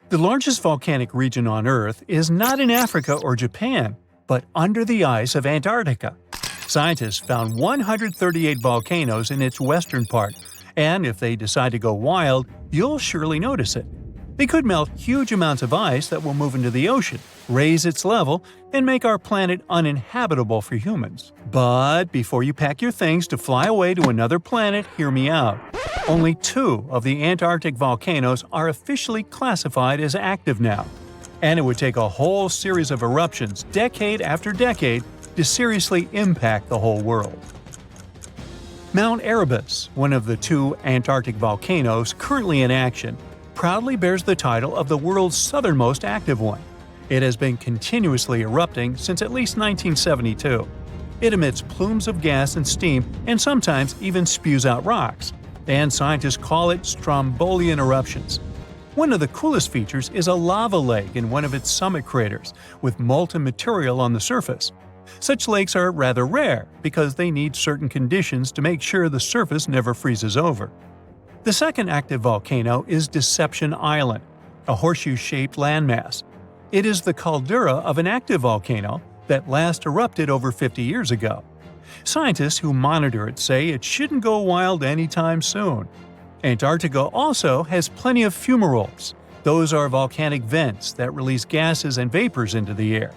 The largest volcanic region on Earth is not in Africa or Japan, but under the ice of Antarctica. Scientists found 138 volcanoes in its western part, and if they decide to go wild, you'll surely notice it. They could melt huge amounts of ice that will move into the ocean, raise its level, and make our planet uninhabitable for humans. But before you pack your things to fly away to another planet, hear me out. Only 2 of the Antarctic volcanoes are officially classified as active now. And it would take a whole series of eruptions, decade after decade, to seriously impact the whole world. Mount Erebus, one of the 2 Antarctic volcanoes currently in action, proudly bears the title of the world's southernmost active one. It has been continuously erupting since at least 1972. It emits plumes of gas and steam and sometimes even spews out rocks, and scientists call it Strombolian eruptions. One of the coolest features is a lava lake in one of its summit craters, with molten material on the surface. Such lakes are rather rare because they need certain conditions to make sure the surface never freezes over. The second active volcano is Deception Island, a horseshoe-shaped landmass. It is the caldera of an active volcano that last erupted over 50 years ago. Scientists who monitor it say it shouldn't go wild anytime soon. Antarctica also has plenty of fumaroles. Those are volcanic vents that release gases and vapors into the air.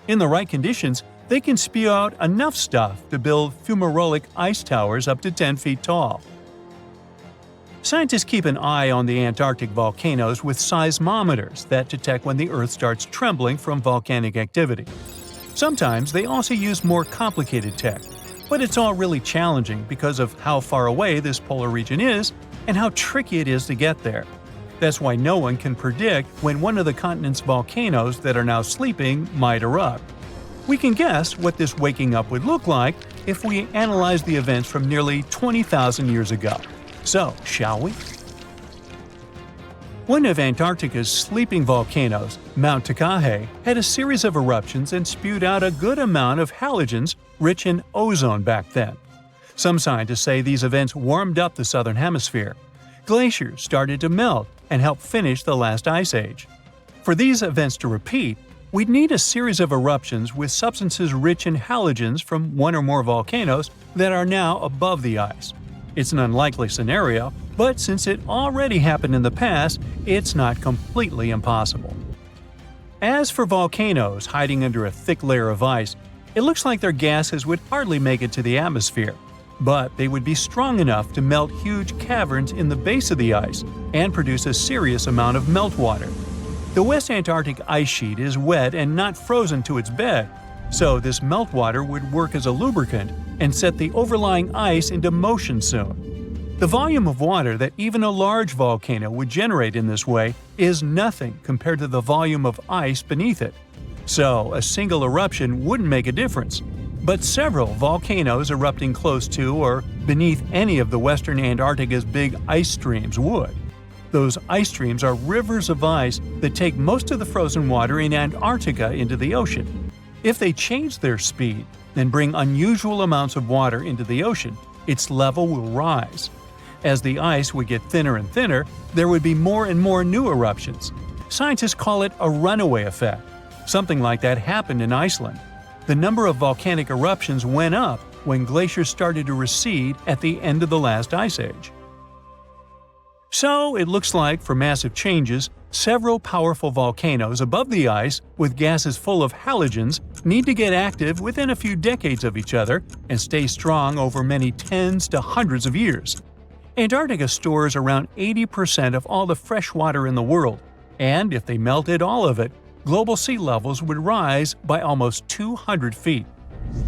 In the right conditions, they can spew out enough stuff to build fumarolic ice towers up to 10 feet tall. Scientists keep an eye on the Antarctic volcanoes with seismometers that detect when the Earth starts trembling from volcanic activity. Sometimes they also use more complicated tech, but it's all really challenging because of how far away this polar region is and how tricky it is to get there. That's why no one can predict when one of the continent's volcanoes that are now sleeping might erupt. We can guess what this waking up would look like if we analyze the events from nearly 20,000 years ago. So, shall we? One of Antarctica's sleeping volcanoes, Mount Takahe, had a series of eruptions and spewed out a good amount of halogens rich in ozone back then. Some scientists say these events warmed up the southern hemisphere. Glaciers started to melt and help finish the last ice age. For these events to repeat, we'd need a series of eruptions with substances rich in halogens from one or more volcanoes that are now above the ice. It's an unlikely scenario, but since it already happened in the past, it's not completely impossible. As for volcanoes hiding under a thick layer of ice, it looks like their gases would hardly make it to the atmosphere, but they would be strong enough to melt huge caverns in the base of the ice and produce a serious amount of meltwater. The West Antarctic ice sheet is wet and not frozen to its bed, so this meltwater would work as a lubricant and set the overlying ice into motion soon. The volume of water that even a large volcano would generate in this way is nothing compared to the volume of ice beneath it. So, a single eruption wouldn't make a difference. But several volcanoes erupting close to or beneath any of the western Antarctica's big ice streams would. Those ice streams are rivers of ice that take most of the frozen water in Antarctica into the ocean. If they change their speed, then bring unusual amounts of water into the ocean, its level will rise. As the ice would get thinner and thinner, there would be more and more new eruptions. Scientists call it a runaway effect. Something like that happened in Iceland. The number of volcanic eruptions went up when glaciers started to recede at the end of the last ice age. So, it looks like, for massive changes, several powerful volcanoes above the ice with gases full of halogens need to get active within a few decades of each other and stay strong over many tens to hundreds of years. Antarctica stores around 80% of all the fresh water in the world, and if they melted all of it, global sea levels would rise by almost 200 feet.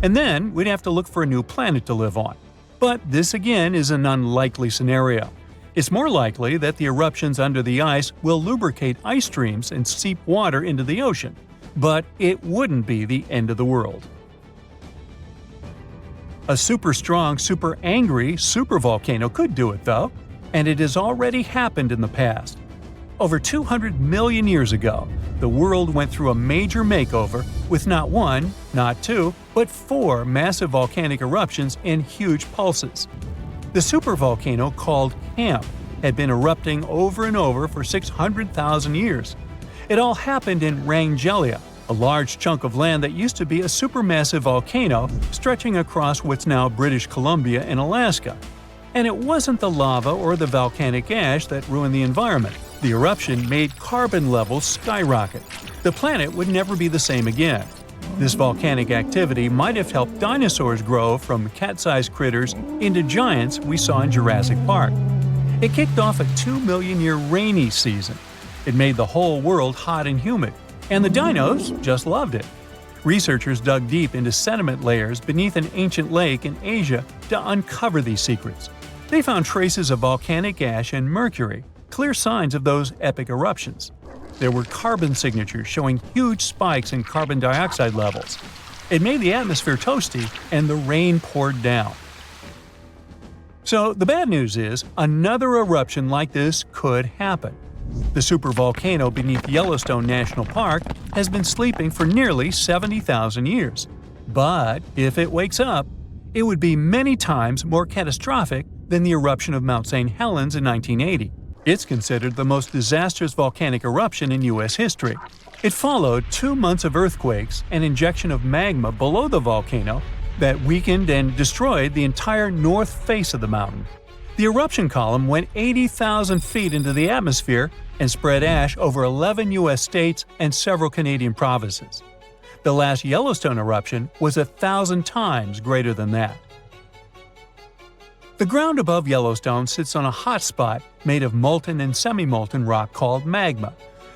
And then we'd have to look for a new planet to live on. But this again is an unlikely scenario. It's more likely that the eruptions under the ice will lubricate ice streams and seep water into the ocean, but it wouldn't be the end of the world. A super strong, super angry supervolcano could do it though, and it has already happened in the past. Over 200 million years ago, the world went through a major makeover with not one, not two, but 4 massive volcanic eruptions in huge pulses. The supervolcano called Camp had been erupting over and over for 600,000 years, It all happened in Rangelia, a large chunk of land that used to be a supermassive volcano stretching across what's now British Columbia and Alaska. And it wasn't the lava or the volcanic ash that ruined the environment. The eruption made carbon levels skyrocket. The planet would never be the same again. This volcanic activity might have helped dinosaurs grow from cat-sized critters into giants we saw in Jurassic Park. It kicked off a 2-million-year rainy season. It made the whole world hot and humid, and the dinos just loved it. Researchers dug deep into sediment layers beneath an ancient lake in Asia to uncover these secrets. They found traces of volcanic ash and mercury, clear signs of those epic eruptions. There were carbon signatures showing huge spikes in carbon dioxide levels. It made the atmosphere toasty, and the rain poured down. So the bad news is, another eruption like this could happen. The supervolcano beneath Yellowstone National Park has been sleeping for nearly 70,000 years. But if it wakes up, it would be many times more catastrophic than the eruption of Mount St. Helens in 1980. It's considered the most disastrous volcanic eruption in U.S. history. It followed 2 months of earthquakes and injection of magma below the volcano that weakened and destroyed the entire north face of the mountain. The eruption column went 80,000 feet into the atmosphere and spread ash over 11 U.S. states and several Canadian provinces. The last Yellowstone eruption was 1,000 times greater than that. The ground above Yellowstone sits on a hot spot made of molten and semi-molten rock called magma.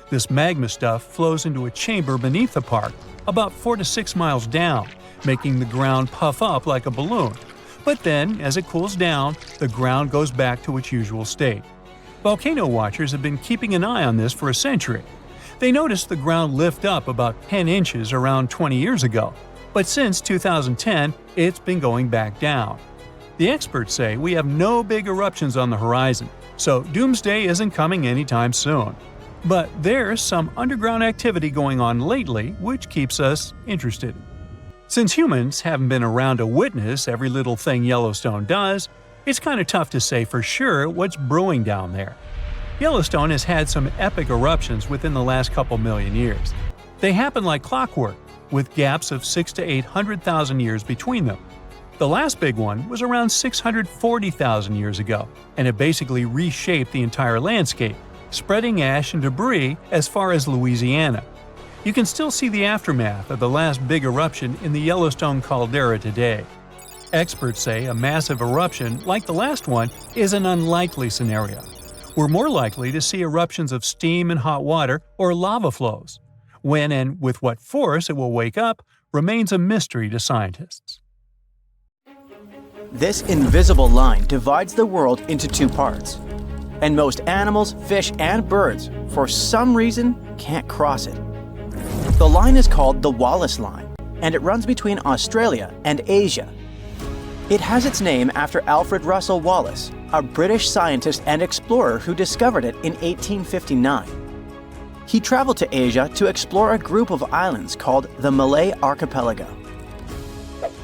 This magma stuff flows into a chamber beneath the park, about 4 to 6 miles down, making the ground puff up like a balloon. But then, as it cools down, the ground goes back to its usual state. Volcano watchers have been keeping an eye on this for a century. They noticed the ground lift up about 10 inches around 20 years ago, but since 2010, it's been going back down. The experts say we have no big eruptions on the horizon, so doomsday isn't coming anytime soon. But there's some underground activity going on lately which keeps us interested. Since humans haven't been around to witness every little thing Yellowstone does, it's kind of tough to say for sure what's brewing down there. Yellowstone has had some epic eruptions within the last couple million years. They happen like clockwork, with gaps of 600,000 to 800,000 years between them. The last big one was around 640,000 years ago, and it basically reshaped the entire landscape, spreading ash and debris as far as Louisiana. You can still see the aftermath of the last big eruption in the Yellowstone caldera today. Experts say a massive eruption like the last one is an unlikely scenario. We're more likely to see eruptions of steam and hot water or lava flows. When and with what force it will wake up remains a mystery to scientists. This invisible line divides the world into 2 parts, and most animals, fish, and birds, for some reason, can't cross it. The line is called the Wallace Line, and it runs between Australia and Asia. It has its name after Alfred Russel Wallace, a British scientist and explorer who discovered it in 1859. He traveled to Asia to explore a group of islands called the Malay Archipelago.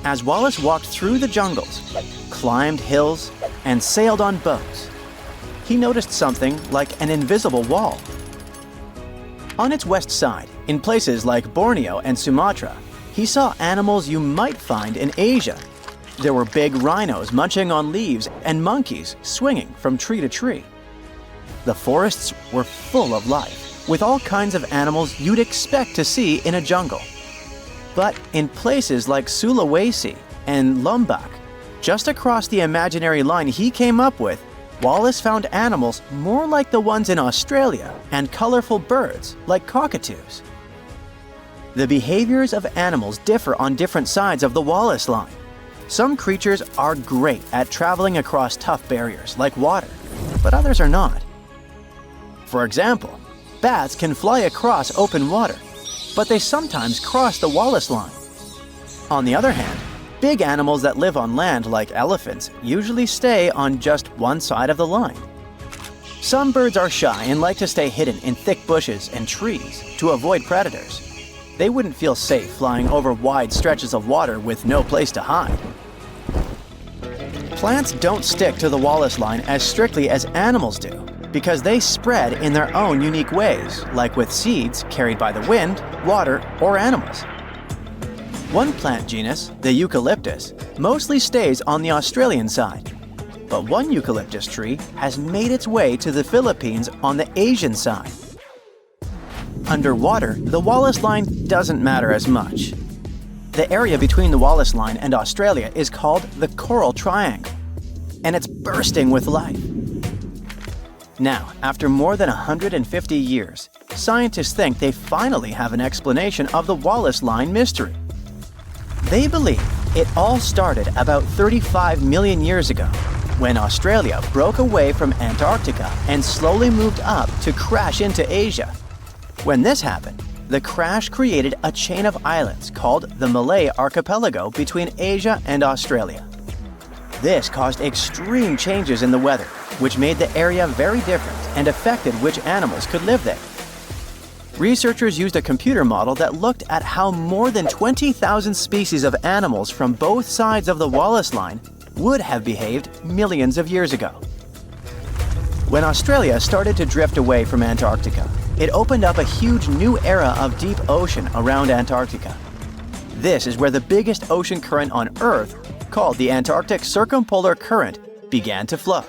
As Wallace walked through the jungles, climbed hills, and sailed on boats, he noticed something like an invisible wall. On its west side, in places like Borneo and Sumatra, he saw animals you might find in Asia. There were big rhinos munching on leaves and monkeys swinging from tree to tree. The forests were full of life, with all kinds of animals you'd expect to see in a jungle. But in places like Sulawesi and Lombok, just across the imaginary line he came up with, Wallace found animals more like the ones in Australia and colorful birds like cockatoos. The behaviors of animals differ on different sides of the Wallace Line. Some creatures are great at traveling across tough barriers like water, but others are not. For example, bats can fly across open water, but they sometimes cross the Wallace Line. On the other hand, big animals that live on land like elephants usually stay on just one side of the line. Some birds are shy and like to stay hidden in thick bushes and trees to avoid predators. They wouldn't feel safe flying over wide stretches of water with no place to hide. Plants don't stick to the Wallace Line as strictly as animals do. because they spread in their own unique ways, like with seeds carried by the wind, water, or animals. One plant genus, the eucalyptus, mostly stays on the Australian side, but one eucalyptus tree has made its way to the Philippines on the Asian side. Underwater, the Wallace Line doesn't matter as much. The area between the Wallace Line and Australia is called the Coral Triangle, and it's bursting with life. Now, after more than 150 years, scientists think they finally have an explanation of the Wallace Line mystery. They believe it all started about 35 million years ago, when Australia broke away from Antarctica and slowly moved up to crash into Asia. When this happened, the crash created a chain of islands called the Malay Archipelago between Asia and Australia. This caused extreme changes in the weather, which made the area very different and affected which animals could live there. Researchers used a computer model that looked at how more than 20,000 species of animals from both sides of the Wallace Line would have behaved millions of years ago. When Australia started to drift away from Antarctica, it opened up a huge new era of deep ocean around Antarctica. This is where the biggest ocean current on Earth, called the Antarctic Circumpolar Current, began to flow.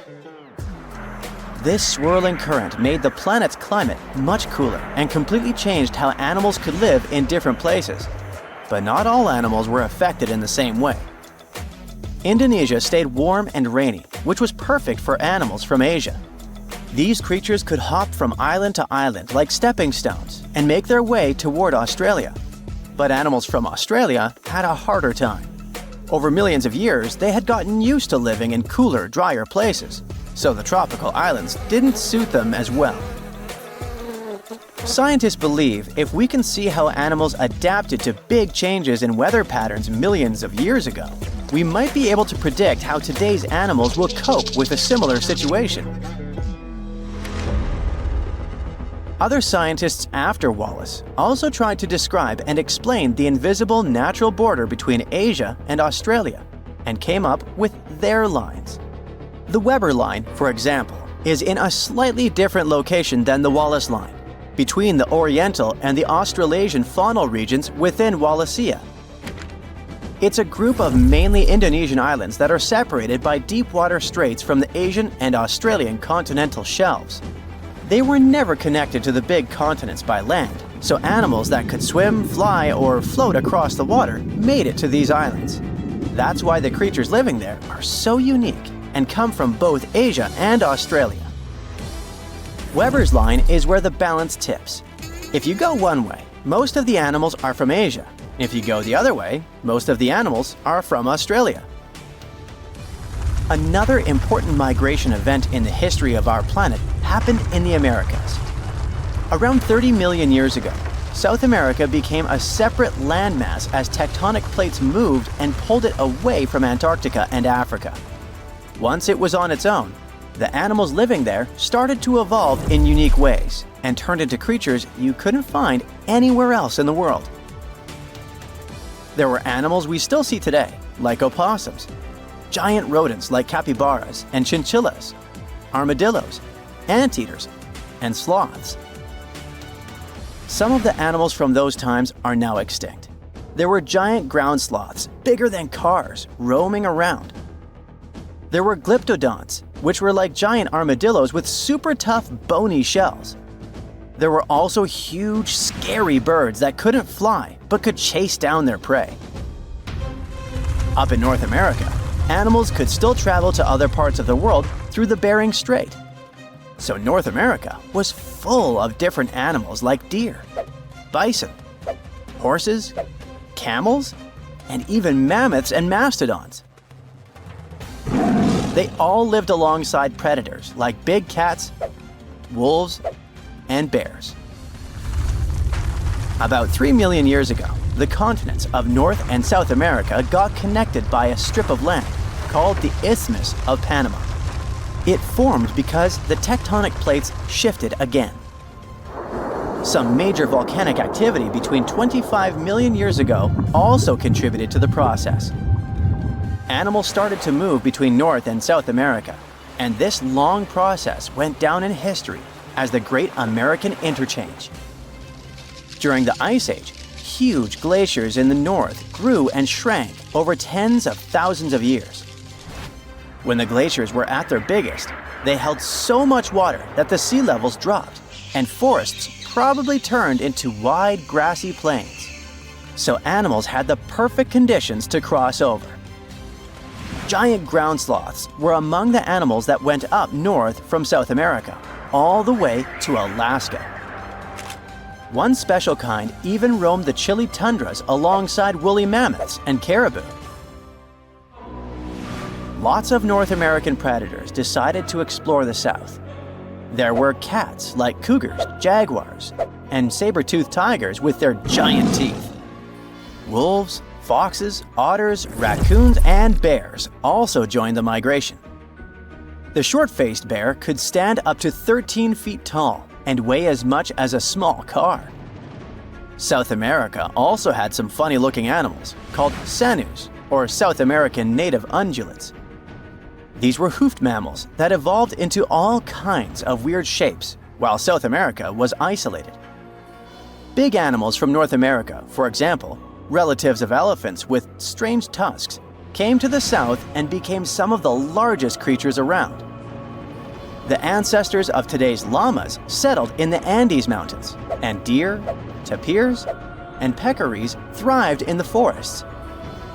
This swirling current made the planet's climate much cooler and completely changed how animals could live in different places. But not all animals were affected in the same way. Indonesia stayed warm and rainy, which was perfect for animals from Asia. These creatures could hop from island to island like stepping stones and make their way toward Australia. But animals from Australia had a harder time. Over millions of years, they had gotten used to living in cooler, drier places, so the tropical islands didn't suit them as well. Scientists believe if we can see how animals adapted to big changes in weather patterns millions of years ago, we might be able to predict how today's animals will cope with a similar situation. Other scientists after Wallace also tried to describe and explain the invisible natural border between Asia and Australia, and came up with their lines. The Weber Line, for example, is in a slightly different location than the Wallace Line, between the Oriental and the Australasian faunal regions within Wallacea. It's a group of mainly Indonesian islands that are separated by deep water straits from the Asian and Australian continental shelves. They were never connected to the big continents by land, so animals that could swim, fly, or float across the water made it to these islands. That's why the creatures living there are so unique and come from both Asia and Australia. Weber's line is where the balance tips. If you go one way, most of the animals are from Asia. If you go the other way, most of the animals are from Australia. Another important migration event in the history of our planet happened in the Americas. Around 30 million years ago, South America became a separate landmass as tectonic plates moved and pulled it away from Antarctica and Africa. Once it was on its own, the animals living there started to evolve in unique ways and turned into creatures you couldn't find anywhere else in the world. There were animals we still see today, like opossums, giant rodents like capybaras and chinchillas, armadillos, anteaters, and sloths. Some of the animals from those times are now extinct. There were giant ground sloths, bigger than cars, roaming around. There were glyptodonts, which were like giant armadillos with super tough, bony shells. There were also huge, scary birds that couldn't fly, but could chase down their prey. Up in North America, animals could still travel to other parts of the world through the Bering Strait. So North America was full of different animals like deer, bison, horses, camels, and even mammoths and mastodons. They all lived alongside predators like big cats, wolves, and bears. About 3 million years ago, the continents of North and South America got connected by a strip of land called the Isthmus of Panama. It formed because the tectonic plates shifted again. Some major volcanic activity between 25 million years ago also contributed to the process. Animals started to move between North and South America, and this long process went down in history as the Great American Interchange. During the Ice Age, huge glaciers in the north grew and shrank over tens of thousands of years. When the glaciers were at their biggest, they held so much water that the sea levels dropped, and forests probably turned into wide grassy plains. So animals had the perfect conditions to cross over. Giant ground sloths were among the animals that went up north from South America, all the way to Alaska. One special kind even roamed the chilly tundras alongside woolly mammoths and caribou. Lots of North American predators decided to explore the South. There were cats like cougars, jaguars, and saber-toothed tigers with their giant teeth. Wolves, foxes, otters, raccoons, and bears also joined the migration. The short-faced bear could stand up to 13 feet tall and weigh as much as a small car. South America also had some funny-looking animals called sanus, or South American native ungulates. These were hoofed mammals that evolved into all kinds of weird shapes, while South America was isolated. Big animals from North America, for example, relatives of elephants with strange tusks, came to the south and became some of the largest creatures around. The ancestors of today's llamas settled in the Andes Mountains, and deer, tapirs, and peccaries thrived in the forests.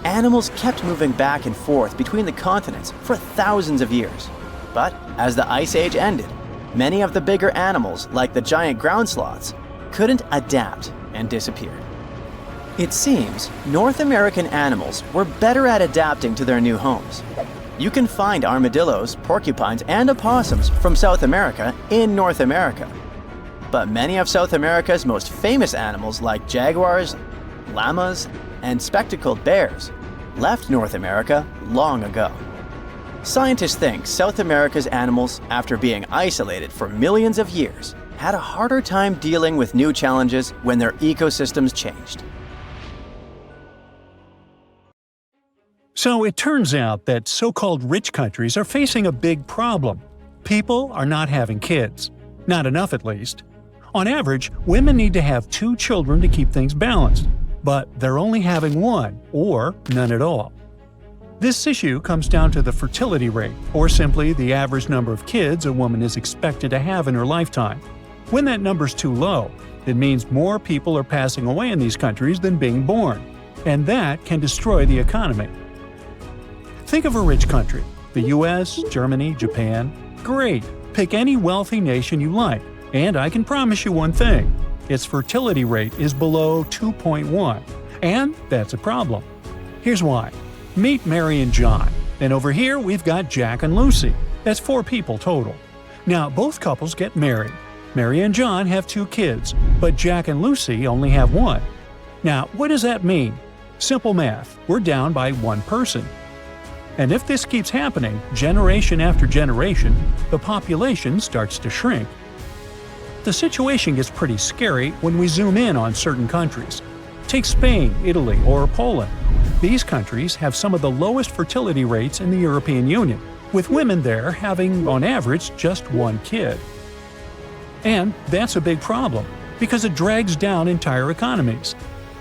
Animals kept moving back and forth between the continents for thousands of years. But as the Ice Age ended, many of the bigger animals, like the giant ground sloths, couldn't adapt and disappeared. It seems North American animals were better at adapting to their new homes. You can find armadillos, porcupines, and opossums from South America in North America. But many of South America's most famous animals, like jaguars, llamas, and spectacled bears, left North America long ago. Scientists think South America's animals, after being isolated for millions of years, had a harder time dealing with new challenges when their ecosystems changed. So it turns out that so-called rich countries are facing a big problem. People are not having kids. Not enough, at least. On average, women need to have 2 children to keep things balanced, but they're only having 1, or none at all. This issue comes down to the fertility rate, or simply the average number of kids a woman is expected to have in her lifetime. When that number's too low, it means more people are passing away in these countries than being born, and that can destroy the economy. Think of a rich country – the US, Germany, Japan. Great! Pick any wealthy nation you like, and I can promise you one thing – its fertility rate is below 2.1, and that's a problem. Here's why. Meet Mary and John, and over here we've got Jack and Lucy. That's 4 people total. Now, both couples get married. Mary and John have 2 kids, but Jack and Lucy only have 1. Now, what does that mean? Simple math. We're down by 1 person. And if this keeps happening, generation after generation, the population starts to shrink. The situation gets pretty scary when we zoom in on certain countries. Take Spain, Italy, or Poland. These countries have some of the lowest fertility rates in the European Union, with women there having, on average, just 1 kid. And that's a big problem, because it drags down entire economies.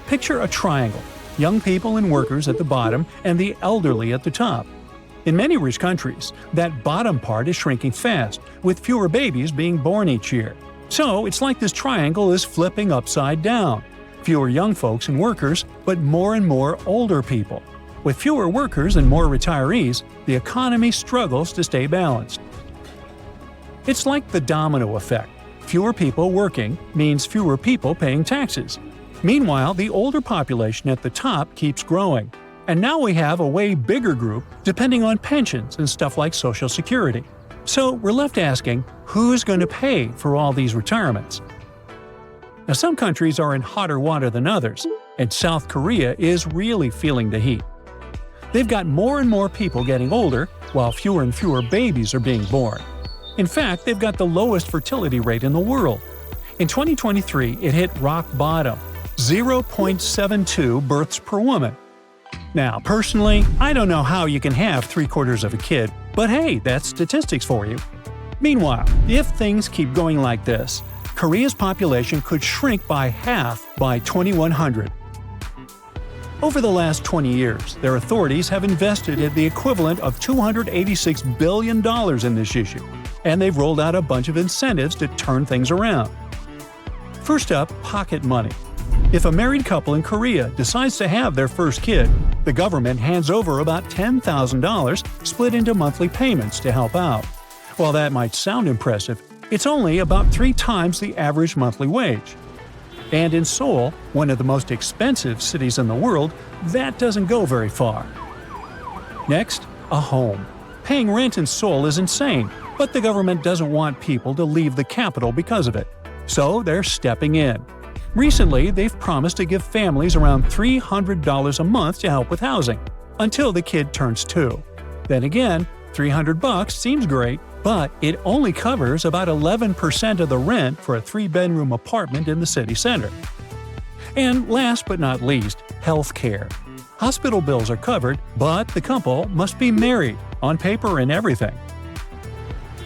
Picture a triangle. Young people and workers at the bottom and the elderly at the top. In many rich countries, that bottom part is shrinking fast, with fewer babies being born each year. So it's like this triangle is flipping upside down. Fewer young folks and workers, but more and more older people. With fewer workers and more retirees, the economy struggles to stay balanced. It's like the domino effect. Fewer people working means fewer people paying taxes. Meanwhile, the older population at the top keeps growing, and now we have a way bigger group depending on pensions and stuff like Social Security. So we're left asking, who's going to pay for all these retirements? Now, some countries are in hotter water than others, and South Korea is really feeling the heat. They've got more and more people getting older, while fewer and fewer babies are being born. In fact, they've got the lowest fertility rate in the world. In 2023, it hit rock bottom. 0.72 births per woman. Now, personally, I don't know how you can have 3/4 of a kid, But hey, that's statistics for you. Meanwhile, if things keep going like this, Korea's population could shrink by half by 2100. Over the last 20 years, their authorities have invested in the equivalent of $286 billion in this issue, and they've rolled out a bunch of incentives to turn things around. First up, pocket money. If a married couple in Korea decides to have their first kid, the government hands over about $10,000 split into monthly payments to help out. While that might sound impressive, it's only about 3 times the average monthly wage. And in Seoul, one of the most expensive cities in the world, that doesn't go very far. Next, a home. Paying rent in Seoul is insane, but the government doesn't want people to leave the capital because of it. So they're stepping in. Recently, they've promised to give families around $300 a month to help with housing, until the kid turns 2. Then again, $300 seems great, but it only covers about 11% of the rent for a 3-bedroom apartment in the city center. And last but not least, health care. Hospital bills are covered, but the couple must be married, on paper and everything.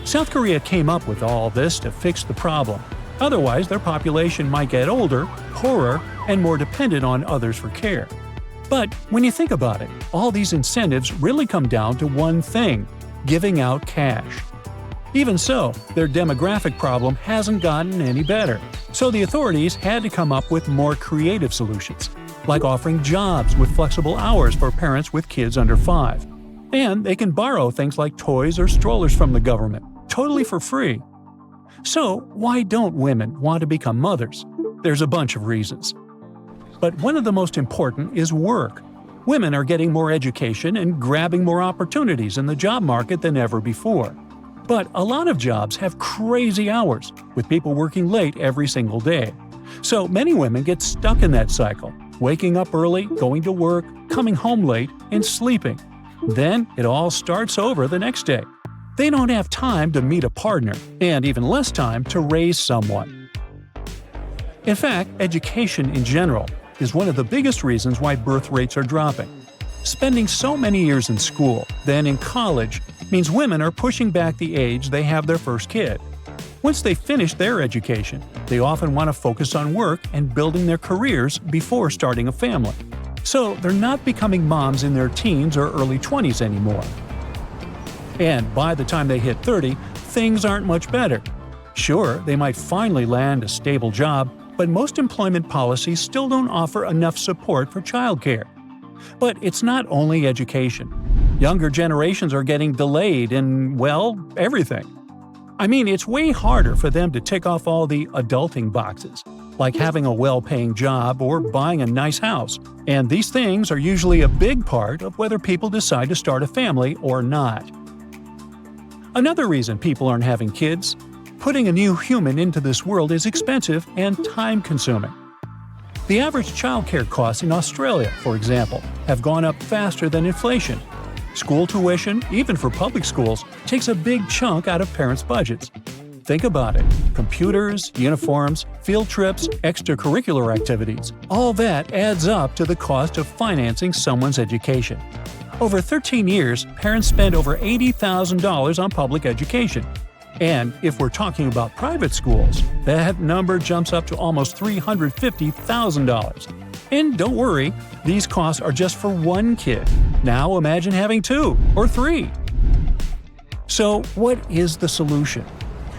South Korea came up with all this to fix the problem. Otherwise, their population might get older, poorer, and more dependent on others for care. But when you think about it, all these incentives really come down to one thing: giving out cash. Even so, their demographic problem hasn't gotten any better, so the authorities had to come up with more creative solutions, like offering jobs with flexible hours for parents with kids under 5. And they can borrow things like toys or strollers from the government, totally for free. So, why don't women want to become mothers? There's a bunch of reasons. But one of the most important is work. Women are getting more education and grabbing more opportunities in the job market than ever before. But a lot of jobs have crazy hours, with people working late every single day. So many women get stuck in that cycle, waking up early, going to work, coming home late, and sleeping. Then it all starts over the next day. They don't have time to meet a partner, and even less time to raise someone. In fact, education in general is one of the biggest reasons why birth rates are dropping. Spending so many years in school, then in college, means women are pushing back the age they have their first kid. Once they finish their education, they often want to focus on work and building their careers before starting a family. So they're not becoming moms in their teens or early 20s anymore. And by the time they hit 30, things aren't much better. Sure, they might finally land a stable job, but most employment policies still don't offer enough support for childcare. But it's not only education. Younger generations are getting delayed in, well, everything. I mean, it's way harder for them to tick off all the adulting boxes, like having a well-paying job or buying a nice house. And these things are usually a big part of whether people decide to start a family or not. Another reason people aren't having kids: putting a new human into this world is expensive and time-consuming. The average childcare costs in Australia, for example, have gone up faster than inflation. School tuition, even for public schools, takes a big chunk out of parents' budgets. Think about it: computers, uniforms, field trips, extracurricular activities. All that adds up to the cost of financing someone's education. Over 13 years, parents spend over $80,000 on public education. And if we're talking about private schools, that number jumps up to almost $350,000. And don't worry, these costs are just for one kid. Now imagine having 2 or 3. So what is the solution?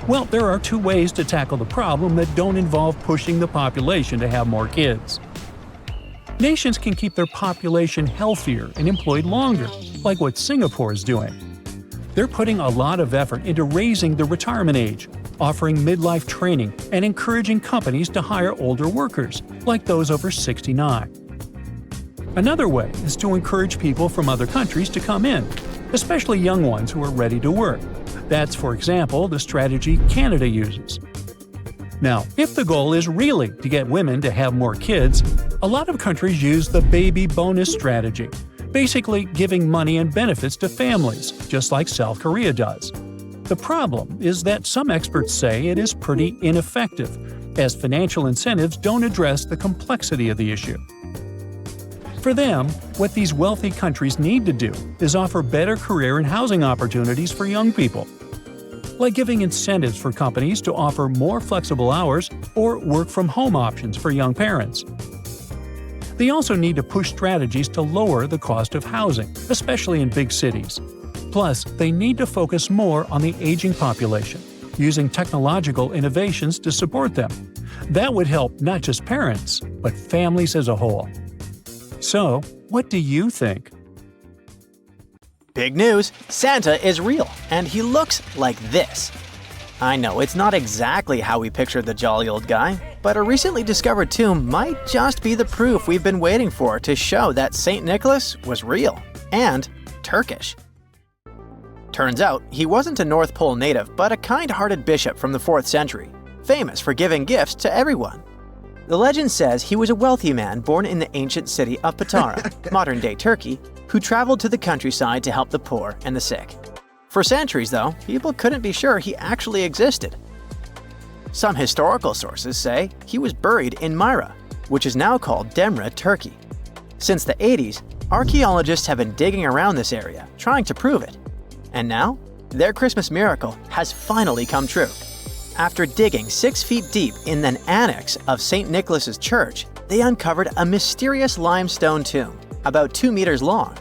Well, there are 2 ways to tackle the problem that don't involve pushing the population to have more kids. Nations can keep their population healthier and employed longer, like what Singapore is doing. They're putting a lot of effort into raising the retirement age, offering midlife training, and encouraging companies to hire older workers, like those over 69. Another way is to encourage people from other countries to come in, especially young ones who are ready to work. That's, for example, the strategy Canada uses. Now, if the goal is really to get women to have more kids, a lot of countries use the baby bonus strategy, basically giving money and benefits to families, just like South Korea does. The problem is that some experts say it is pretty ineffective, as financial incentives don't address the complexity of the issue. For them, what these wealthy countries need to do is offer better career and housing opportunities for young people, like giving incentives for companies to offer more flexible hours or work-from-home options for young parents. They also need to push strategies to lower the cost of housing, especially in big cities. Plus, they need to focus more on the aging population, using technological innovations to support them. That would help not just parents, but families as a whole. So, what do you think? Big news! Santa is real, and he looks like this. I know it's not exactly how we pictured the jolly old guy, but a recently discovered tomb might just be the proof we've been waiting for to show that St. Nicholas was real and Turkish. Turns out, he wasn't a North Pole native, but a kind-hearted bishop from the 4th century, famous for giving gifts to everyone. The legend says he was a wealthy man born in the ancient city of Patara, modern-day Turkey, who traveled to the countryside to help the poor and the sick. For centuries, though, people couldn't be sure he actually existed. Some historical sources say he was buried in Myra, which is now called Demre, Turkey. Since the 80s, archaeologists have been digging around this area, trying to prove it. And now, their Christmas miracle has finally come true. After digging 6 feet deep in an annex of St. Nicholas's Church, they uncovered a mysterious limestone tomb, about 2 meters long.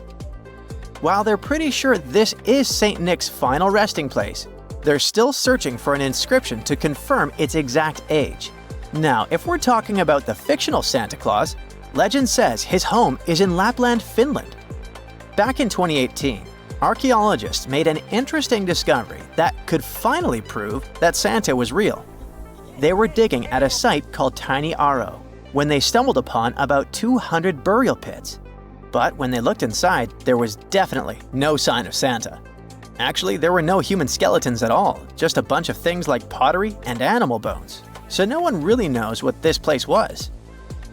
While they're pretty sure this is St. Nick's final resting place, they're still searching for an inscription to confirm its exact age. Now, if we're talking about the fictional Santa Claus, legend says his home is in Lapland, Finland. Back in 2018, archaeologists made an interesting discovery that could finally prove that Santa was real. They were digging at a site called Tiny Aro when they stumbled upon about 200 burial pits. But when they looked inside, there was definitely no sign of Santa. Actually, there were no human skeletons at all, just a bunch of things like pottery and animal bones. So no one really knows what this place was.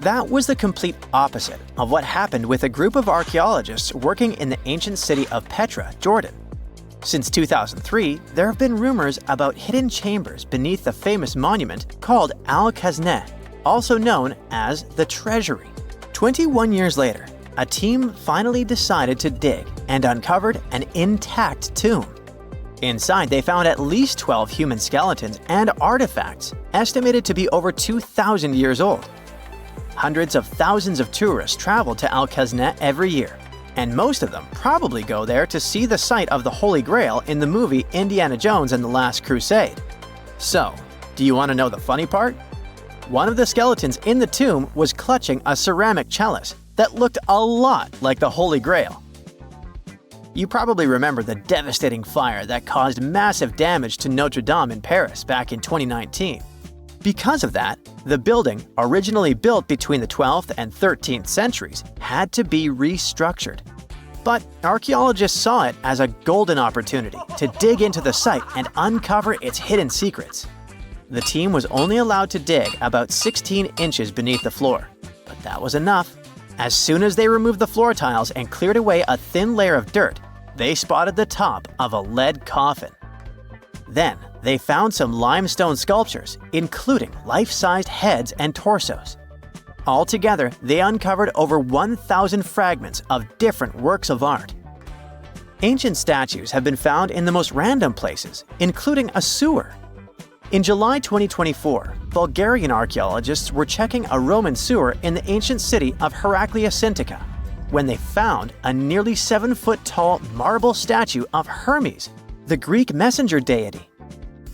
That was the complete opposite of what happened with a group of archaeologists working in the ancient city of Petra, Jordan. Since 2003, there have been rumors about hidden chambers beneath the famous monument called Al-Khazneh, also known as the Treasury. 21 years later, a team finally decided to dig and uncovered an intact tomb. Inside, they found at least 12 human skeletons and artifacts estimated to be over 2,000 years old. Hundreds of thousands of tourists travel to Al-Khazneh every year, and most of them probably go there to see the site of the Holy Grail in the movie Indiana Jones and the Last Crusade. So, do you want to know the funny part? One of the skeletons in the tomb was clutching a ceramic chalice that looked a lot like the Holy Grail. You probably remember the devastating fire that caused massive damage to Notre Dame in Paris back in 2019. Because of that, the building, originally built between the 12th and 13th centuries, had to be restructured. But archaeologists saw it as a golden opportunity to dig into the site and uncover its hidden secrets. The team was only allowed to dig about 16 inches beneath the floor, but that was enough. As soon as they removed the floor tiles and cleared away a thin layer of dirt, they spotted the top of a lead coffin. Then, they found some limestone sculptures, including life-sized heads and torsos. Altogether, they uncovered over 1,000 fragments of different works of art. Ancient statues have been found in the most random places, including a sewer. In July 2024, Bulgarian archaeologists were checking a Roman sewer in the ancient city of Antarctica when they found a nearly 7-foot-tall marble statue of Hermes, the Greek messenger deity.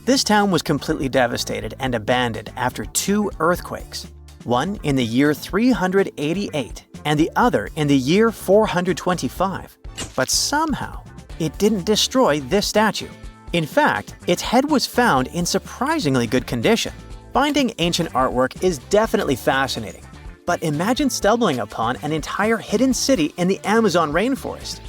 This town was completely devastated and abandoned after 2 earthquakes, one in the year 388 and the other in the year 425. But somehow, it didn't destroy this statue. In fact, its head was found in surprisingly good condition. Finding ancient artwork is definitely fascinating, but imagine stumbling upon an entire hidden city in the Amazon rainforest.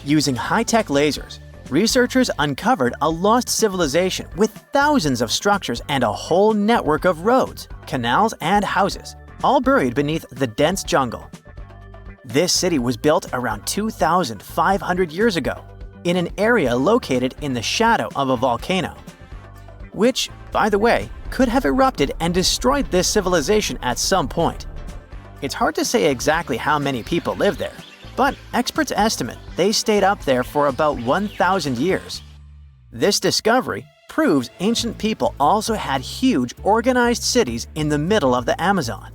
Using high-tech lasers, researchers uncovered a lost civilization with thousands of structures and a whole network of roads, canals, and houses, all buried beneath the dense jungle. This city was built around 2,500 years ago, in an area located in the shadow of a volcano, which, by the way, could have erupted and destroyed this civilization at some point. It's hard to say exactly how many people live there, but experts estimate they stayed up there for about 1,000 years. This discovery proves ancient people also had huge, organized cities in the middle of the Amazon.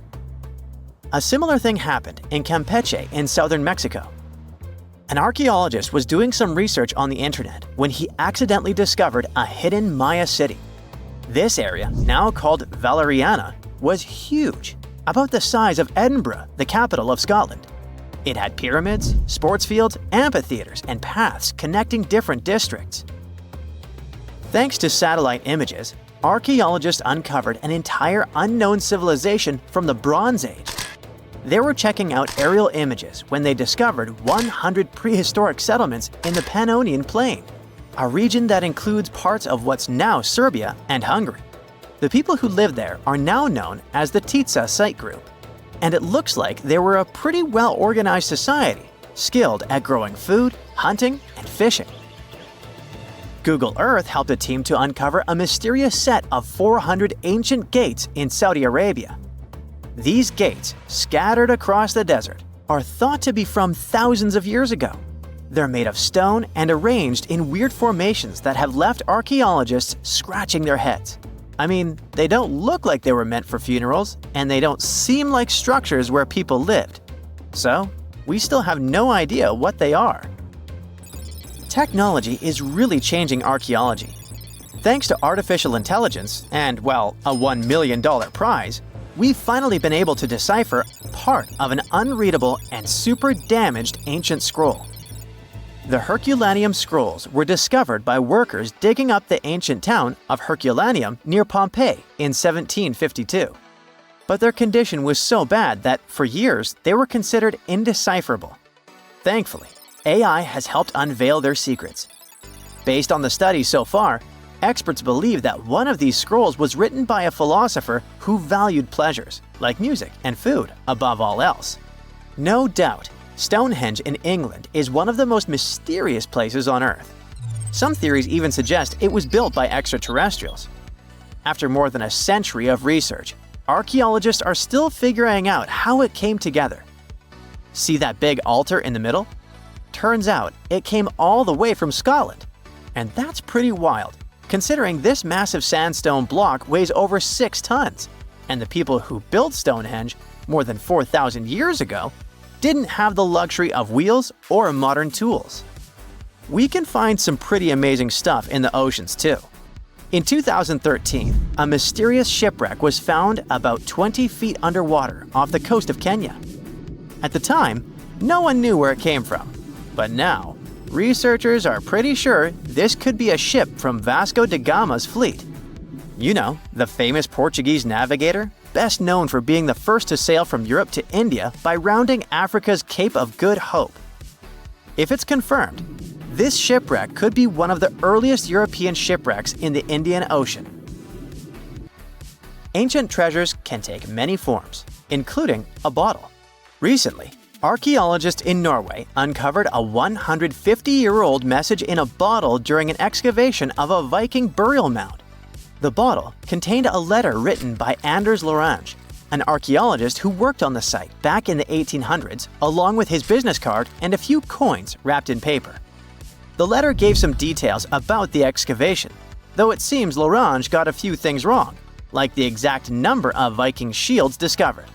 A similar thing happened in Campeche in southern Mexico. An archaeologist was doing some research on the internet when he accidentally discovered a hidden Maya city. This area, now called Valeriana, was huge, about the size of Edinburgh, the capital of Scotland. It had pyramids, sports fields, amphitheaters, and paths connecting different districts. Thanks to satellite images, archaeologists uncovered an entire unknown civilization from the Bronze Age. They were checking out aerial images when they discovered 100 prehistoric settlements in the Pannonian Plain, a region that includes parts of what's now Serbia and Hungary. The people who lived there are now known as the Titsa Site Group, and it looks like they were a pretty well-organized society, skilled at growing food, hunting, and fishing. Google Earth helped a team to uncover a mysterious set of 400 ancient gates in Saudi Arabia. These gates, scattered across the desert, are thought to be from thousands of years ago. They're made of stone and arranged in weird formations that have left archaeologists scratching their heads. I mean, they don't look like they were meant for funerals, and they don't seem like structures where people lived. So, we still have no idea what they are. Technology is really changing archaeology. Thanks to artificial intelligence and, well, a $1 million prize, we've finally been able to decipher part of an unreadable and super damaged ancient scroll. The Herculaneum scrolls were discovered by workers digging up the ancient town of Herculaneum near Pompeii in 1752. But their condition was so bad that, for years, they were considered indecipherable. Thankfully, AI has helped unveil their secrets. Based on the studies so far, experts believe that one of these scrolls was written by a philosopher who valued pleasures, like music and food, above all else. No doubt, Stonehenge in England is one of the most mysterious places on Earth. Some theories even suggest it was built by extraterrestrials. After more than a century of research, archaeologists are still figuring out how it came together. See that big altar in the middle? Turns out it came all the way from Scotland. And that's pretty wild, considering this massive sandstone block weighs over 6 tons, and the people who built Stonehenge more than 4,000 years ago didn't have the luxury of wheels or modern tools. We can find some pretty amazing stuff in the oceans too. In 2013, a mysterious shipwreck was found about 20 feet underwater off the coast of Kenya. At the time, no one knew where it came from, but now, researchers are pretty sure this could be a ship from Vasco da Gama's fleet. You know, the famous Portuguese navigator, best known for being the first to sail from Europe to India by rounding Africa's Cape of Good Hope. If it's confirmed, this shipwreck could be one of the earliest European shipwrecks in the Indian Ocean. Ancient treasures can take many forms, including a bottle. Recently, archaeologists in Norway uncovered a 150-year-old message in a bottle during an excavation of a Viking burial mound. The bottle contained a letter written by Anders Lorange, an archaeologist who worked on the site back in the 1800s, along with his business card and a few coins wrapped in paper. The letter gave some details about the excavation, though it seems Lorange got a few things wrong, like the exact number of Viking shields discovered.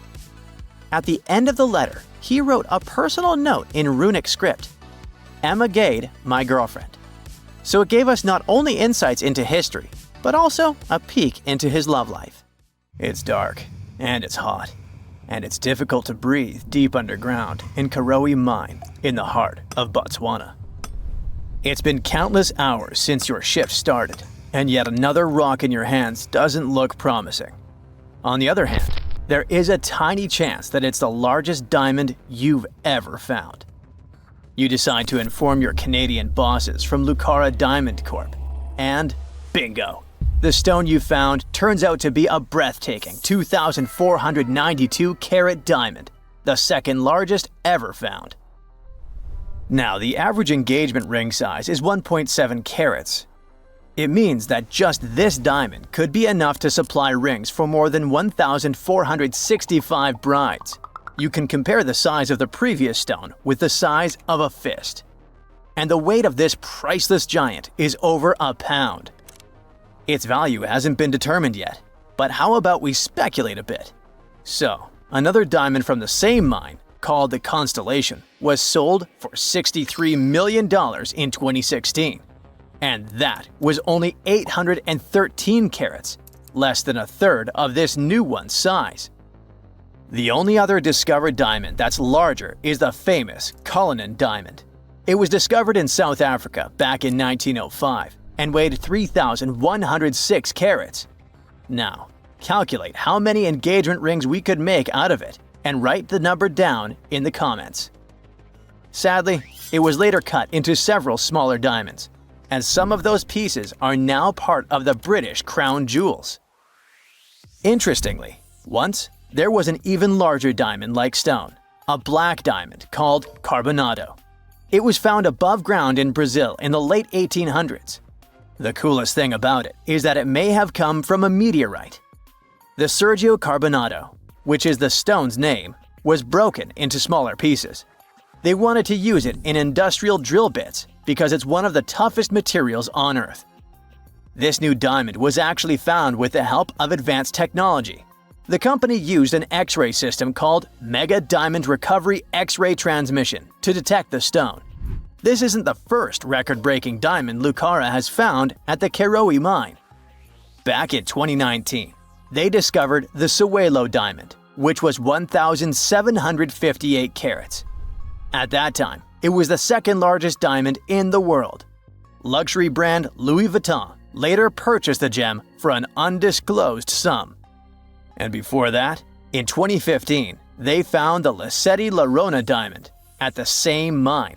At the end of the letter, he wrote a personal note in runic script, "Emma Gade, my girlfriend." So it gave us not only insights into history, but also a peek into his love life. It's dark, and it's hot, and it's difficult to breathe deep underground in Karowe Mine in the heart of Botswana. It's been countless hours since your shift started, and yet another rock in your hands doesn't look promising. On the other hand, there is a tiny chance that it's the largest diamond you've ever found. You decide to inform your Canadian bosses from Lucara Diamond Corp. And bingo! The stone you found turns out to be a breathtaking 2,492 carat diamond, the second largest ever found. Now, the average engagement ring size is 1.7 carats. It means that just this diamond could be enough to supply rings for more than 1,465 brides. You can compare the size of the previous stone with the size of a fist. And the weight of this priceless giant is over a pound. Its value hasn't been determined yet, but how about we speculate a bit? So, another diamond from the same mine, called the Constellation, was sold for $63 million in 2016. And that was only 813 carats, less than a third of this new one's size. The only other discovered diamond that's larger is the famous Cullinan diamond. It was discovered in South Africa back in 1905 and weighed 3,106 carats. Now, calculate how many engagement rings we could make out of it and write the number down in the comments. Sadly, it was later cut into several smaller diamonds, and some of those pieces are now part of the British crown jewels. Interestingly, once there was an even larger diamond-like stone, a black diamond called carbonado. It was found above ground in Brazil in the late 1800s. The coolest thing about it is that it may have come from a meteorite. The Sergio Carbonado, which is the stone's name, was broken into smaller pieces. They wanted to use it in industrial drill bits because it's one of the toughest materials on Earth. This new diamond was actually found with the help of advanced technology. The company used an X-ray system called Mega Diamond Recovery X-ray Transmission to detect the stone. This isn't the first record-breaking diamond Lucara has found at the Karowe mine. Back in 2019, they discovered the Sewelo diamond, which was 1,758 carats. At that time, it was the second largest diamond in the world. Luxury brand Louis Vuitton later purchased the gem for an undisclosed sum. And before that, in 2015, they found the Lascetti La Rona diamond at the same mine.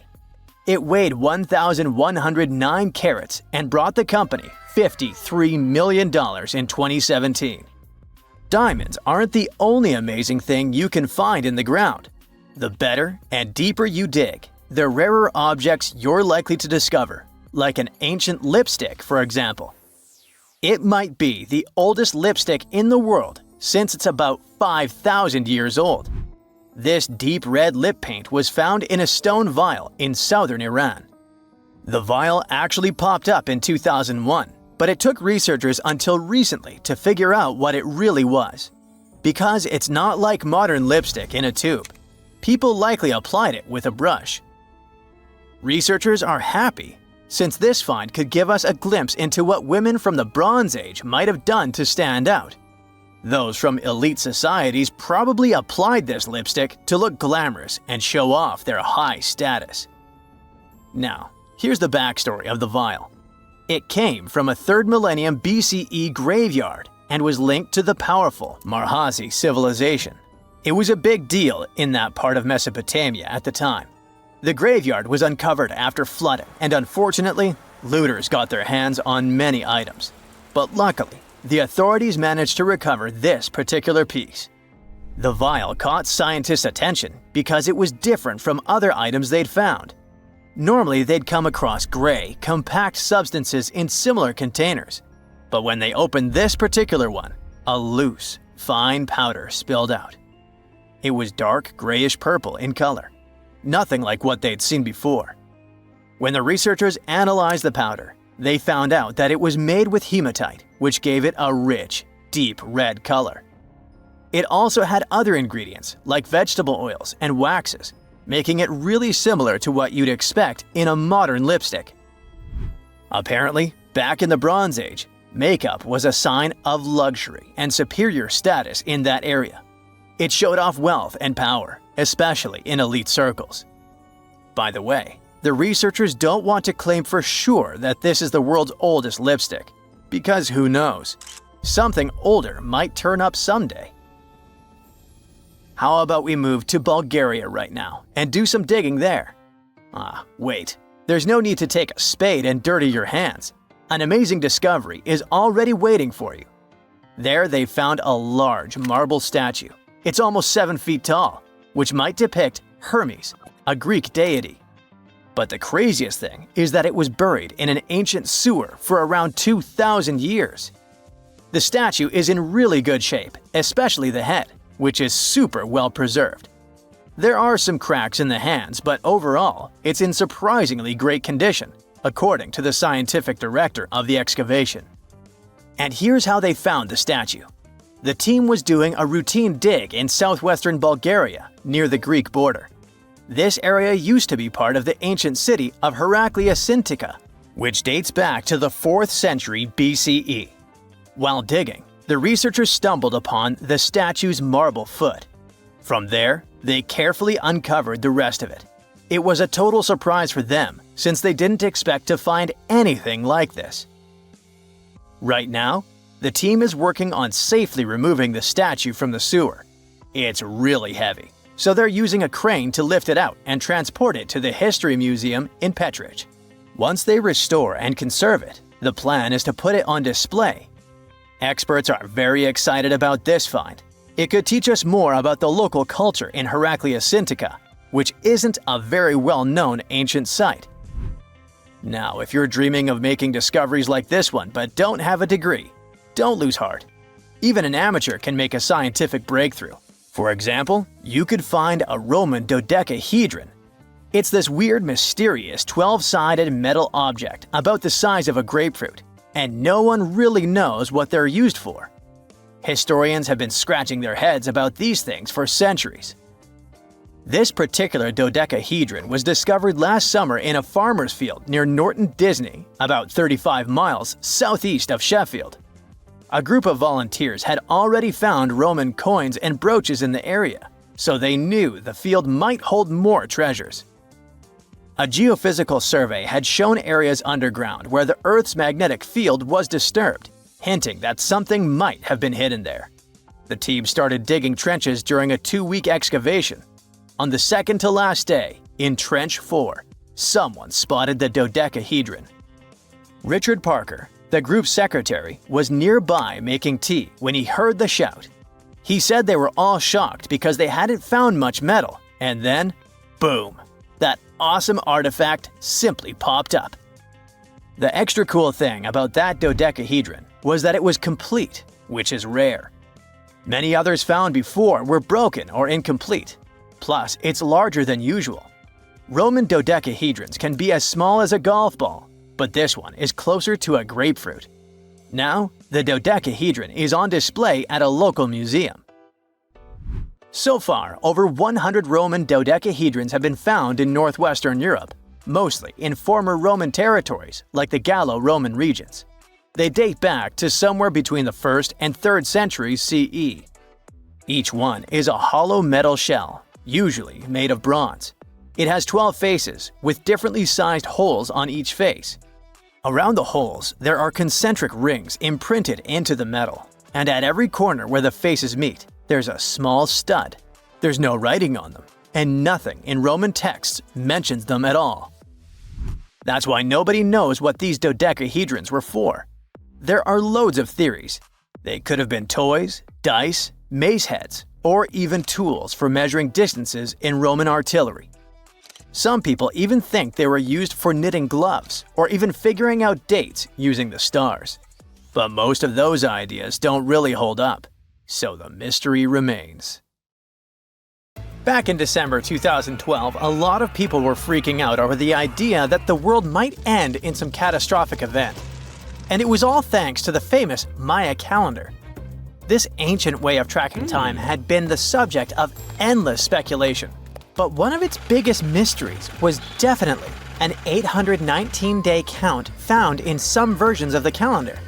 It weighed 1,109 carats and brought the company $53 million in 2017. Diamonds aren't the only amazing thing you can find in the ground. The better and deeper you dig, the rarer objects you're likely to discover, like an ancient lipstick, for example. It might be the oldest lipstick in the world since it's about 5,000 years old. This deep red lip paint was found in a stone vial in southern Iran. The vial actually popped up in 2001, but it took researchers until recently to figure out what it really was. Because it's not like modern lipstick in a tube. People likely applied it with a brush. Researchers are happy, since this find could give us a glimpse into what women from the Bronze Age might have done to stand out. Those from elite societies probably applied this lipstick to look glamorous and show off their high status. Now, here's the backstory of the vial. It came from a 3rd millennium BCE graveyard and was linked to the powerful Marhazi civilization. It was a big deal in that part of Mesopotamia at the time. The graveyard was uncovered after flooding, and unfortunately, looters got their hands on many items. But luckily, the authorities managed to recover this particular piece. The vial caught scientists' attention because it was different from other items they'd found. Normally, they'd come across gray, compact substances in similar containers. But when they opened this particular one, a loose, fine powder spilled out. It was dark grayish purple in color, nothing like what they'd seen before. When the researchers analyzed the powder, they found out that it was made with hematite, which gave it a rich, deep red color. It also had other ingredients like vegetable oils and waxes, making it really similar to what you'd expect in a modern lipstick. Apparently, back in the Bronze Age, makeup was a sign of luxury and superior status in that area. It showed off wealth and power, especially in elite circles. By the way, the researchers don't want to claim for sure that this is the world's oldest lipstick, because who knows? Something older might turn up someday. How about we move to Bulgaria right now and do some digging there? Wait, there's no need to take a spade and dirty your hands. An amazing discovery is already waiting for you. There they found a large marble statue. It's almost 7 feet tall, which might depict Hermes, a Greek deity. But the craziest thing is that it was buried in an ancient sewer for around 2,000 years. The statue is in really good shape, especially the head, which is super well preserved, There are some cracks in the hands, but overall, it's in surprisingly great condition, according to the scientific director of the excavation. And here's how they found the statue. The team was doing a routine dig in southwestern Bulgaria, near the Greek border. This area used to be part of the ancient city of Antarctica, which dates back to the 4th century BCE. While digging, the researchers stumbled upon the statue's marble foot. From there, they carefully uncovered the rest of it. It was a total surprise for them, since they didn't expect to find anything like this. Right now, the team is working on safely removing the statue from the sewer. It's really heavy, so they're using a crane to lift it out and transport it to the History Museum in Petrich. Once they restore and conserve it, the plan is to put it on display. Experts are very excited about this find. It could teach us more about the local culture in Antarctica, which isn't a very well-known ancient site. Now, if you're dreaming of making discoveries like this one but don't have a degree, don't lose heart. Even an amateur can make a scientific breakthrough. For example, you could find a Roman dodecahedron. It's this weird, mysterious 12-sided metal object about the size of a grapefruit, and no one really knows what they're used for. Historians have been scratching their heads about these things for centuries. This particular dodecahedron was discovered last summer in a farmer's field near Norton Disney, about 35 miles southeast of Sheffield. A group of volunteers had already found Roman coins and brooches in the area, so they knew the field might hold more treasures. A geophysical survey had shown areas underground where the Earth's magnetic field was disturbed, hinting that something might have been hidden there. The team started digging trenches during a 2-week excavation. On the second to last day, in Trench 4, someone spotted the dodecahedron. Richard Parker, the group's secretary, was nearby making tea when he heard the shout. He said they were all shocked because they hadn't found much metal, and then, boom, that awesome artifact simply popped up. The extra cool thing about that dodecahedron was that it was complete, which is rare. Many others found before were broken or incomplete. Plus, it's larger than usual. Roman dodecahedrons can be as small as a golf ball, but this one is closer to a grapefruit. Now, the dodecahedron is on display at a local museum. So far, over 100 Roman dodecahedrons have been found in northwestern Europe, mostly in former Roman territories like the Gallo-Roman regions. They date back to somewhere between the 1st and 3rd centuries CE. Each one is a hollow metal shell, usually made of bronze. It has 12 faces, with differently sized holes on each face. Around the holes, there are concentric rings imprinted into the metal, and at every corner where the faces meet, there's a small stud. There's no writing on them, and nothing in Roman texts mentions them at all. That's why nobody knows what these dodecahedrons were for. There are loads of theories. They could have been toys, dice, mace heads, or even tools for measuring distances in Roman artillery. Some people even think they were used for knitting gloves or even figuring out dates using the stars. But most of those ideas don't really hold up, so the mystery remains. Back in December 2012, a lot of people were freaking out over the idea that the world might end in some catastrophic event. And it was all thanks to the famous Maya calendar. This ancient way of tracking time had been the subject of endless speculation. But one of its biggest mysteries was definitely an 819-day count found in some versions of the calendar.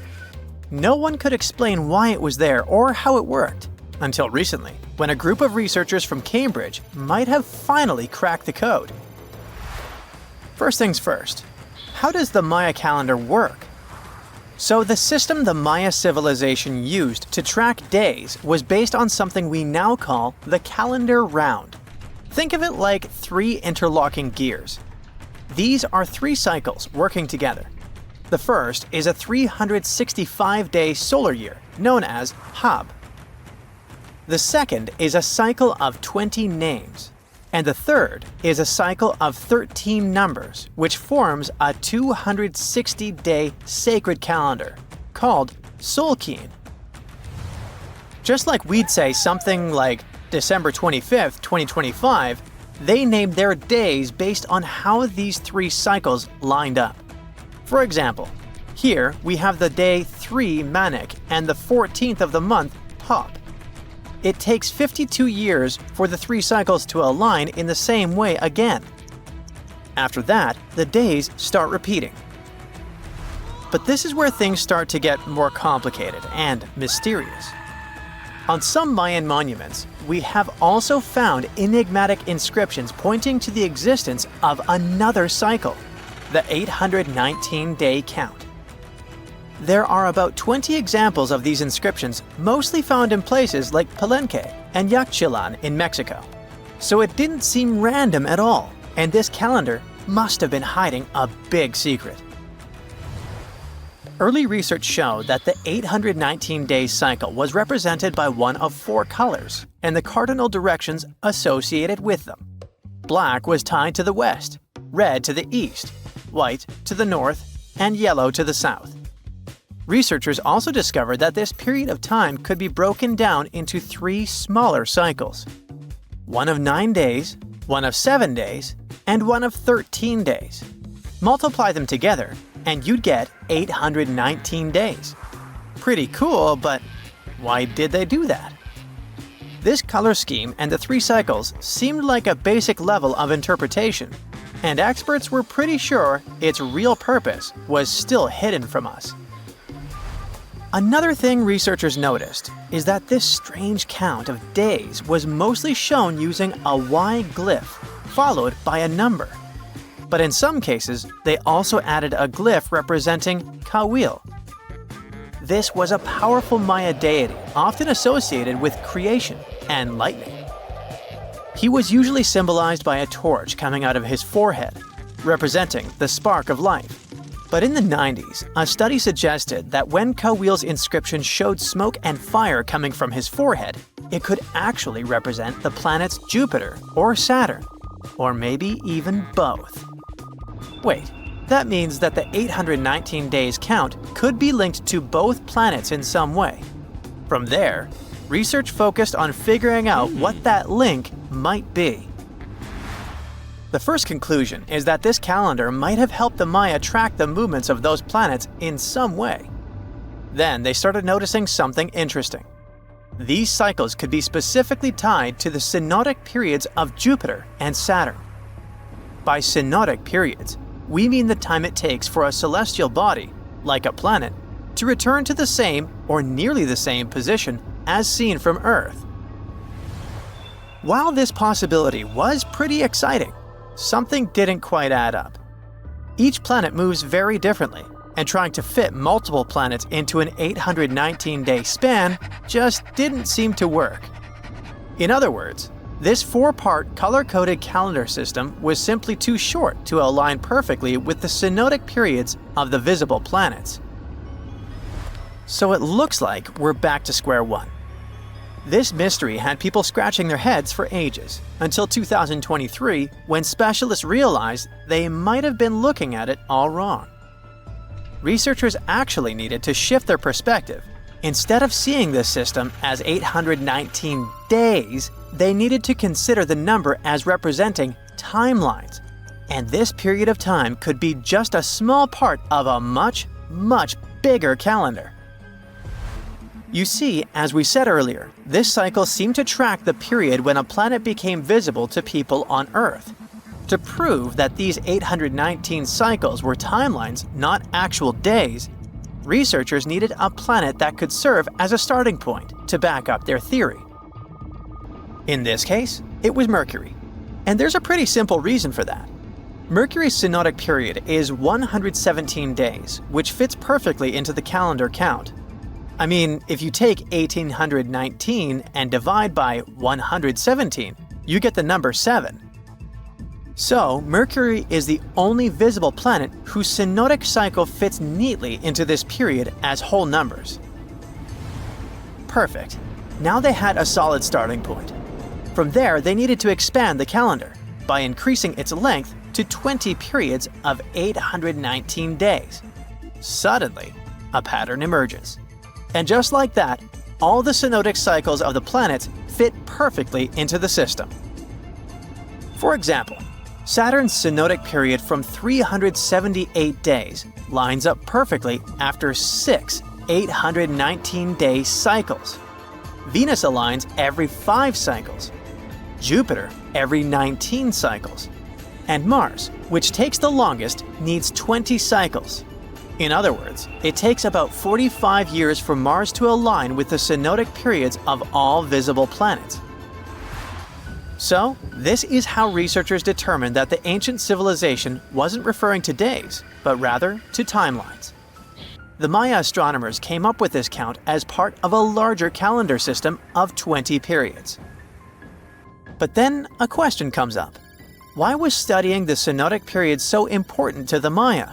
No one could explain why it was there or how it worked, until recently, when a group of researchers from Cambridge might have finally cracked the code. First things first, how does the Maya calendar work? So the system the Maya civilization used to track days was based on something we now call the calendar round. Think of it like 3 interlocking gears. These are 3 cycles working together. The first is a 365-day solar year, known as Hab. The second is a cycle of 20 names. And the third is a cycle of 13 numbers, which forms a 260-day sacred calendar, called Solkeen. Just like we'd say something like December 25th, 2025, they named their days based on how these 3 cycles lined up. For example, here we have the day 3 Manic and the 14th of the month Hop. It takes 52 years for the 3 cycles to align in the same way again. After that, the days start repeating. But this is where things start to get more complicated and mysterious. On some Mayan monuments, we have also found enigmatic inscriptions pointing to the existence of another cycle, the 819-day count. There are about 20 examples of these inscriptions, mostly found in places like Palenque and Yaxchilan in Mexico. So it didn't seem random at all, and this calendar must have been hiding a big secret. Early research showed that the 819-day cycle was represented by one of 4 colors and the cardinal directions associated with them. Black was tied to the west, red to the east, white to the north, and yellow to the south. Researchers also discovered that this period of time could be broken down into 3 smaller cycles: one of 9 days, one of 7 days, and one of 13 days. Multiply them together, and you'd get 819 days. Pretty cool, but why did they do that? This color scheme and the 3 cycles seemed like a basic level of interpretation, and experts were pretty sure its real purpose was still hidden from us. Another thing researchers noticed is that this strange count of days was mostly shown using a Y glyph, followed by a number. But in some cases, they also added a glyph representing Kawil. This was a powerful Maya deity, often associated with creation and lightning. He was usually symbolized by a torch coming out of his forehead, representing the spark of life. But in the 90s, a study suggested that when Kawil's inscription showed smoke and fire coming from his forehead, it could actually represent the planets Jupiter or Saturn, or maybe even both. Wait, that means that the 819 days count could be linked to both planets in some way. From there, research focused on figuring out what that link might be. The first conclusion is that this calendar might have helped the Maya track the movements of those planets in some way. Then they started noticing something interesting. These cycles could be specifically tied to the synodic periods of Jupiter and Saturn. By synodic periods, we mean the time it takes for a celestial body, like a planet, to return to the same or nearly the same position as seen from Earth. While this possibility was pretty exciting, something didn't quite add up. Each planet moves very differently, and trying to fit multiple planets into an 819-day span just didn't seem to work. In other words, this 4-part color-coded calendar system was simply too short to align perfectly with the synodic periods of the visible planets. So it looks like we're back to square one. This mystery had people scratching their heads for ages, until 2023, when specialists realized they might have been looking at it all wrong. Researchers actually needed to shift their perspective. Instead of seeing this system as 819 days, they needed to consider the number as representing timelines. And this period of time could be just a small part of a much, much bigger calendar. You see, as we said earlier, this cycle seemed to track the period when a planet became visible to people on Earth. To prove that these 819 cycles were timelines, not actual days, researchers needed a planet that could serve as a starting point to back up their theory. In this case, it was Mercury. And there's a pretty simple reason for that. Mercury's synodic period is 117 days, which fits perfectly into the calendar count. I mean, if you take 1819 and divide by 117, you get the number 7. So, Mercury is the only visible planet whose synodic cycle fits neatly into this period as whole numbers. Perfect. Now they had a solid starting point. From there, they needed to expand the calendar by increasing its length to 20 periods of 819 days. Suddenly, a pattern emerges. And just like that, all the synodic cycles of the planets fit perfectly into the system. For example, Saturn's synodic period from 378 days lines up perfectly after 6 819-day cycles. Venus aligns every 5 cycles, Jupiter every 19 cycles, and Mars, which takes the longest, needs 20 cycles. In other words, it takes about 45 years for Mars to align with the synodic periods of all visible planets. So, this is how researchers determined that the ancient civilization wasn't referring to days, but rather to timelines. The Maya astronomers came up with this count as part of a larger calendar system of 20 periods. But then a question comes up. Why was studying the synodic period so important to the Maya?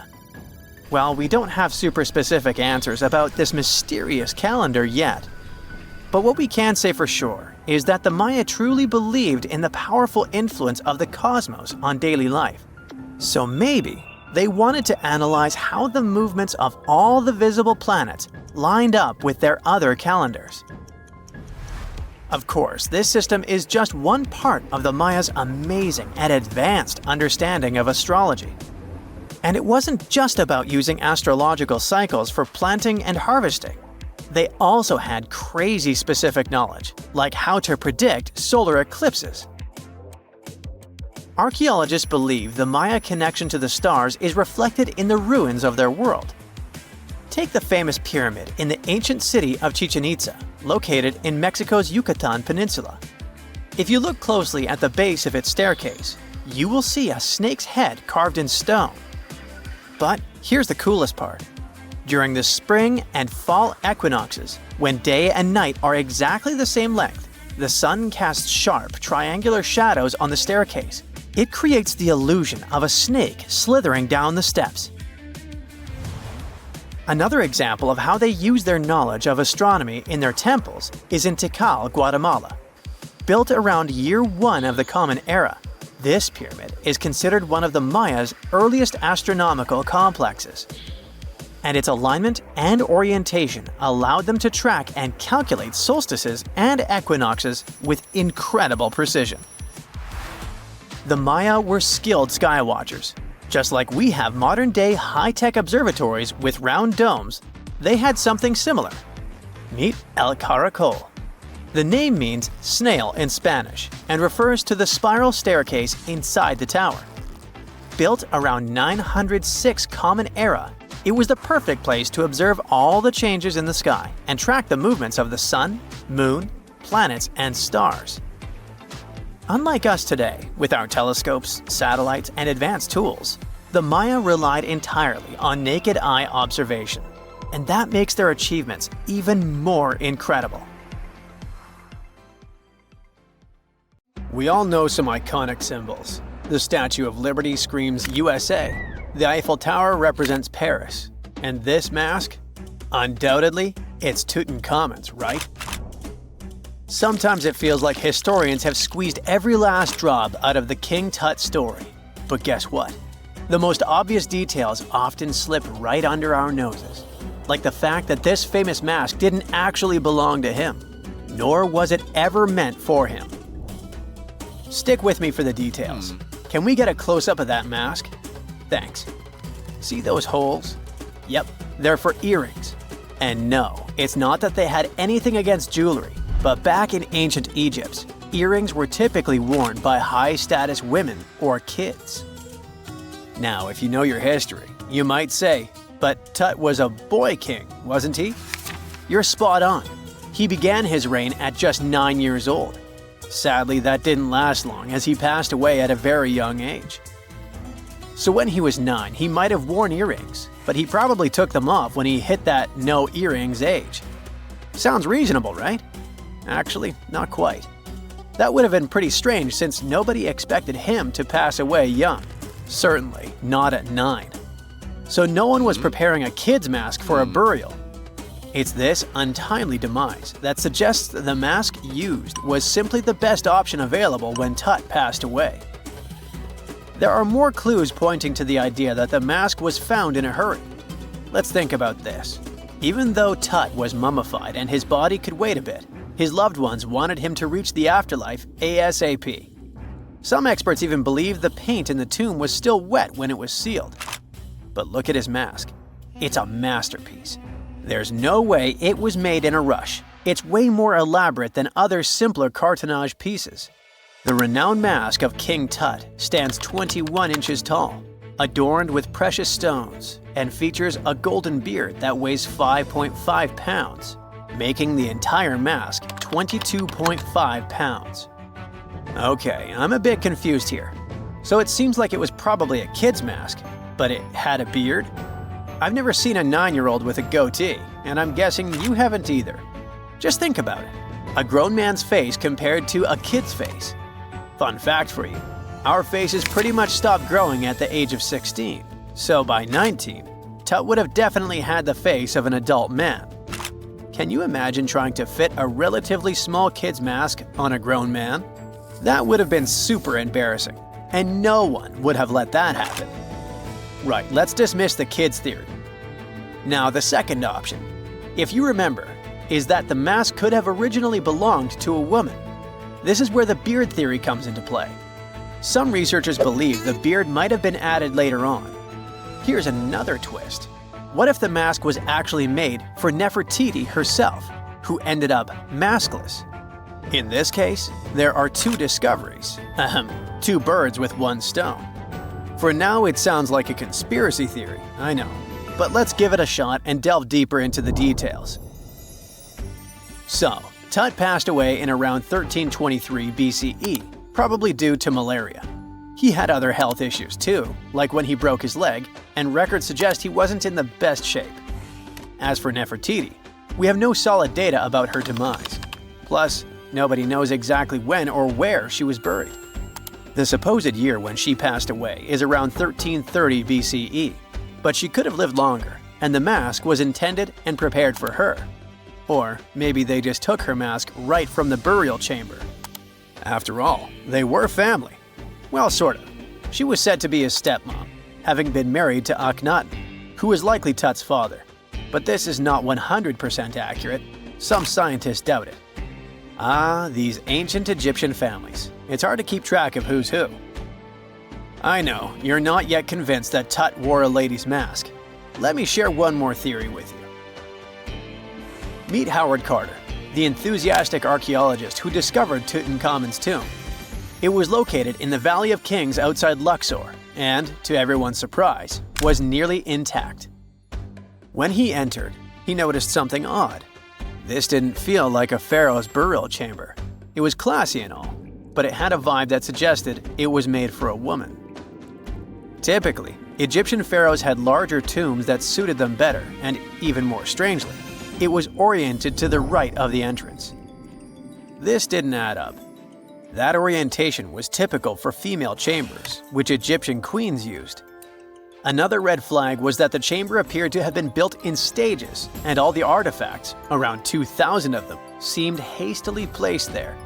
Well, we don't have super specific answers about this mysterious calendar yet. But what we can say for sure is that the Maya truly believed in the powerful influence of the cosmos on daily life. So maybe they wanted to analyze how the movements of all the visible planets lined up with their other calendars. Of course, this system is just one part of the Maya's amazing and advanced understanding of astrology. And it wasn't just about using astrological cycles for planting and harvesting. They also had crazy specific knowledge, like how to predict solar eclipses. Archaeologists believe the Maya connection to the stars is reflected in the ruins of their world. Take the famous pyramid in the ancient city of Chichen Itza, located in Mexico's Yucatan Peninsula. If you look closely at the base of its staircase, you will see a snake's head carved in stone. But here's the coolest part. During the spring and fall equinoxes, when day and night are exactly the same length, the sun casts sharp, triangular shadows on the staircase. It creates the illusion of a snake slithering down the steps. Another example of how they use their knowledge of astronomy in their temples is in Tikal, Guatemala. Built around year 1 of the Common Era, this pyramid is considered one of the Maya's earliest astronomical complexes. And its alignment and orientation allowed them to track and calculate solstices and equinoxes with incredible precision. The Maya were skilled skywatchers. Just like we have modern-day high-tech observatories with round domes, they had something similar. Meet El Caracol. The name means snail in Spanish and refers to the spiral staircase inside the tower. Built around 906 Common Era, it was the perfect place to observe all the changes in the sky and track the movements of the sun, moon, planets, and stars. Unlike us today, with our telescopes, satellites, and advanced tools, the Maya relied entirely on naked eye observation, and that makes their achievements even more incredible. We all know some iconic symbols. The Statue of Liberty screams USA. The Eiffel Tower represents Paris. And this mask? Undoubtedly, it's Tutankhamun's, right? Sometimes it feels like historians have squeezed every last drop out of the King Tut story. But guess what? The most obvious details often slip right under our noses. Like the fact that this famous mask didn't actually belong to him, nor was it ever meant for him. Stick with me for the details. Can we get a close-up of that mask? Thanks. See those holes? Yep, they're for earrings. And no, it's not that they had anything against jewelry, but back in ancient Egypt, earrings were typically worn by high-status women or kids. Now, if you know your history, you might say, but Tut was a boy king, wasn't he? You're spot on. He began his reign at just 9 years old. Sadly, that didn't last long as he passed away at a very young age. So when he was 9, he might have worn earrings, but he probably took them off when he hit that no earrings age. Sounds reasonable, right? Actually, not quite. That would have been pretty strange since nobody expected him to pass away young. Certainly not at 9. So no one was preparing a kid's mask for a burial. It's this untimely demise that suggests the mask used was simply the best option available when Tut passed away. There are more clues pointing to the idea that the mask was found in a hurry. Let's think about this. Even though Tut was mummified and his body could wait a bit, his loved ones wanted him to reach the afterlife ASAP. Some experts even believe the paint in the tomb was still wet when it was sealed. But look at his mask. It's a masterpiece. There's no way it was made in a rush. It's way more elaborate than other simpler cartonnage pieces. The renowned mask of King Tut stands 21 inches tall, adorned with precious stones, and features a golden beard that weighs 5.5 pounds, making the entire mask 22.5 pounds. Okay, I'm a bit confused here. So it seems like it was probably a kid's mask, but it had a beard? I've never seen a 9-year-old with a goatee, and I'm guessing you haven't either. Just think about it. A grown man's face compared to a kid's face. Fun fact for you, our faces pretty much stopped growing at the age of 16, so by 19, Tut would have definitely had the face of an adult man. Can you imagine trying to fit a relatively small kid's mask on a grown man? That would have been super embarrassing, and no one would have let that happen. Right, let's dismiss the kid's theory. Now the second option, if you remember, is that the mask could have originally belonged to a woman. This is where the beard theory comes into play. Some researchers believe the beard might have been added later on. Here's another twist. What if the mask was actually made for Nefertiti herself, who ended up maskless? In this case, there are two discoveries. Two birds with one stone. For now, it sounds like a conspiracy theory, I know. But let's give it a shot and delve deeper into the details. So, Tut passed away in around 1323 BCE, probably due to malaria. He had other health issues too, like when he broke his leg, and records suggest he wasn't in the best shape. As for Nefertiti, we have no solid data about her demise. Plus, nobody knows exactly when or where she was buried. The supposed year when she passed away is around 1330 BCE, but she could have lived longer, and the mask was intended and prepared for her. Or maybe they just took her mask right from the burial chamber. After all, they were family. Well, sort of. She was said to be his stepmom, having been married to Akhenaten, who was likely Tut's father. But this is not 100% accurate. Some scientists doubt it. Ah, these ancient Egyptian families. It's hard to keep track of who's who. I know, you're not yet convinced that Tut wore a lady's mask. Let me share one more theory with you. Meet Howard Carter, the enthusiastic archaeologist who discovered Tutankhamun's tomb. It was located in the Valley of Kings outside Luxor, and, to everyone's surprise, was nearly intact. When he entered, he noticed something odd. This didn't feel like a pharaoh's burial chamber. It was classy and all, but it had a vibe that suggested it was made for a woman. Typically, Egyptian pharaohs had larger tombs that suited them better, and even more strangely, it was oriented to the right of the entrance. This didn't add up. That orientation was typical for female chambers, which Egyptian queens used. Another red flag was that the chamber appeared to have been built in stages, and all the artifacts, around 2,000 of them, seemed hastily placed there.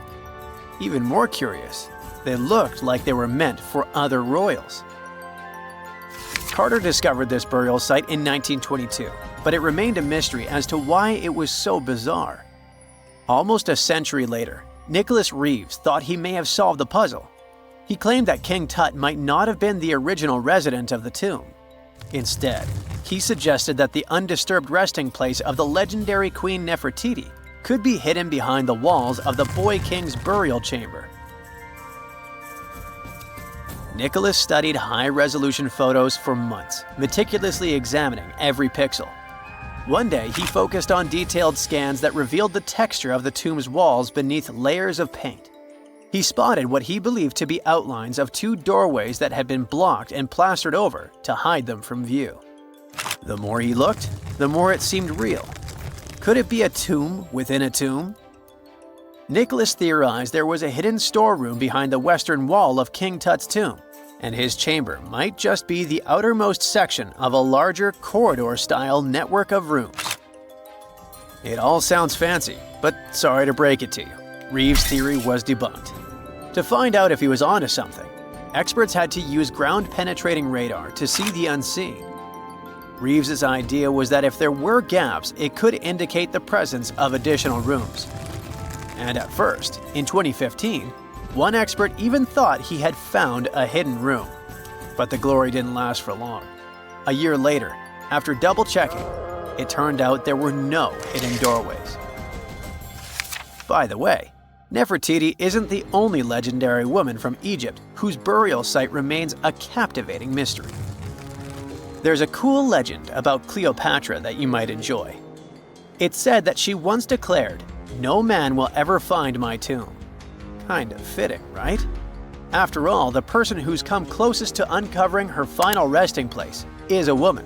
Even more curious, they looked like they were meant for other royals. Carter discovered this burial site in 1922, but it remained a mystery as to why it was so bizarre. Almost a century later, Nicholas Reeves thought he may have solved the puzzle. He claimed that King Tut might not have been the original resident of the tomb. Instead, he suggested that the undisturbed resting place of the legendary Queen Nefertiti could be hidden behind the walls of the boy king's burial chamber. Nicholas studied high-resolution photos for months, meticulously examining every pixel. One day, he focused on detailed scans that revealed the texture of the tomb's walls beneath layers of paint. He spotted what he believed to be outlines of two doorways that had been blocked and plastered over to hide them from view. The more he looked, the more it seemed real. Could it be a tomb within a tomb? Nicholas theorized there was a hidden storeroom behind the western wall of King Tut's tomb, and his chamber might just be the outermost section of a larger corridor-style network of rooms. It all sounds fancy, but sorry to break it to you, Reeves' theory was debunked. To find out if he was onto something, experts had to use ground-penetrating radar to see the unseen. Reeves's idea was that if there were gaps, it could indicate the presence of additional rooms. And at first, in 2015, one expert even thought he had found a hidden room. But the glory didn't last for long. A year later, after double-checking, it turned out there were no hidden doorways. By the way, Nefertiti isn't the only legendary woman from Egypt whose burial site remains a captivating mystery. There's a cool legend about Cleopatra that you might enjoy. It's said that she once declared, "No man will ever find my tomb." Kind of fitting, right? After all, the person who's come closest to uncovering her final resting place is a woman.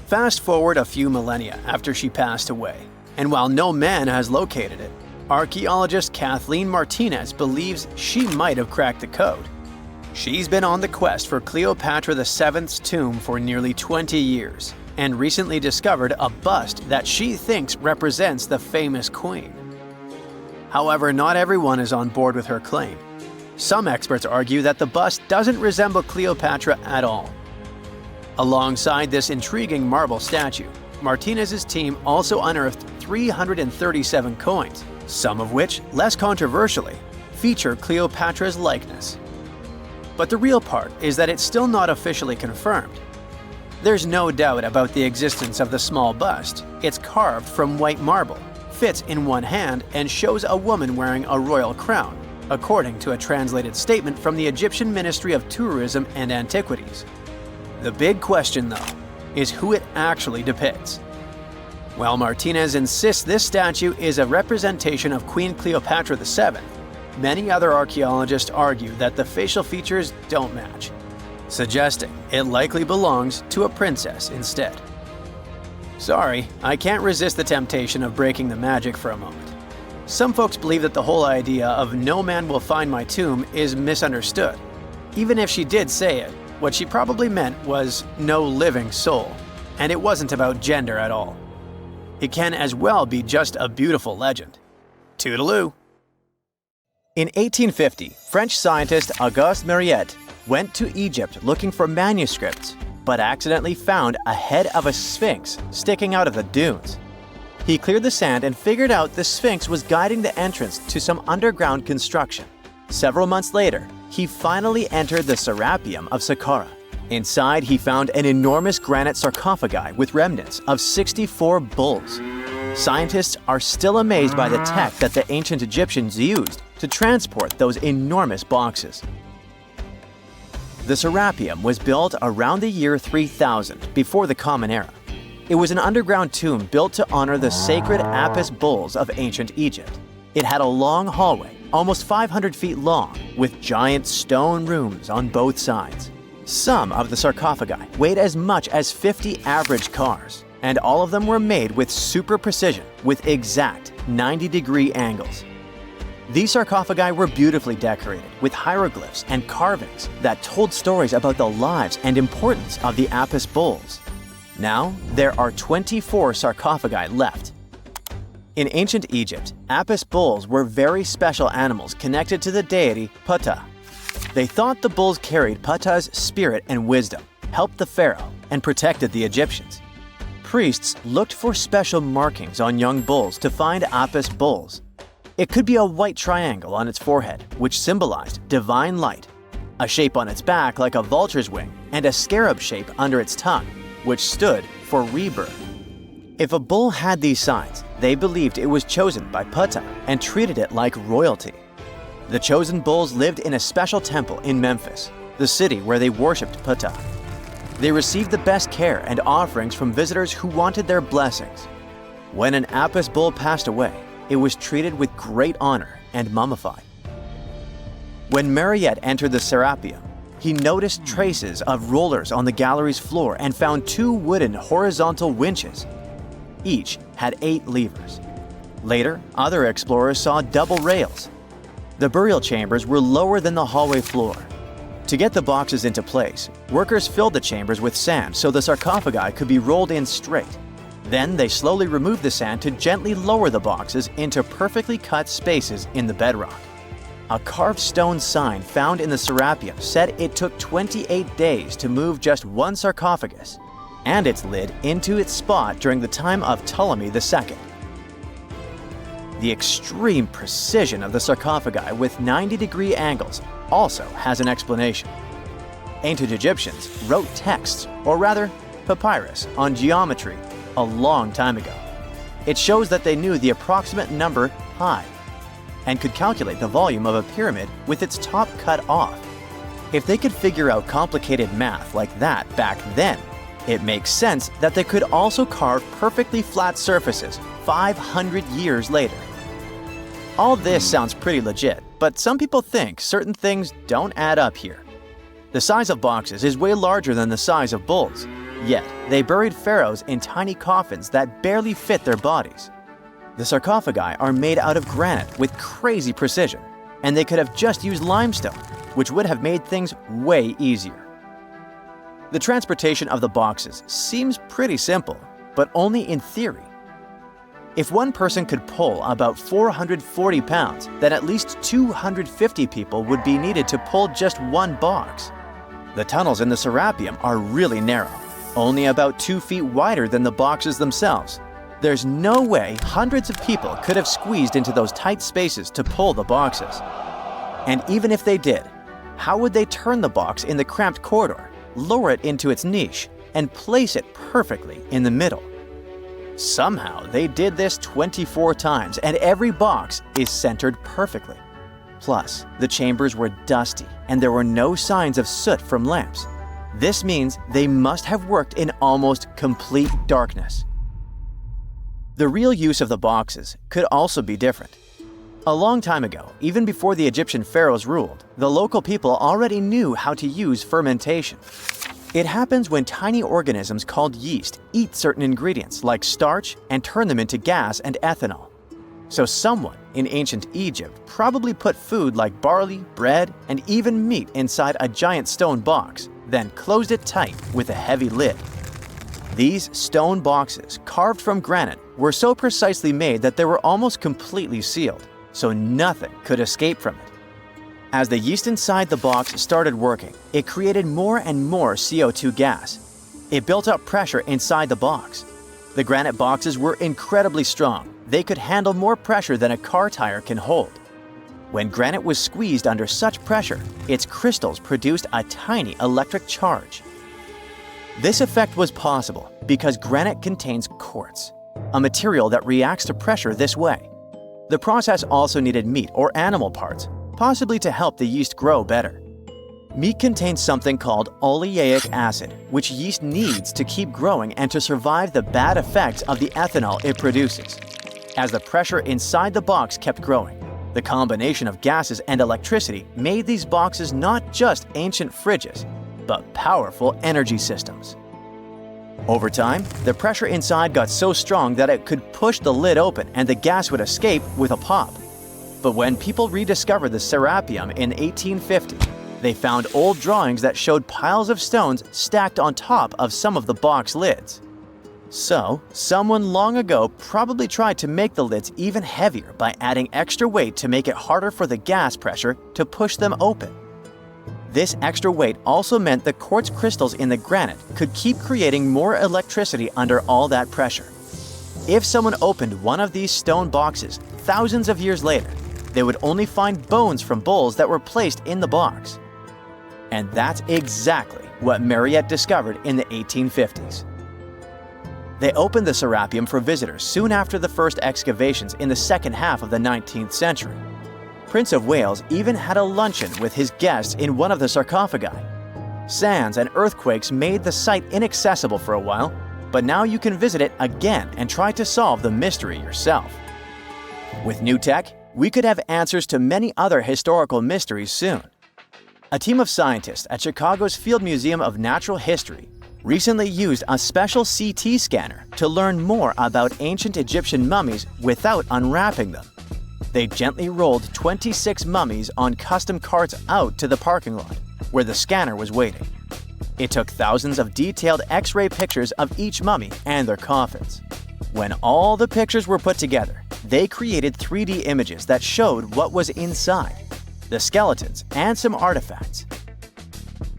Fast forward a few millennia after she passed away, and while no man has located it, archaeologist Kathleen Martinez believes she might have cracked the code. She's been on the quest for Cleopatra VII's tomb for nearly 20 years and recently discovered a bust that she thinks represents the famous queen. However, not everyone is on board with her claim. Some experts argue that the bust doesn't resemble Cleopatra at all. Alongside this intriguing marble statue, Martinez's team also unearthed 337 coins, some of which, less controversially, feature Cleopatra's likeness. But the real part is that it's still not officially confirmed. There's no doubt about the existence of the small bust. It's carved from white marble, fits in one hand, and shows a woman wearing a royal crown, according to a translated statement from the Egyptian Ministry of Tourism and Antiquities. The big question, though, is who it actually depicts. While Martinez insists this statue is a representation of Queen Cleopatra VII, many other archaeologists argue that the facial features don't match, suggesting it likely belongs to a princess instead. Sorry, I can't resist the temptation of breaking the magic for a moment. Some folks believe that the whole idea of "no man will find my tomb" is misunderstood. Even if she did say it, what she probably meant was "no living soul," and it wasn't about gender at all. It can as well be just a beautiful legend. Toodaloo! In 1850, French scientist Auguste Mariette went to Egypt looking for manuscripts, but accidentally found a head of a sphinx sticking out of the dunes. He cleared the sand and figured out the sphinx was guiding the entrance to some underground construction. Several months later, he finally entered the Serapeum of Saqqara. Inside, he found an enormous granite sarcophagi with remnants of 64 bulls. Scientists are still amazed by the tech that the ancient Egyptians used to transport those enormous boxes. The Serapeum was built around the year 3000 before the Common Era. It was an underground tomb built to honor the sacred Apis bulls of ancient Egypt. It had a long hallway, almost 500 feet long, with giant stone rooms on both sides. Some of the sarcophagi weighed as much as 50 average cars, and all of them were made with super precision with exact 90-degree angles. These sarcophagi were beautifully decorated with hieroglyphs and carvings that told stories about the lives and importance of the Apis bulls. Now, there are 24 sarcophagi left. In ancient Egypt, Apis bulls were very special animals connected to the deity Ptah. They thought the bulls carried Ptah's spirit and wisdom, helped the pharaoh, and protected the Egyptians. Priests looked for special markings on young bulls to find Apis bulls. It could be a white triangle on its forehead, which symbolized divine light, a shape on its back like a vulture's wing, and a scarab shape under its tongue, which stood for rebirth. If a bull had these signs, they believed it was chosen by Ptah and treated it like royalty. The chosen bulls lived in a special temple in Memphis, the city where they worshipped Ptah. They received the best care and offerings from visitors who wanted their blessings. When an Apis bull passed away, it was treated with great honor and mummified. When Mariette entered the Serapeum, he noticed traces of rollers on the gallery's floor and found 2 wooden horizontal winches. Each had 8 levers. Later, other explorers saw double rails. The burial chambers were lower than the hallway floor. To get the boxes into place, workers filled the chambers with sand so the sarcophagi could be rolled in straight. Then they slowly removed the sand to gently lower the boxes into perfectly cut spaces in the bedrock. A carved stone sign found in the Serapeum said it took 28 days to move just one sarcophagus. and its lid into its spot during the time of Ptolemy II. The extreme precision of the sarcophagi with 90-degree angles also has an explanation. Ancient Egyptians wrote texts, or rather, papyrus, on geometry a long time ago. It shows that they knew the approximate number pi and could calculate the volume of a pyramid with its top cut off. If they could figure out complicated math like that back then, it makes sense that they could also carve perfectly flat surfaces 500 years later. All this sounds pretty legit, but some people think certain things don't add up here. The size of boxes is way larger than the size of bulls, yet they buried pharaohs in tiny coffins that barely fit their bodies. The sarcophagi are made out of granite with crazy precision, and they could have just used limestone, which would have made things way easier. The transportation of the boxes seems pretty simple, but only in theory. If one person could pull about 440 pounds, then at least 250 people would be needed to pull just one box. The tunnels in the Serapeum are really narrow, only about 2 feet wider than the boxes themselves. There's no way hundreds of people could have squeezed into those tight spaces to pull the boxes. And even if they did, how would they turn the box in the cramped corridor, lower it into its niche, and place it perfectly in the middle? Somehow they did this 24 times, and every box is centered perfectly. Plus, the chambers were dusty and there were no signs of soot from lamps. This means they must have worked in almost complete darkness. The real use of the boxes could also be different. A long time ago, even before the Egyptian pharaohs ruled, the local people already knew how to use fermentation. It happens when tiny organisms called yeast eat certain ingredients like starch and turn them into gas and ethanol. So someone in ancient Egypt probably put food like barley, bread, and even meat inside a giant stone box, then closed it tight with a heavy lid. These stone boxes, carved from granite, were so precisely made that they were almost completely sealed, so nothing could escape from it. As the yeast inside the box started working, it created more and more CO2 gas. It built up pressure inside the box. The granite boxes were incredibly strong. They could handle more pressure than a car tire can hold. When granite was squeezed under such pressure, its crystals produced a tiny electric charge. This effect was possible because granite contains quartz, a material that reacts to pressure this way. The process also needed meat or animal parts, possibly to help the yeast grow better. Meat contains something called oleic acid, which yeast needs to keep growing and to survive the bad effects of the ethanol it produces. As the pressure inside the box kept growing, the combination of gases and electricity made these boxes not just ancient fridges, but powerful energy systems. Over time, the pressure inside got so strong that it could push the lid open and the gas would escape with a pop. But when people rediscovered the Serapeum in 1850, they found old drawings that showed piles of stones stacked on top of some of the box lids. So, someone long ago probably tried to make the lids even heavier by adding extra weight to make it harder for the gas pressure to push them open. This extra weight also meant the quartz crystals in the granite could keep creating more electricity under all that pressure. If someone opened one of these stone boxes thousands of years later, they would only find bones from bulls that were placed in the box. And that's exactly what Mariette discovered in the 1850s. They opened the Serapeum for visitors soon after the first excavations in the second half of the 19th century. Prince of Wales even had a luncheon with his guests in one of the sarcophagi. Sands and earthquakes made the site inaccessible for a while, but now you can visit it again and try to solve the mystery yourself. With new tech, we could have answers to many other historical mysteries soon. A team of scientists at Chicago's Field Museum of Natural History recently used a special CT scanner to learn more about ancient Egyptian mummies without unwrapping them. They gently rolled 26 mummies on custom carts out to the parking lot, where the scanner was waiting. It took thousands of detailed X-ray pictures of each mummy and their coffins. When all the pictures were put together, they created 3D images that showed what was inside, the skeletons, and some artifacts.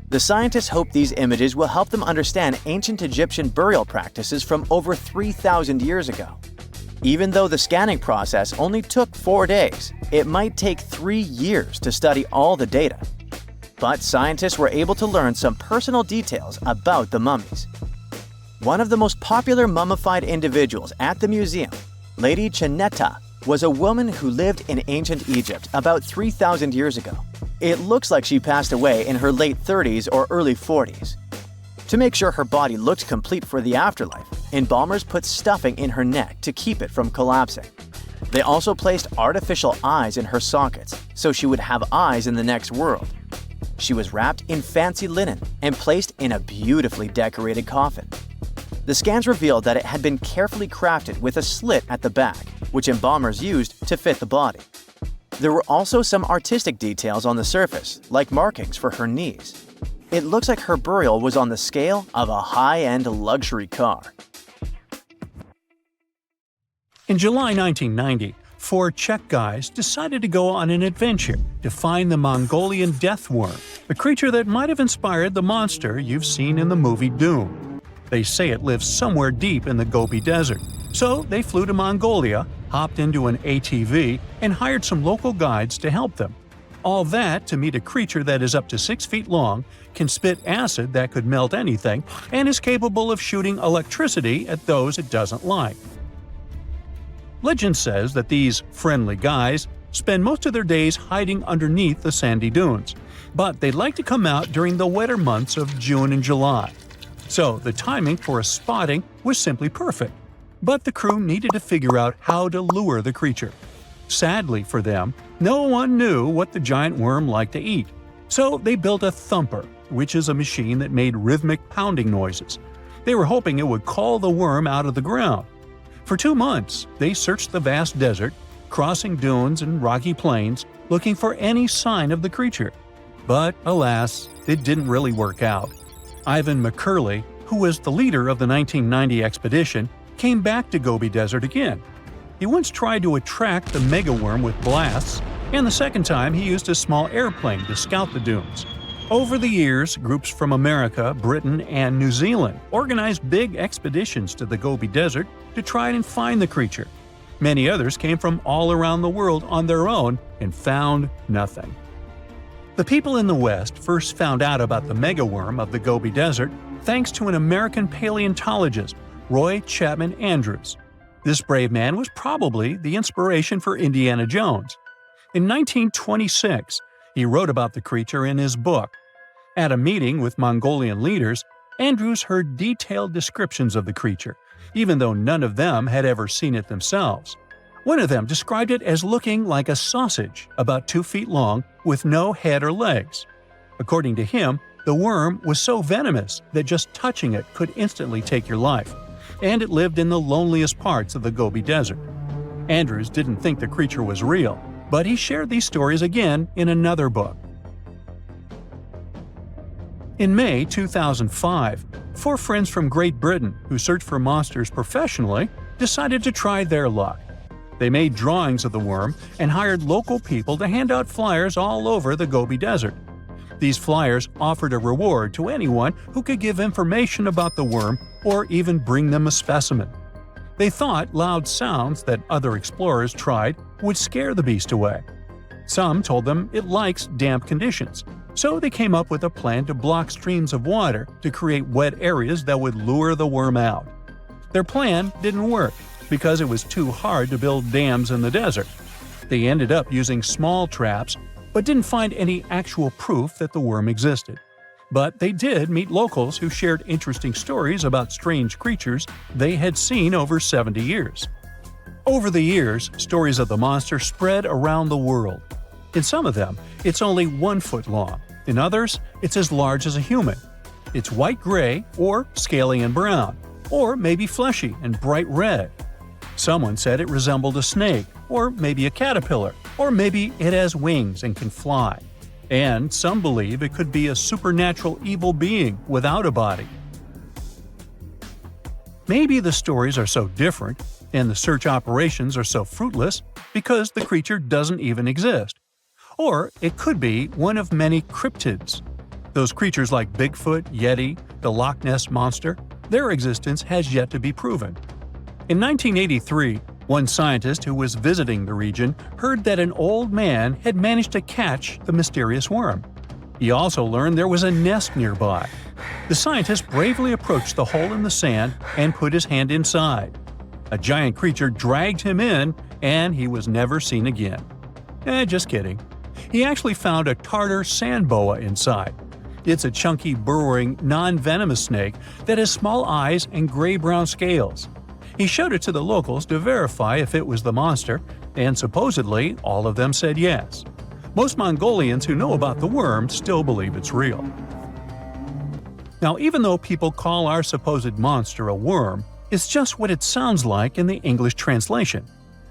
The scientists hope these images will help them understand ancient Egyptian burial practices from over 3,000 years ago. Even though the scanning process only took 4 days, it might take 3 years to study all the data. But scientists were able to learn some personal details about the mummies. One of the most popular mummified individuals at the museum, Lady Chineta, was a woman who lived in ancient Egypt about 3,000 years ago. It looks like she passed away in her late 30s or early 40s. To make sure her body looked complete for the afterlife, embalmers put stuffing in her neck to keep it from collapsing. They also placed artificial eyes in her sockets, so she would have eyes in the next world. She was wrapped in fancy linen and placed in a beautifully decorated coffin. The scans revealed that it had been carefully crafted with a slit at the back, which embalmers used to fit the body. There were also some artistic details on the surface, like markings for her knees. It looks like her burial was on the scale of a high-end luxury car. In July 1990, 4 Czech guys decided to go on an adventure to find the Mongolian death worm, a creature that might have inspired the monster you've seen in the movie Doom. They say it lives somewhere deep in the Gobi Desert, so they flew to Mongolia, hopped into an ATV, and hired some local guides to help them. All that to meet a creature that is up to 6 feet long, can spit acid that could melt anything, and is capable of shooting electricity at those it doesn't like. Legend says that these friendly guys spend most of their days hiding underneath the sandy dunes, but they'd like to come out during the wetter months of June and July. So the timing for a spotting was simply perfect. But the crew needed to figure out how to lure the creature. Sadly for them, no one knew what the giant worm liked to eat. So they built a thumper, which is a machine that made rhythmic pounding noises. They were hoping it would call the worm out of the ground. For 2 months, they searched the vast desert, crossing dunes and rocky plains, looking for any sign of the creature. But alas, it didn't really work out. Ivan McCurley, who was the leader of the 1990 expedition, came back to Gobi Desert again. He once tried to attract the megaworm with blasts, and the second time he used a small airplane to scout the dunes. Over the years, groups from America, Britain, and New Zealand organized big expeditions to the Gobi Desert to try and find the creature. Many others came from all around the world on their own and found nothing. The people in the West first found out about the megaworm of the Gobi Desert thanks to an American paleontologist, Roy Chapman Andrews. This brave man was probably the inspiration for Indiana Jones. In 1926, he wrote about the creature in his book. At a meeting with Mongolian leaders, Andrews heard detailed descriptions of the creature, even though none of them had ever seen it themselves. One of them described it as looking like a sausage, about 2 feet long, with no head or legs. According to him, the worm was so venomous that just touching it could instantly take your life, and it lived in the loneliest parts of the Gobi Desert. Andrews didn't think the creature was real, but he shared these stories again in another book. In May 2005, 4 friends from Great Britain who search for monsters professionally decided to try their luck. They made drawings of the worm and hired local people to hand out flyers all over the Gobi Desert. These flyers offered a reward to anyone who could give information about the worm or even bring them a specimen. They thought loud sounds that other explorers tried would scare the beast away. Some told them it likes damp conditions, so they came up with a plan to block streams of water to create wet areas that would lure the worm out. Their plan didn't work because it was too hard to build dams in the desert. They ended up using small traps, but didn't find any actual proof that the worm existed. But they did meet locals who shared interesting stories about strange creatures they had seen over 70 years. Over the years, stories of the monster spread around the world. In some of them, it's only 1 foot long. In others, it's as large as a human. It's white-gray or scaly and brown, or maybe fleshy and bright red. Someone said it resembled a snake, or maybe a caterpillar, or maybe it has wings and can fly. And some believe it could be a supernatural evil being without a body. Maybe the stories are so different, and the search operations are so fruitless, because the creature doesn't even exist. Or it could be one of many cryptids. Those creatures like Bigfoot, Yeti, the Loch Ness Monster, their existence has yet to be proven. In 1983, one scientist who was visiting the region heard that an old man had managed to catch the mysterious worm. He also learned there was a nest nearby. The scientist bravely approached the hole in the sand and put his hand inside. A giant creature dragged him in, and he was never seen again. Just kidding. He actually found a Tartar sand boa inside. It's a chunky, burrowing, non-venomous snake that has small eyes and gray-brown scales. He showed it to the locals to verify if it was the monster, and supposedly all of them said yes. Most Mongolians who know about the worm still believe it's real. Now, even though people call our supposed monster a worm, it's just what it sounds like in the English translation.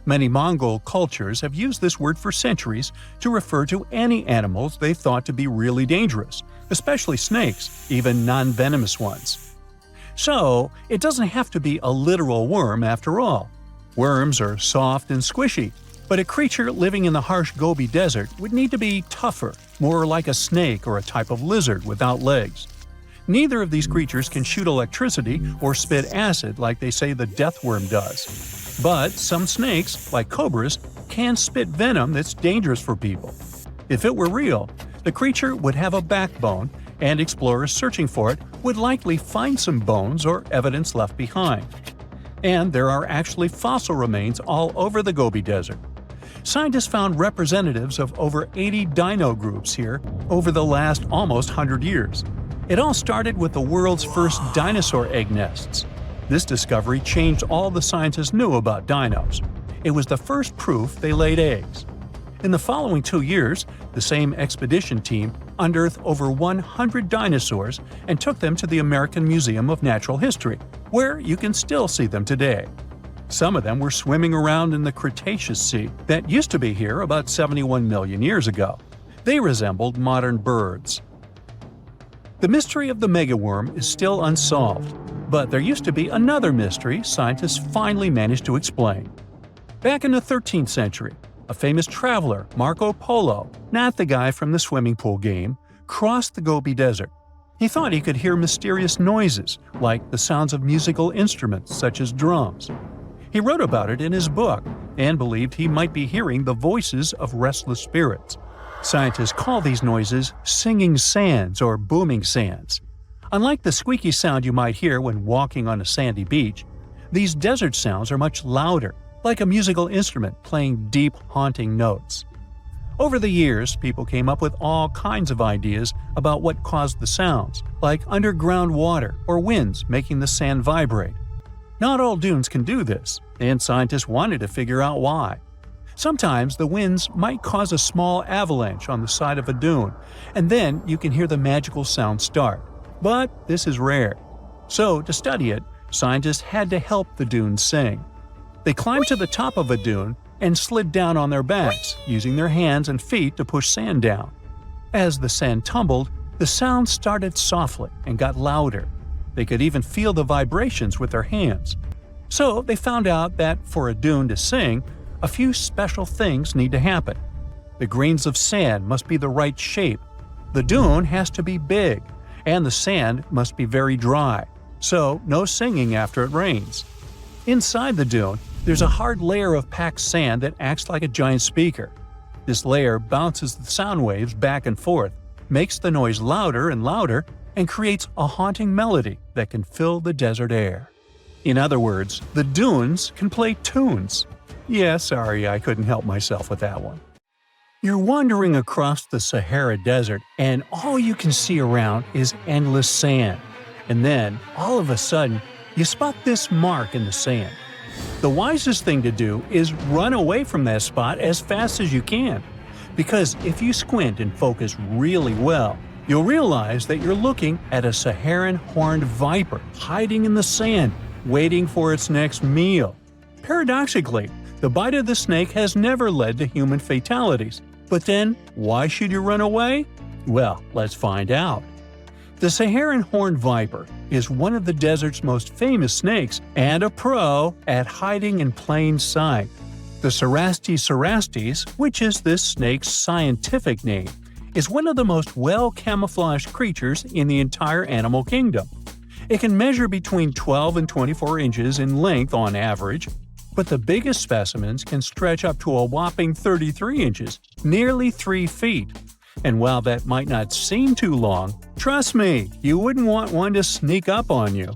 Many Mongol cultures have used this word for centuries to refer to any animals they thought to be really dangerous, especially snakes, even non-venomous ones. So, it doesn't have to be a literal worm after all. Worms are soft and squishy, but a creature living in the harsh Gobi Desert would need to be tougher, more like a snake or a type of lizard without legs. Neither of these creatures can shoot electricity or spit acid like they say the death worm does. But some snakes, like cobras, can spit venom that's dangerous for people. If it were real, the creature would have a backbone, and explorers searching for it would likely find some bones or evidence left behind. And there are actually fossil remains all over the Gobi Desert. Scientists found representatives of over 80 dino groups here over the last almost 100 years. It all started with the world's first dinosaur egg nests. This discovery changed all the scientists knew about dinos. It was the first proof they laid eggs. In the following 2 years, the same expedition team unearthed over 100 dinosaurs and took them to the American Museum of Natural History, where you can still see them today. Some of them were swimming around in the Cretaceous Sea that used to be here about 71 million years ago. They resembled modern birds. The mystery of the megaworm is still unsolved, but there used to be another mystery scientists finally managed to explain. Back in the 13th century, a famous traveler, Marco Polo, not the guy from the swimming pool game, crossed the Gobi Desert. He thought he could hear mysterious noises, like the sounds of musical instruments such as drums. He wrote about it in his book and believed he might be hearing the voices of restless spirits. Scientists call these noises singing sands or booming sands. Unlike the squeaky sound you might hear when walking on a sandy beach, these desert sounds are much louder, like a musical instrument playing deep, haunting notes. Over the years, people came up with all kinds of ideas about what caused the sounds, like underground water or winds making the sand vibrate. Not all dunes can do this, and scientists wanted to figure out why. Sometimes the winds might cause a small avalanche on the side of a dune, and then you can hear the magical sound start. But this is rare. So, to study it, scientists had to help the dunes sing. They climbed to the top of a dune and slid down on their backs, using their hands and feet to push sand down. As the sand tumbled, the sound started softly and got louder. They could even feel the vibrations with their hands. So they found out that for a dune to sing, a few special things need to happen. The grains of sand must be the right shape. The dune has to be big, and the sand must be very dry, so no singing after it rains. Inside the dune, there's a hard layer of packed sand that acts like a giant speaker. This layer bounces the sound waves back and forth, makes the noise louder and louder, and creates a haunting melody that can fill the desert air. In other words, the dunes can play tunes. Yeah, sorry, I couldn't help myself with that one. You're wandering across the Sahara Desert, and all you can see around is endless sand. And then, all of a sudden, you spot this mark in the sand. The wisest thing to do is run away from that spot as fast as you can. Because if you squint and focus really well, you'll realize that you're looking at a Saharan horned viper hiding in the sand, waiting for its next meal. Paradoxically, the bite of the snake has never led to human fatalities. But then, why should you run away? Well, let's find out. The Saharan horned viper is one of the desert's most famous snakes and a pro at hiding in plain sight. The Cerastes cerastes, which is this snake's scientific name, is one of the most well-camouflaged creatures in the entire animal kingdom. It can measure between 12 and 24 inches in length on average, but the biggest specimens can stretch up to a whopping 33 inches, nearly 3 feet. And while that might not seem too long, trust me, you wouldn't want one to sneak up on you.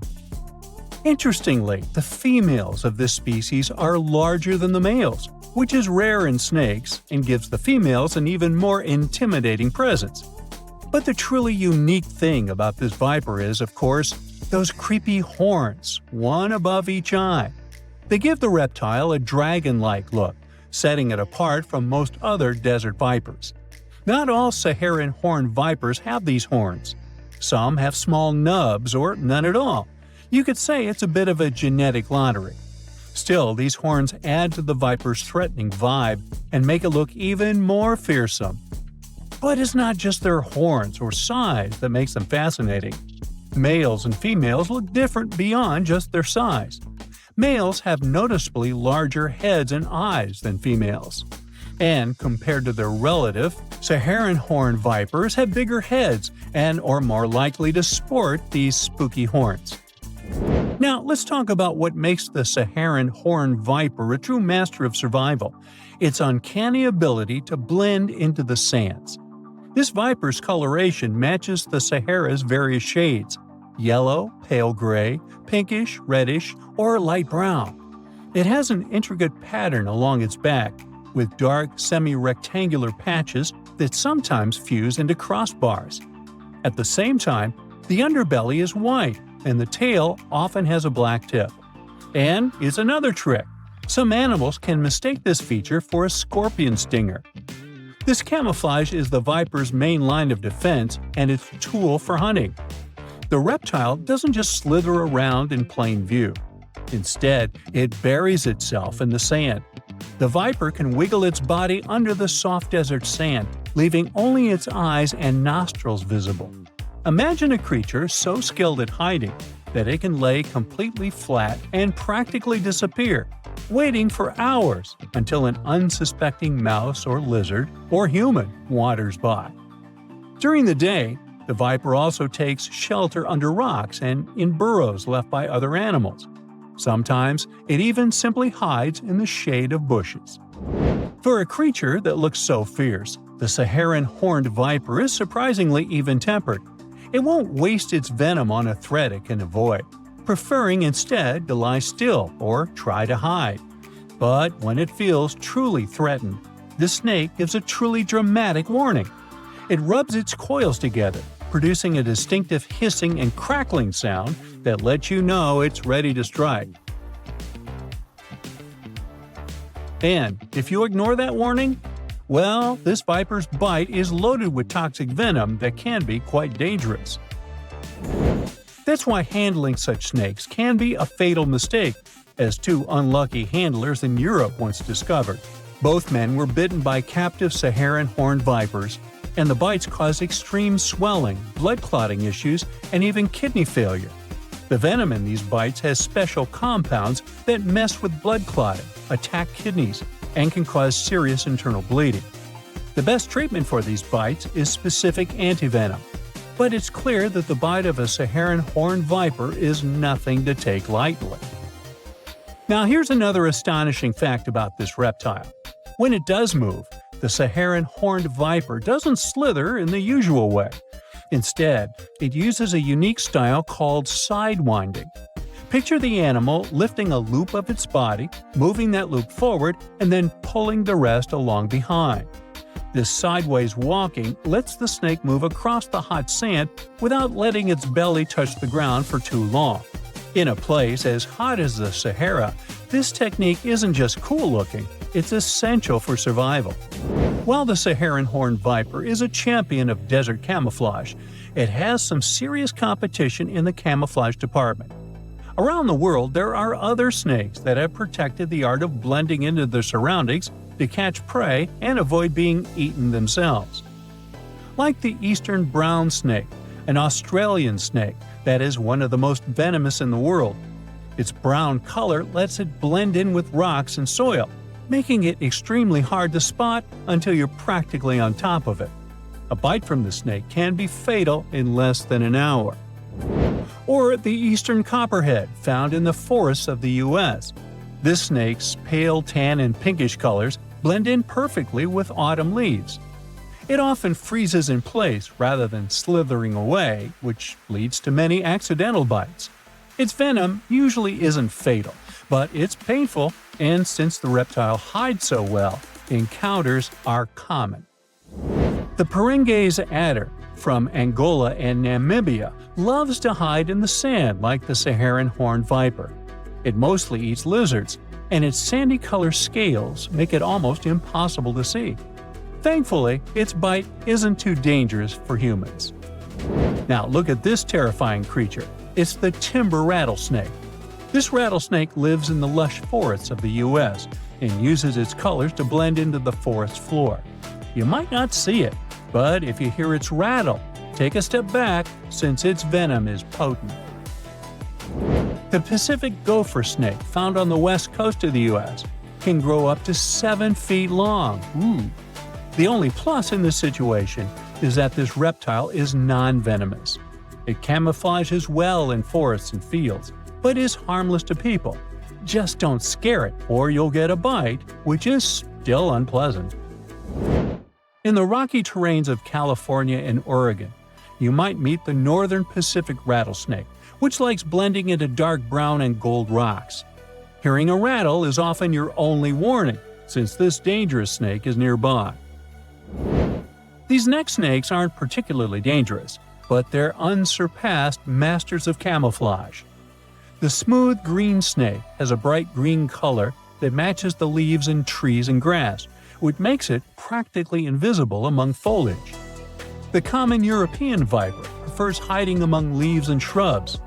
Interestingly, the females of this species are larger than the males, which is rare in snakes and gives the females an even more intimidating presence. But the truly unique thing about this viper is, of course, those creepy horns, one above each eye. They give the reptile a dragon-like look, setting it apart from most other desert vipers. Not all Saharan horned vipers have these horns. Some have small nubs or none at all. You could say it's a bit of a genetic lottery. Still, these horns add to the viper's threatening vibe and make it look even more fearsome. But it's not just their horns or size that makes them fascinating. Males and females look different beyond just their size. Males have noticeably larger heads and eyes than females. And compared to their relative, Saharan horned vipers have bigger heads and are more likely to sport these spooky horns. Now, let's talk about what makes the Saharan horned viper a true master of survival: its uncanny ability to blend into the sands. This viper's coloration matches the Sahara's various shades: yellow, pale gray, pinkish, reddish, or light brown. It has an intricate pattern along its back, with dark, semi-rectangular patches that sometimes fuse into crossbars. At the same time, the underbelly is white, and the tail often has a black tip. And it's another trick. Some animals can mistake this feature for a scorpion stinger. This camouflage is the viper's main line of defense and its tool for hunting. The reptile doesn't just slither around in plain view. Instead, it buries itself in the sand. The viper can wiggle its body under the soft desert sand, leaving only its eyes and nostrils visible. Imagine a creature so skilled at hiding that it can lay completely flat and practically disappear, waiting for hours until an unsuspecting mouse or lizard or human wanders by. During the day, the viper also takes shelter under rocks and in burrows left by other animals. Sometimes it even simply hides in the shade of bushes. For a creature that looks so fierce, the Saharan horned viper is surprisingly even-tempered. It won't waste its venom on a threat it can avoid, preferring instead to lie still or try to hide. But when it feels truly threatened, the snake gives a truly dramatic warning. It rubs its coils together, producing a distinctive hissing and crackling sound that lets you know it's ready to strike. And if you ignore that warning, well, this viper's bite is loaded with toxic venom that can be quite dangerous. That's why handling such snakes can be a fatal mistake, as two unlucky handlers in Europe once discovered. Both men were bitten by captive Saharan horned vipers, and the bites caused extreme swelling, blood clotting issues, and even kidney failure. The venom in these bites has special compounds that mess with blood clotting, attack kidneys, and can cause serious internal bleeding. The best treatment for these bites is specific antivenom, but it's clear that the bite of a Saharan horned viper is nothing to take lightly. Now here's another astonishing fact about this reptile. When it does move, the Saharan horned viper doesn't slither in the usual way. Instead, it uses a unique style called sidewinding. Picture the animal lifting a loop of its body, moving that loop forward, and then pulling the rest along behind. This sideways walking lets the snake move across the hot sand without letting its belly touch the ground for too long. In a place as hot as the Sahara, this technique isn't just cool looking, it's essential for survival. While the Saharan horned viper is a champion of desert camouflage, it has some serious competition in the camouflage department. Around the world, there are other snakes that have protected the art of blending into their surroundings to catch prey and avoid being eaten themselves. Like the eastern brown snake, an Australian snake that is one of the most venomous in the world. Its brown color lets it blend in with rocks and soil, making it extremely hard to spot until you're practically on top of it. A bite from the snake can be fatal in less than an hour. Or the eastern copperhead, found in the forests of the U.S. This snake's pale tan and pinkish colors blend in perfectly with autumn leaves. It often freezes in place rather than slithering away, which leads to many accidental bites. Its venom usually isn't fatal, but it's painful, and since the reptile hides so well, encounters are common. The Perengaise adder from Angola and Namibia loves to hide in the sand like the Saharan horned viper. It mostly eats lizards, and its sandy-colored scales make it almost impossible to see. Thankfully, its bite isn't too dangerous for humans. Now look at this terrifying creature. It's the timber rattlesnake. This rattlesnake lives in the lush forests of the U.S. and uses its colors to blend into the forest floor. You might not see it, but if you hear its rattle, take a step back since its venom is potent. The Pacific gopher snake, found on the west coast of the U.S., can grow up to 7 feet long. The only plus in this situation is that this reptile is non-venomous. It camouflages well in forests and fields, but is harmless to people. Just don't scare it, or you'll get a bite, which is still unpleasant. In the rocky terrains of California and Oregon, you might meet the northern Pacific rattlesnake, which likes blending into dark brown and gold rocks. Hearing a rattle is often your only warning, since this dangerous snake is nearby. These neck snakes aren't particularly dangerous, but they're unsurpassed masters of camouflage. The smooth green snake has a bright green color that matches the leaves in trees and grass, which makes it practically invisible among foliage. The common European viper prefers hiding among leaves and shrubs,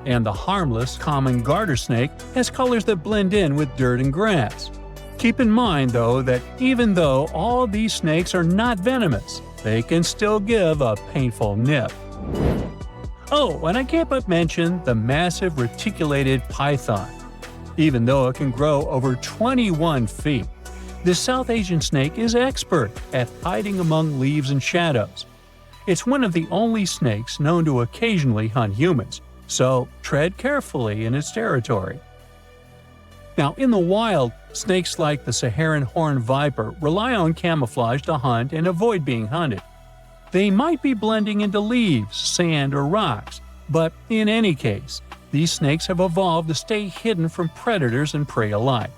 and the harmless common garter snake has colors that blend in with dirt and grass. Keep in mind, though, that even though all these snakes are not venomous, they can still give a painful nip. Oh, and I can't but mention the massive reticulated python. Even though it can grow over 21 feet, this South Asian snake is expert at hiding among leaves and shadows. It's one of the only snakes known to occasionally hunt humans, so tread carefully in its territory. Now, in the wild, snakes like the Saharan horned viper rely on camouflage to hunt and avoid being hunted. They might be blending into leaves, sand, or rocks, but in any case, these snakes have evolved to stay hidden from predators and prey alike.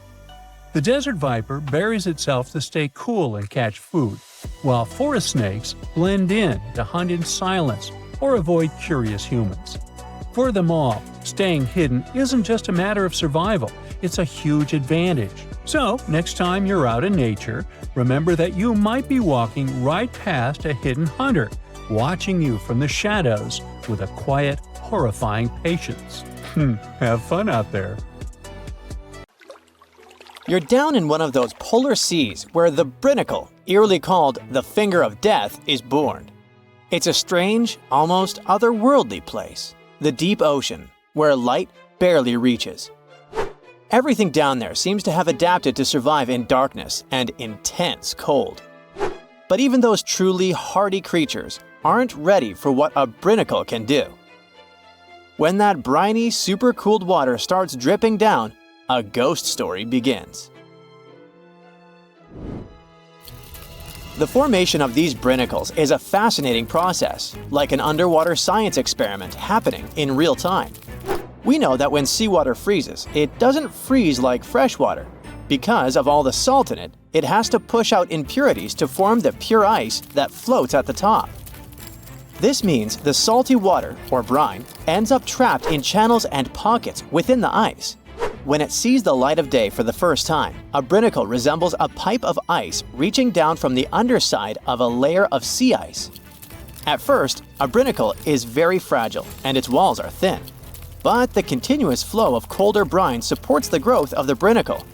The desert viper buries itself to stay cool and catch food, while forest snakes blend in to hunt in silence or avoid curious humans. For them all, staying hidden isn't just a matter of survival, it's a huge advantage. So, next time you're out in nature, remember that you might be walking right past a hidden hunter, watching you from the shadows with a quiet, horrifying patience. Have fun out there. You're down in one of those polar seas where the Brinacle, eerily called the Finger of Death, is born. It's a strange, almost otherworldly place, the deep ocean, where light barely reaches. Everything down there seems to have adapted to survive in darkness and intense cold. But even those truly hardy creatures aren't ready for what a Brinacle can do. When that briny, supercooled water starts dripping down, a ghost story begins. The formation of these brinicles is a fascinating process, like an underwater science experiment happening in real time. We know that when seawater freezes, it doesn't freeze like fresh water. Because of all the salt in it, it has to push out impurities to form the pure ice that floats at the top. This means the salty water, or brine, ends up trapped in channels and pockets within the ice. When it sees the light of day for the first time, a brinacle resembles a pipe of ice reaching down from the underside of a layer of sea ice. At first, a brinacle is very fragile and its walls are thin. But the continuous flow of colder brine supports the growth of the brinacle.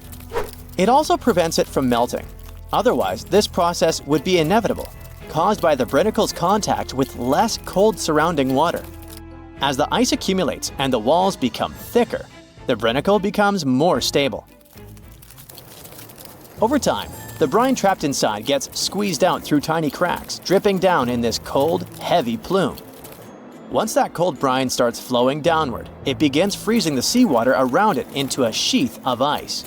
It also prevents it from melting. Otherwise, this process would be inevitable, caused by the brinicle's contact with less cold surrounding water. As the ice accumulates and the walls become thicker, the brinacle becomes more stable. Over time, The brine trapped inside gets squeezed out through tiny cracks, dripping down in this cold, heavy plume. Once that cold brine starts flowing downward, it begins freezing the seawater around it into a sheath of ice.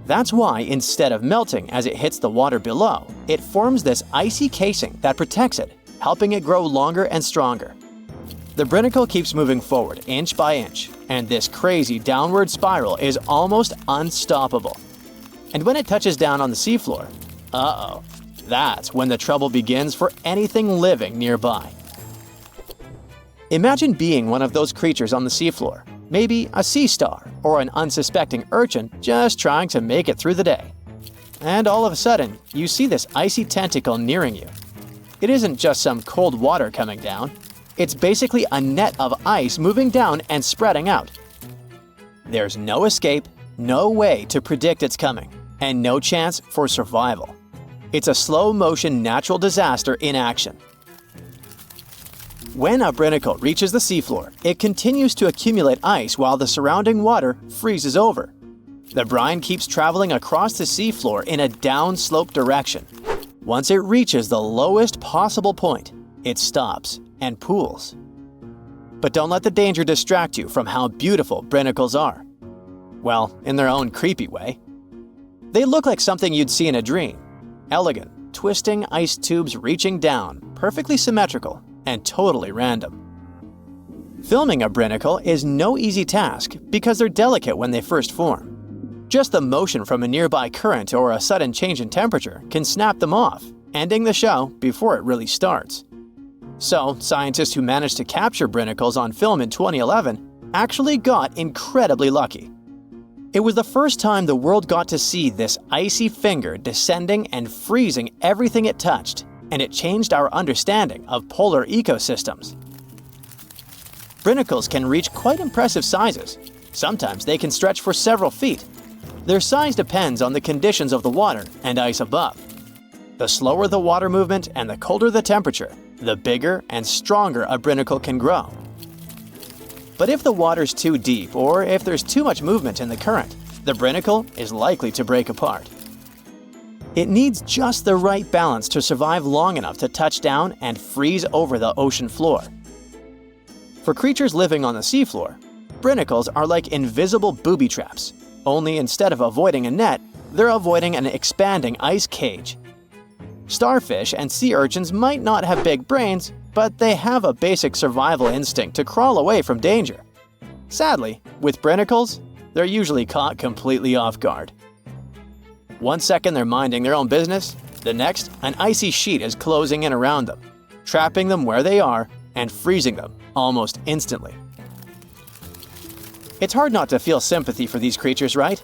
That's why, instead of melting as it hits the water below, it forms this icy casing that protects it, helping it grow longer and stronger. The Brinacle keeps moving forward inch by inch, and this crazy downward spiral is almost unstoppable. And when it touches down on the seafloor, that's when the trouble begins for anything living nearby. Imagine being one of those creatures on the seafloor, maybe a sea star or an unsuspecting urchin just trying to make it through the day. And all of a sudden, you see this icy tentacle nearing you. It isn't just some cold water coming down. It's basically a net of ice moving down and spreading out. There's no escape, no way to predict it's coming, and no chance for survival. It's a slow-motion natural disaster in action. When a Brinacle reaches the seafloor, it continues to accumulate ice while the surrounding water freezes over. The brine keeps traveling across the seafloor in a downslope direction. Once it reaches the lowest possible point, it stops and pools. But don't let the danger distract you from how beautiful Brinacles are. Well, in their own creepy way. They look like something you'd see in a dream. Elegant, twisting ice tubes reaching down, perfectly symmetrical, and totally random. Filming a Brinacle is no easy task because they're delicate when they first form. Just the motion from a nearby current or a sudden change in temperature can snap them off, ending the show before it really starts. So, scientists who managed to capture Brinacles on film in 2011 actually got incredibly lucky. It was the first time the world got to see this icy finger descending and freezing everything it touched, and it changed our understanding of polar ecosystems. Brinacles can reach quite impressive sizes. Sometimes they can stretch for several feet. Their size depends on the conditions of the water and ice above. The slower the water movement and the colder the temperature, the bigger and stronger a Brinacle can grow. But if the water's too deep or if there's too much movement in the current, the Brinacle is likely to break apart. It needs just the right balance to survive long enough to touch down and freeze over the ocean floor. For creatures living on the seafloor, Brinacles are like invisible booby traps, only instead of avoiding a net, they're avoiding an expanding ice cage. Starfish and sea urchins might not have big brains, but they have a basic survival instinct to crawl away from danger. Sadly, with Brinacles, they're usually caught completely off guard. One second they're minding their own business, the next, an icy sheet is closing in around them, trapping them where they are and freezing them almost instantly. It's hard not to feel sympathy for these creatures, right?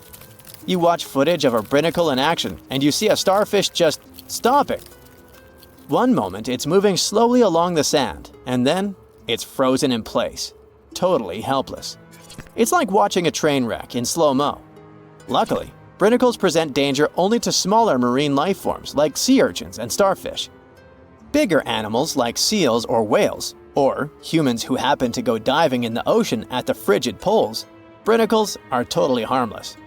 You watch footage of a Brinacle in action and you see a starfish just stopping. One moment it's moving slowly along the sand, and then it's frozen in place, totally helpless. It's like watching a train wreck in slow-mo. Luckily, Brinacles present danger only to smaller marine life forms like sea urchins and starfish. Bigger animals like seals or whales, or humans who happen to go diving in the ocean at the frigid poles, Brinacles are totally harmless.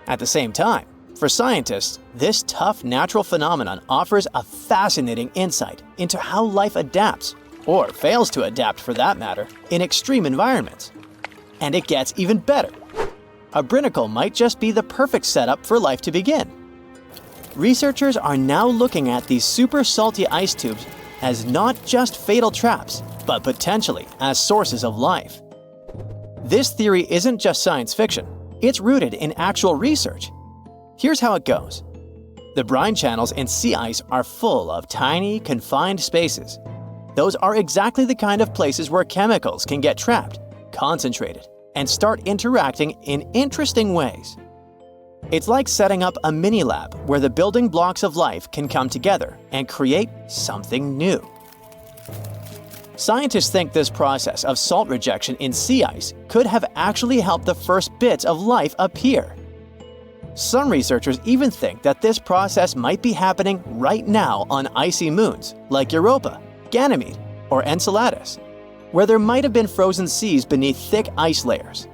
At the same time, for scientists, this tough natural phenomenon offers a fascinating insight into how life adapts, or fails to adapt for that matter, in extreme environments. And it gets even better. A Brinacle might just be the perfect setup for life to begin. Researchers are now looking at these super salty ice tubes as not just fatal traps, but potentially as sources of life. This theory isn't just science fiction, it's rooted in actual research. Here's how it goes. The brine channels in sea ice are full of tiny, confined spaces. Those are exactly the kind of places where chemicals can get trapped, concentrated, and start interacting in interesting ways. It's like setting up a mini-lab where the building blocks of life can come together and create something new. Scientists think this process of salt rejection in sea ice could have actually helped the first bits of life appear. Some researchers even think that this process might be happening right now on icy moons like Europa, Ganymede, or Enceladus, where there might have been frozen seas beneath thick ice layers.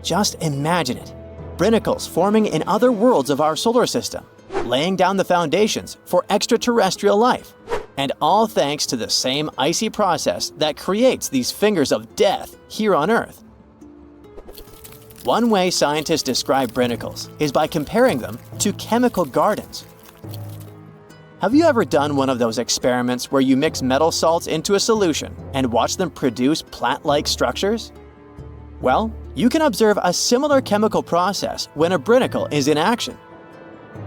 Just imagine it. brinicles forming in other worlds of our solar system, laying down the foundations for extraterrestrial life. And all thanks to the same icy process that creates these fingers of death here on Earth. One way scientists describe brinicles is by comparing them to chemical gardens. Have you ever done one of those experiments where you mix metal salts into a solution and watch them produce plant-like structures? Well, you can observe a similar chemical process when a brinicle is in action.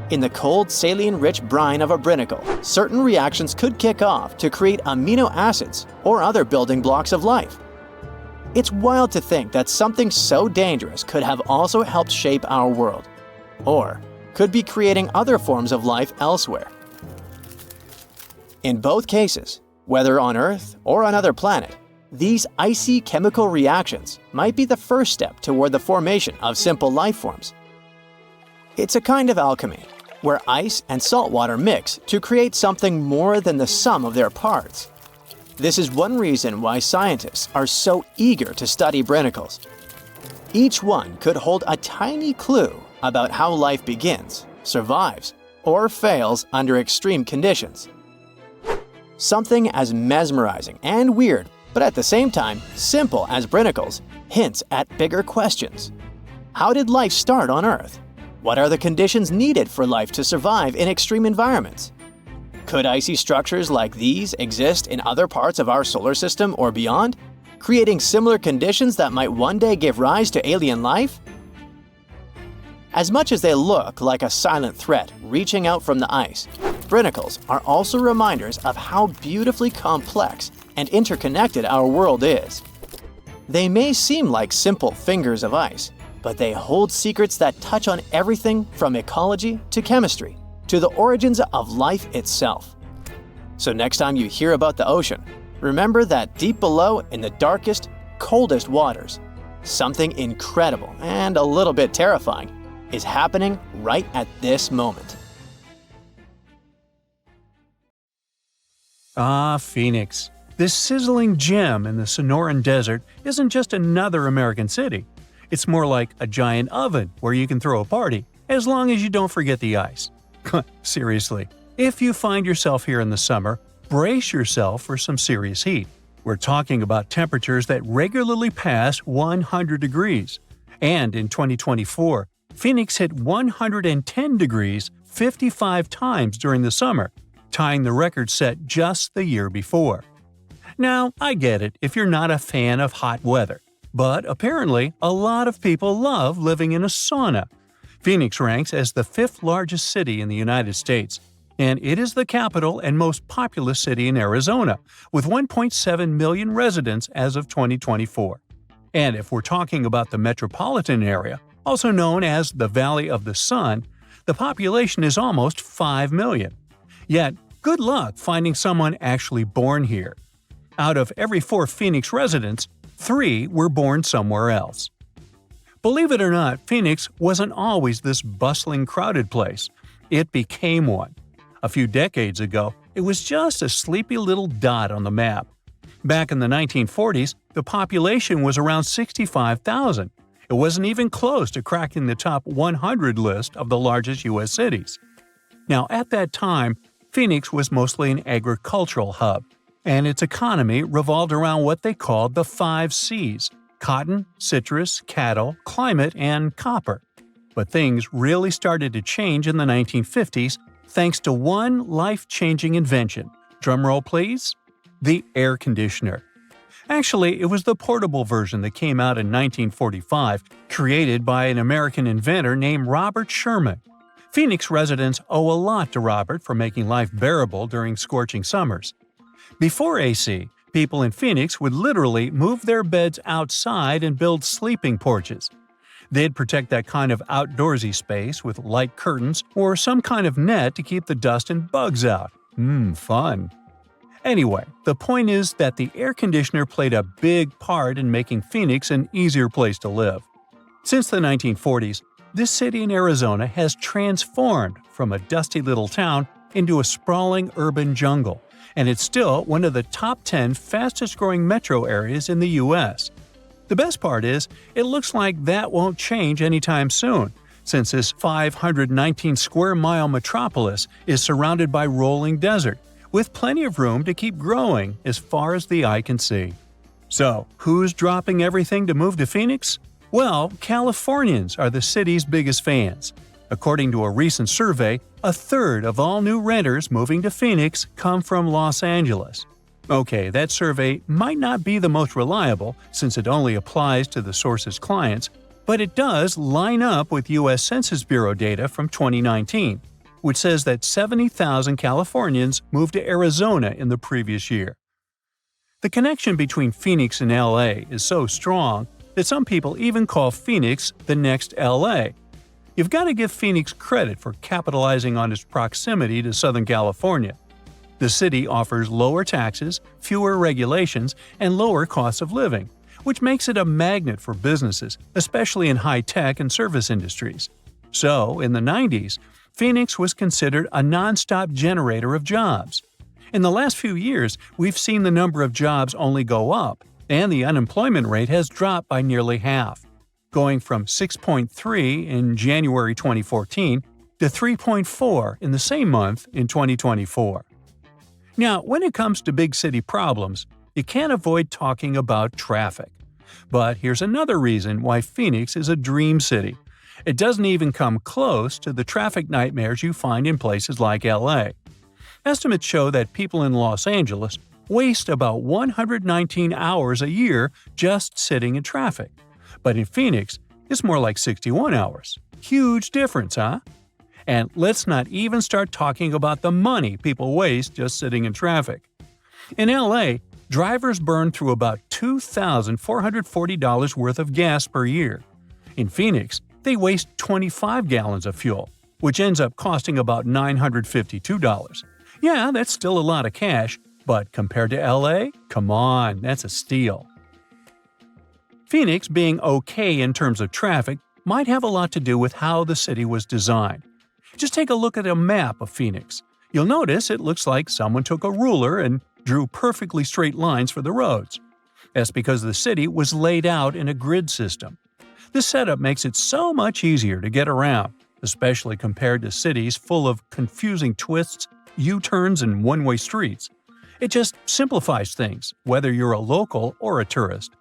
In the cold, saline-rich brine of a brinicle, certain reactions could kick off to create amino acids or other building blocks of life. It's wild to think that something so dangerous could have also helped shape our world, or could be creating other forms of life elsewhere. In both cases, whether on Earth or another planet, these icy chemical reactions might be the first step toward the formation of simple life forms. It's a kind of alchemy, where ice and salt water mix to create something more than the sum of their parts. This is one reason why scientists are so eager to study brinicles. Each one could hold a tiny clue about how life begins, survives, or fails under extreme conditions. Something as mesmerizing and weird, but at the same time simple as brinicles, hints at bigger questions. How did life start on Earth? What are the conditions needed for life to survive in extreme environments? Could icy structures like these exist in other parts of our solar system or beyond, creating similar conditions that might one day give rise to alien life? As much as they look like a silent threat reaching out from the ice, brinicles are also reminders of how beautifully complex and interconnected our world is. They may seem like simple fingers of ice, but they hold secrets that touch on everything from ecology to chemistry to the origins of life itself. So next time you hear about the ocean, remember that deep below in the darkest, coldest waters, something incredible and a little bit terrifying is happening right at this moment. Ah, Phoenix. This sizzling gem in the Sonoran Desert isn't just another American city. It's more like a giant oven where you can throw a party, as long as you don't forget the ice. Seriously, if you find yourself here in the summer, brace yourself for some serious heat. We're talking about temperatures that regularly pass 100 degrees. And in 2024, Phoenix hit 110 degrees 55 times during the summer, tying the record set just the year before. Now, I get it if you're not a fan of hot weather. But apparently, a lot of people love living in a sauna. Phoenix ranks as the 5th largest city in the United States, and it is the capital and most populous city in Arizona, with 1.7 million residents as of 2024. And if we're talking about the metropolitan area, also known as the Valley of the Sun, the population is almost 5 million. Yet, good luck finding someone actually born here. Out of every 4 Phoenix residents, 3 were born somewhere else. Believe it or not, Phoenix wasn't always this bustling, crowded place. It became one. A few decades ago, it was just a sleepy little dot on the map. Back in the 1940s, the population was around 65,000. It wasn't even close to cracking the top 100 list of the largest U.S. cities. Now, at that time, Phoenix was mostly an agricultural hub, and its economy revolved around what they called the 5 C's: cotton, citrus, cattle, climate, and copper. But things really started to change in the 1950s thanks to one life-changing invention. Drumroll please? The air conditioner. Actually, it was the portable version that came out in 1945, created by an American inventor named Robert Sherman. Phoenix residents owe a lot to Robert for making life bearable during scorching summers. Before AC, people in Phoenix would literally move their beds outside and build sleeping porches. They'd protect that kind of outdoorsy space with light curtains or some kind of net to keep the dust and bugs out. Fun. Anyway, the point is that the air conditioner played a big part in making Phoenix an easier place to live. Since the 1940s, this city in Arizona has transformed from a dusty little town into a sprawling urban jungle, and it's still one of the top 10 fastest-growing metro areas in the U.S. The best part is, it looks like that won't change anytime soon, since this 519-square-mile metropolis is surrounded by rolling desert, with plenty of room to keep growing as far as the eye can see. So, who's dropping everything to move to Phoenix? Well, Californians are the city's biggest fans. According to a recent survey, a third of all new renters moving to Phoenix come from Los Angeles. Okay, that survey might not be the most reliable since it only applies to the source's clients, but it does line up with U.S. Census Bureau data from 2019, which says that 70,000 Californians moved to Arizona in the previous year. The connection between Phoenix and LA is so strong that some people even call Phoenix the next LA. You've got to give Phoenix credit for capitalizing on its proximity to Southern California. The city offers lower taxes, fewer regulations, and lower costs of living, which makes it a magnet for businesses, especially in high-tech and service industries. So, in the 90s, Phoenix was considered a non-stop generator of jobs. In the last few years, we've seen the number of jobs only go up, and the unemployment rate has dropped by nearly half, going from 6.3 in January 2014 to 3.4 in the same month in 2024. Now, when it comes to big city problems, you can't avoid talking about traffic. But here's another reason why Phoenix is a dream city. It doesn't even come close to the traffic nightmares you find in places like LA. Estimates show that people in Los Angeles waste about 119 hours a year just sitting in traffic. But in Phoenix, it's more like 61 hours. Huge difference, huh? And let's not even start talking about the money people waste just sitting in traffic. In LA, drivers burn through about $2,440 worth of gas per year. In Phoenix, they waste 25 gallons of fuel, which ends up costing about $952. Yeah, that's still a lot of cash, but compared to LA, come on, that's a steal. Phoenix being okay in terms of traffic might have a lot to do with how the city was designed. Just take a look at a map of Phoenix. You'll notice it looks like someone took a ruler and drew perfectly straight lines for the roads. That's because the city was laid out in a grid system. This setup makes it so much easier to get around, especially compared to cities full of confusing twists, U-turns, and one-way streets. It just simplifies things, whether you're a local or a tourist.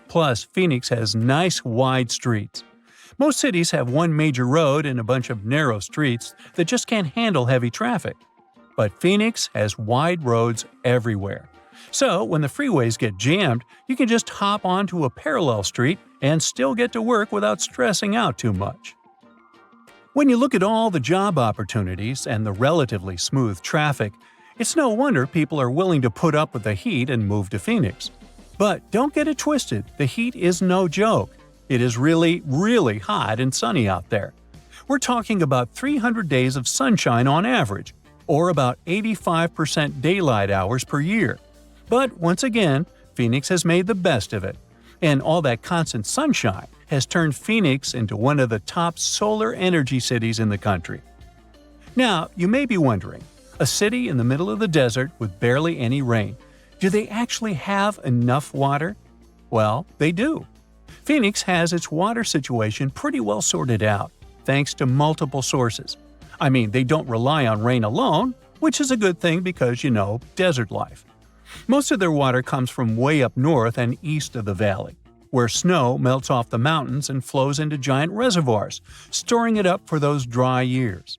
Plus, Phoenix has nice wide streets. Most cities have one major road and a bunch of narrow streets that just can't handle heavy traffic. But Phoenix has wide roads everywhere. So, when the freeways get jammed, you can just hop onto a parallel street and still get to work without stressing out too much. When you look at all the job opportunities and the relatively smooth traffic, it's no wonder people are willing to put up with the heat and move to Phoenix. But don't get it twisted, the heat is no joke. It is really, really hot and sunny out there. We're talking about 300 days of sunshine on average, or about 85% daylight hours per year. But once again, Phoenix has made the best of it. And all that constant sunshine has turned Phoenix into one of the top solar energy cities in the country. Now, you may be wondering, a city in the middle of the desert with barely any rain, do they actually have enough water? Well, they do. Phoenix has its water situation pretty well sorted out, thanks to multiple sources. I mean, they don't rely on rain alone, which is a good thing because, desert life. Most of their water comes from way up north and east of the valley, where snow melts off the mountains and flows into giant reservoirs, storing it up for those dry years.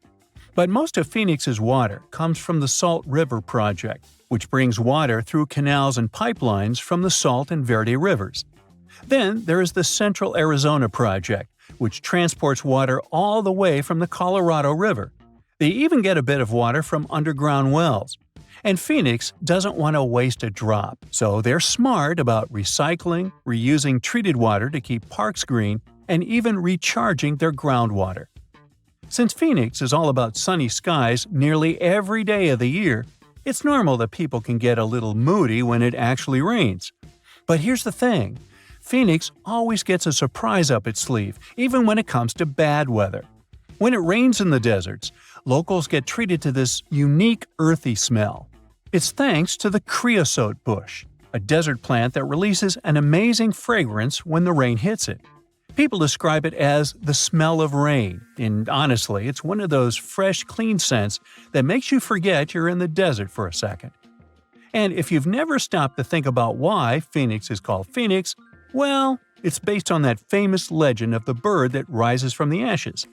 But most of Phoenix's water comes from the Salt River Project, which brings water through canals and pipelines from the Salt and Verde rivers. Then there is the Central Arizona Project, which transports water all the way from the Colorado River. They even get a bit of water from underground wells. And Phoenix doesn't want to waste a drop, so they're smart about recycling, reusing treated water to keep parks green, and even recharging their groundwater. Since Phoenix is all about sunny skies nearly every day of the year, it's normal that people can get a little moody when it actually rains. But here's the thing. Phoenix always gets a surprise up its sleeve, even when it comes to bad weather. When it rains in the deserts, locals get treated to this unique earthy smell. It's thanks to the creosote bush, a desert plant that releases an amazing fragrance when the rain hits it. People describe it as the smell of rain, and honestly, it's one of those fresh, clean scents that makes you forget you're in the desert for a second. And if you've never stopped to think about why Phoenix is called Phoenix, well, it's based on that famous legend of the bird that rises from the ashes.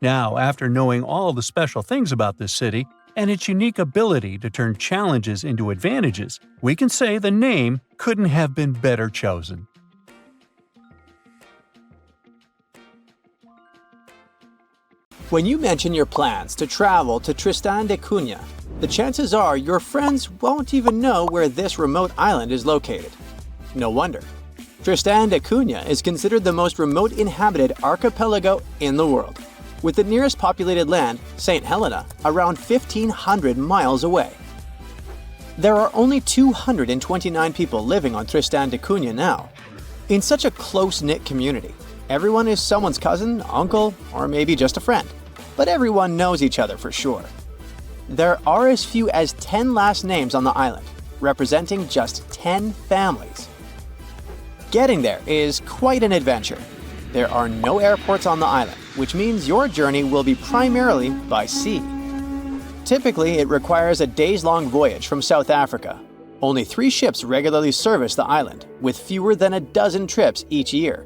Now, after knowing all the special things about this city and its unique ability to turn challenges into advantages, we can say the name couldn't have been better chosen. When you mention your plans to travel to Tristan da Cunha, the chances are your friends won't even know where this remote island is located. No wonder. Tristan da Cunha is considered the most remote inhabited archipelago in the world, with the nearest populated land, St. Helena, around 1,500 miles away. There are only 229 people living on Tristan da Cunha now. In such a close-knit community, everyone is someone's cousin, uncle, or maybe just a friend, but everyone knows each other for sure. There are as few as 10 last names on the island, representing just 10 families. Getting there is quite an adventure. There are no airports on the island, which means your journey will be primarily by sea. Typically, it requires a days-long voyage from South Africa. Only 3 ships regularly service the island, with fewer than a dozen trips each year.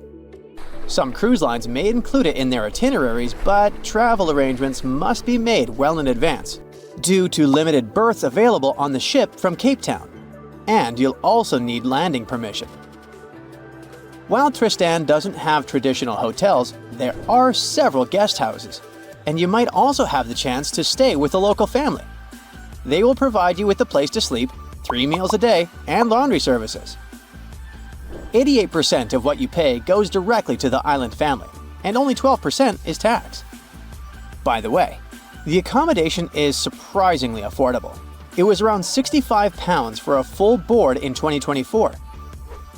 Some cruise lines may include it in their itineraries, but travel arrangements must be made well in advance, due to limited berths available on the ship from Cape Town. And you'll also need landing permission. While Tristan doesn't have traditional hotels, there are several guest houses, and you might also have the chance to stay with a local family. They will provide you with a place to sleep, 3 meals a day, and laundry services. 88% of what you pay goes directly to the island family, and only 12% is tax. By the way, the accommodation is surprisingly affordable. It was around £65 for a full board in 2024.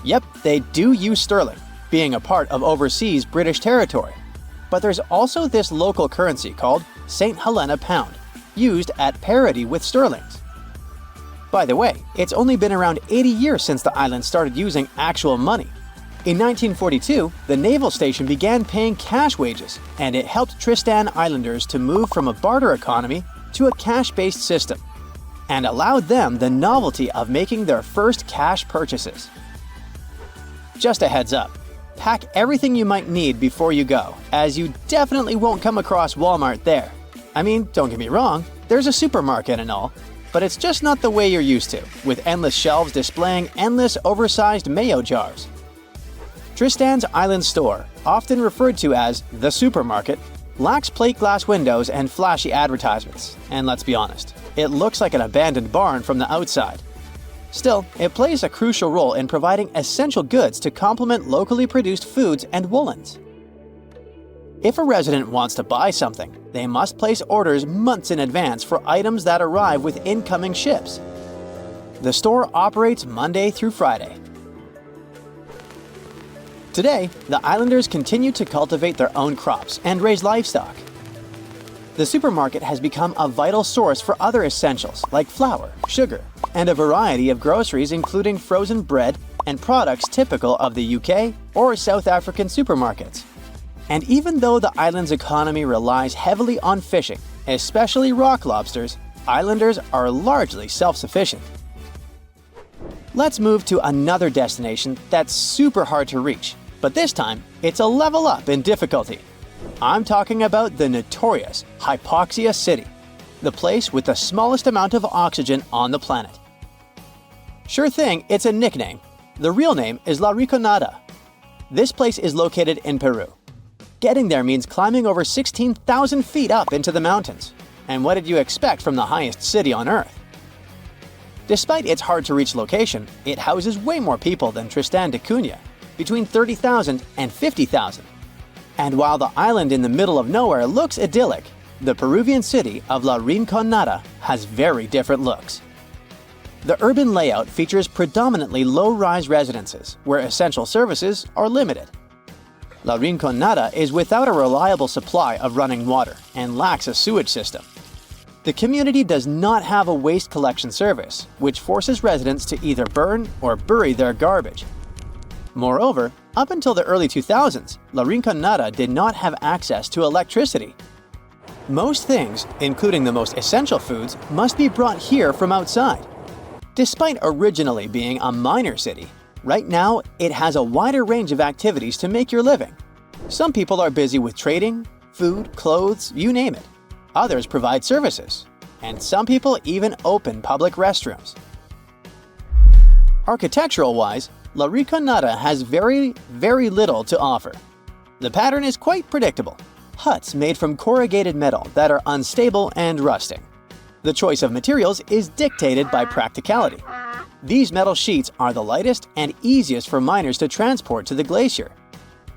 Yep, they do use sterling, being a part of overseas British territory. But there's also this local currency called St. Helena Pound, used at parity with sterlings. By the way, it's only been around 80 years since the island started using actual money. In 1942, the naval station began paying cash wages, and it helped Tristan Islanders to move from a barter economy to a cash-based system, and allowed them the novelty of making their first cash purchases. Just a heads up, pack everything you might need before you go, as you definitely won't come across Walmart there. I mean, don't get me wrong, there's a supermarket and all, but it's just not the way you're used to, with endless shelves displaying endless oversized mayo jars. Tristan's Island Store, often referred to as the supermarket, lacks plate glass windows and flashy advertisements, and let's be honest, it looks like an abandoned barn from the outside. Still, it plays a crucial role in providing essential goods to complement locally produced foods and woolens. If a resident wants to buy something, they must place orders months in advance for items that arrive with incoming ships. The store operates Monday through Friday. Today, the islanders continue to cultivate their own crops and raise livestock. The supermarket has become a vital source for other essentials like flour, sugar, and a variety of groceries including frozen bread and products typical of the UK or South African supermarkets. And even though the island's economy relies heavily on fishing, especially rock lobsters, islanders are largely self-sufficient. Let's move to another destination that's super hard to reach, but this time it's a level up in difficulty. I'm talking about the notorious Hypoxia City, the place with the smallest amount of oxygen on the planet. Sure thing, it's a nickname. The real name is La Rinconada. This place is located in Peru. Getting there means climbing over 16,000 feet up into the mountains. And what did you expect from the highest city on Earth? Despite its hard-to-reach location, it houses way more people than Tristan da Cunha, between 30,000 and 50,000. And while the island in the middle of nowhere looks idyllic, the Peruvian city of La Rinconada has very different looks. The urban layout features predominantly low-rise residences, where essential services are limited. La Rinconada is without a reliable supply of running water and lacks a sewage system. The community does not have a waste collection service, which forces residents to either burn or bury their garbage. Moreover, Up until the early 2000s, La Rinconada did not have access to electricity. Most things, including the most essential foods, must be brought here from outside. Despite originally being a miner city, right now it has a wider range of activities to make your living. Some people are busy with trading, food, clothes, you name it. Others provide services, and some people even open public restrooms. Architectural-wise, La Rinconada has very little to offer. The pattern is quite predictable. Huts made from corrugated metal that are unstable and rusting. The choice of materials is dictated by practicality. These metal sheets are the lightest and easiest for miners to transport to the glacier.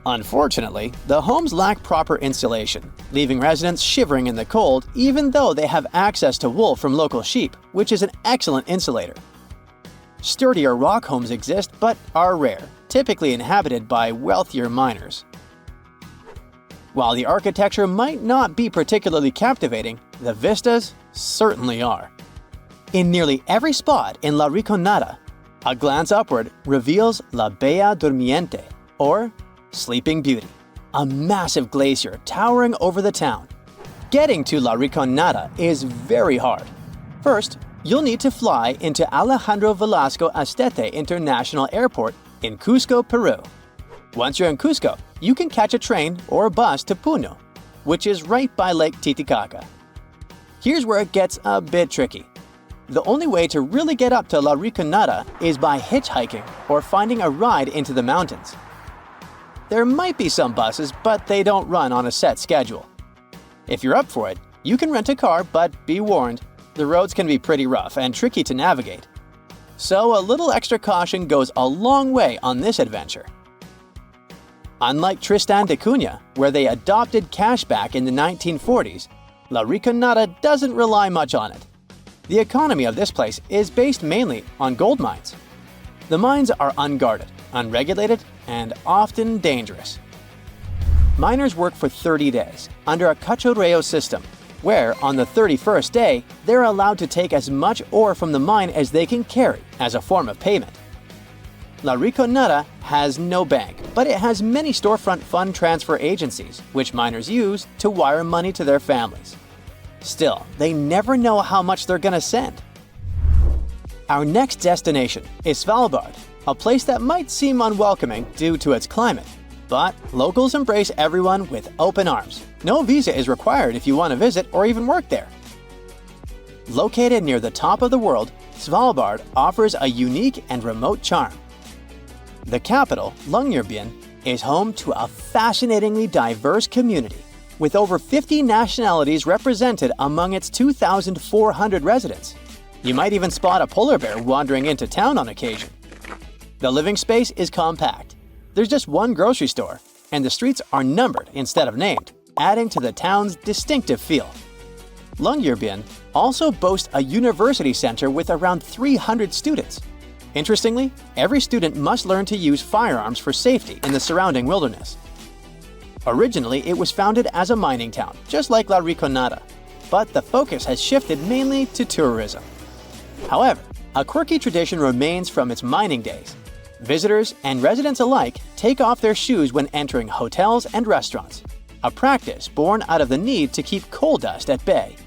Unfortunately, the homes lack proper insulation, leaving residents shivering in the cold even though they have access to wool from local sheep, which is an excellent insulator. Sturdier rock homes exist but are rare, typically inhabited by wealthier miners. While the architecture might not be particularly captivating, the vistas certainly are. In nearly every spot in La Rinconada, a glance upward reveals La Bella Durmiente, or Sleeping Beauty, a massive glacier towering over the town. Getting to La Rinconada is very hard. First, you'll need to fly into Alejandro Velasco Astete International Airport in Cusco, Peru. Once you're in Cusco, you can catch a train or a bus to Puno, which is right by Lake Titicaca. Here's where it gets a bit tricky. The only way to really get up to La Rinconada is by hitchhiking or finding a ride into the mountains. There might be some buses, but they don't run on a set schedule. If you're up for it, you can rent a car, but be warned, the roads can be pretty rough and tricky to navigate. So a little extra caution goes a long way on this adventure. Unlike Tristan da Cunha, where they adopted cashback in the 1940s, La Rinconada doesn't rely much on it. The economy of this place is based mainly on gold mines. The mines are unguarded, unregulated, and often dangerous. Miners work for 30 days under a cachorreo system, where on the 31st day, they're allowed to take as much ore from the mine as they can carry as a form of payment. La Rinconada has no bank, but it has many storefront fund transfer agencies, which miners use to wire money to their families. Still, they never know how much they're gonna send. Our next destination is Svalbard, a place that might seem unwelcoming due to its climate. But locals embrace everyone with open arms. No visa is required if you want to visit or even work there. Located near the top of the world, Svalbard offers a unique and remote charm. The capital, Longyearbyen, is home to a fascinatingly diverse community, with over 50 nationalities represented among its 2,400 residents. You might even spot a polar bear wandering into town on occasion. The living space is compact. There's just one grocery store, and the streets are numbered instead of named, adding to the town's distinctive feel. Longyearbyen also boasts a university center with around 300 students. Interestingly, every student must learn to use firearms for safety in the surrounding wilderness. Originally, it was founded as a mining town, just like La Rinconada, but the focus has shifted mainly to tourism. However, a quirky tradition remains from its mining days. Visitors and residents alike take off their shoes when entering hotels and restaurants, a practice born out of the need to keep coal dust at bay.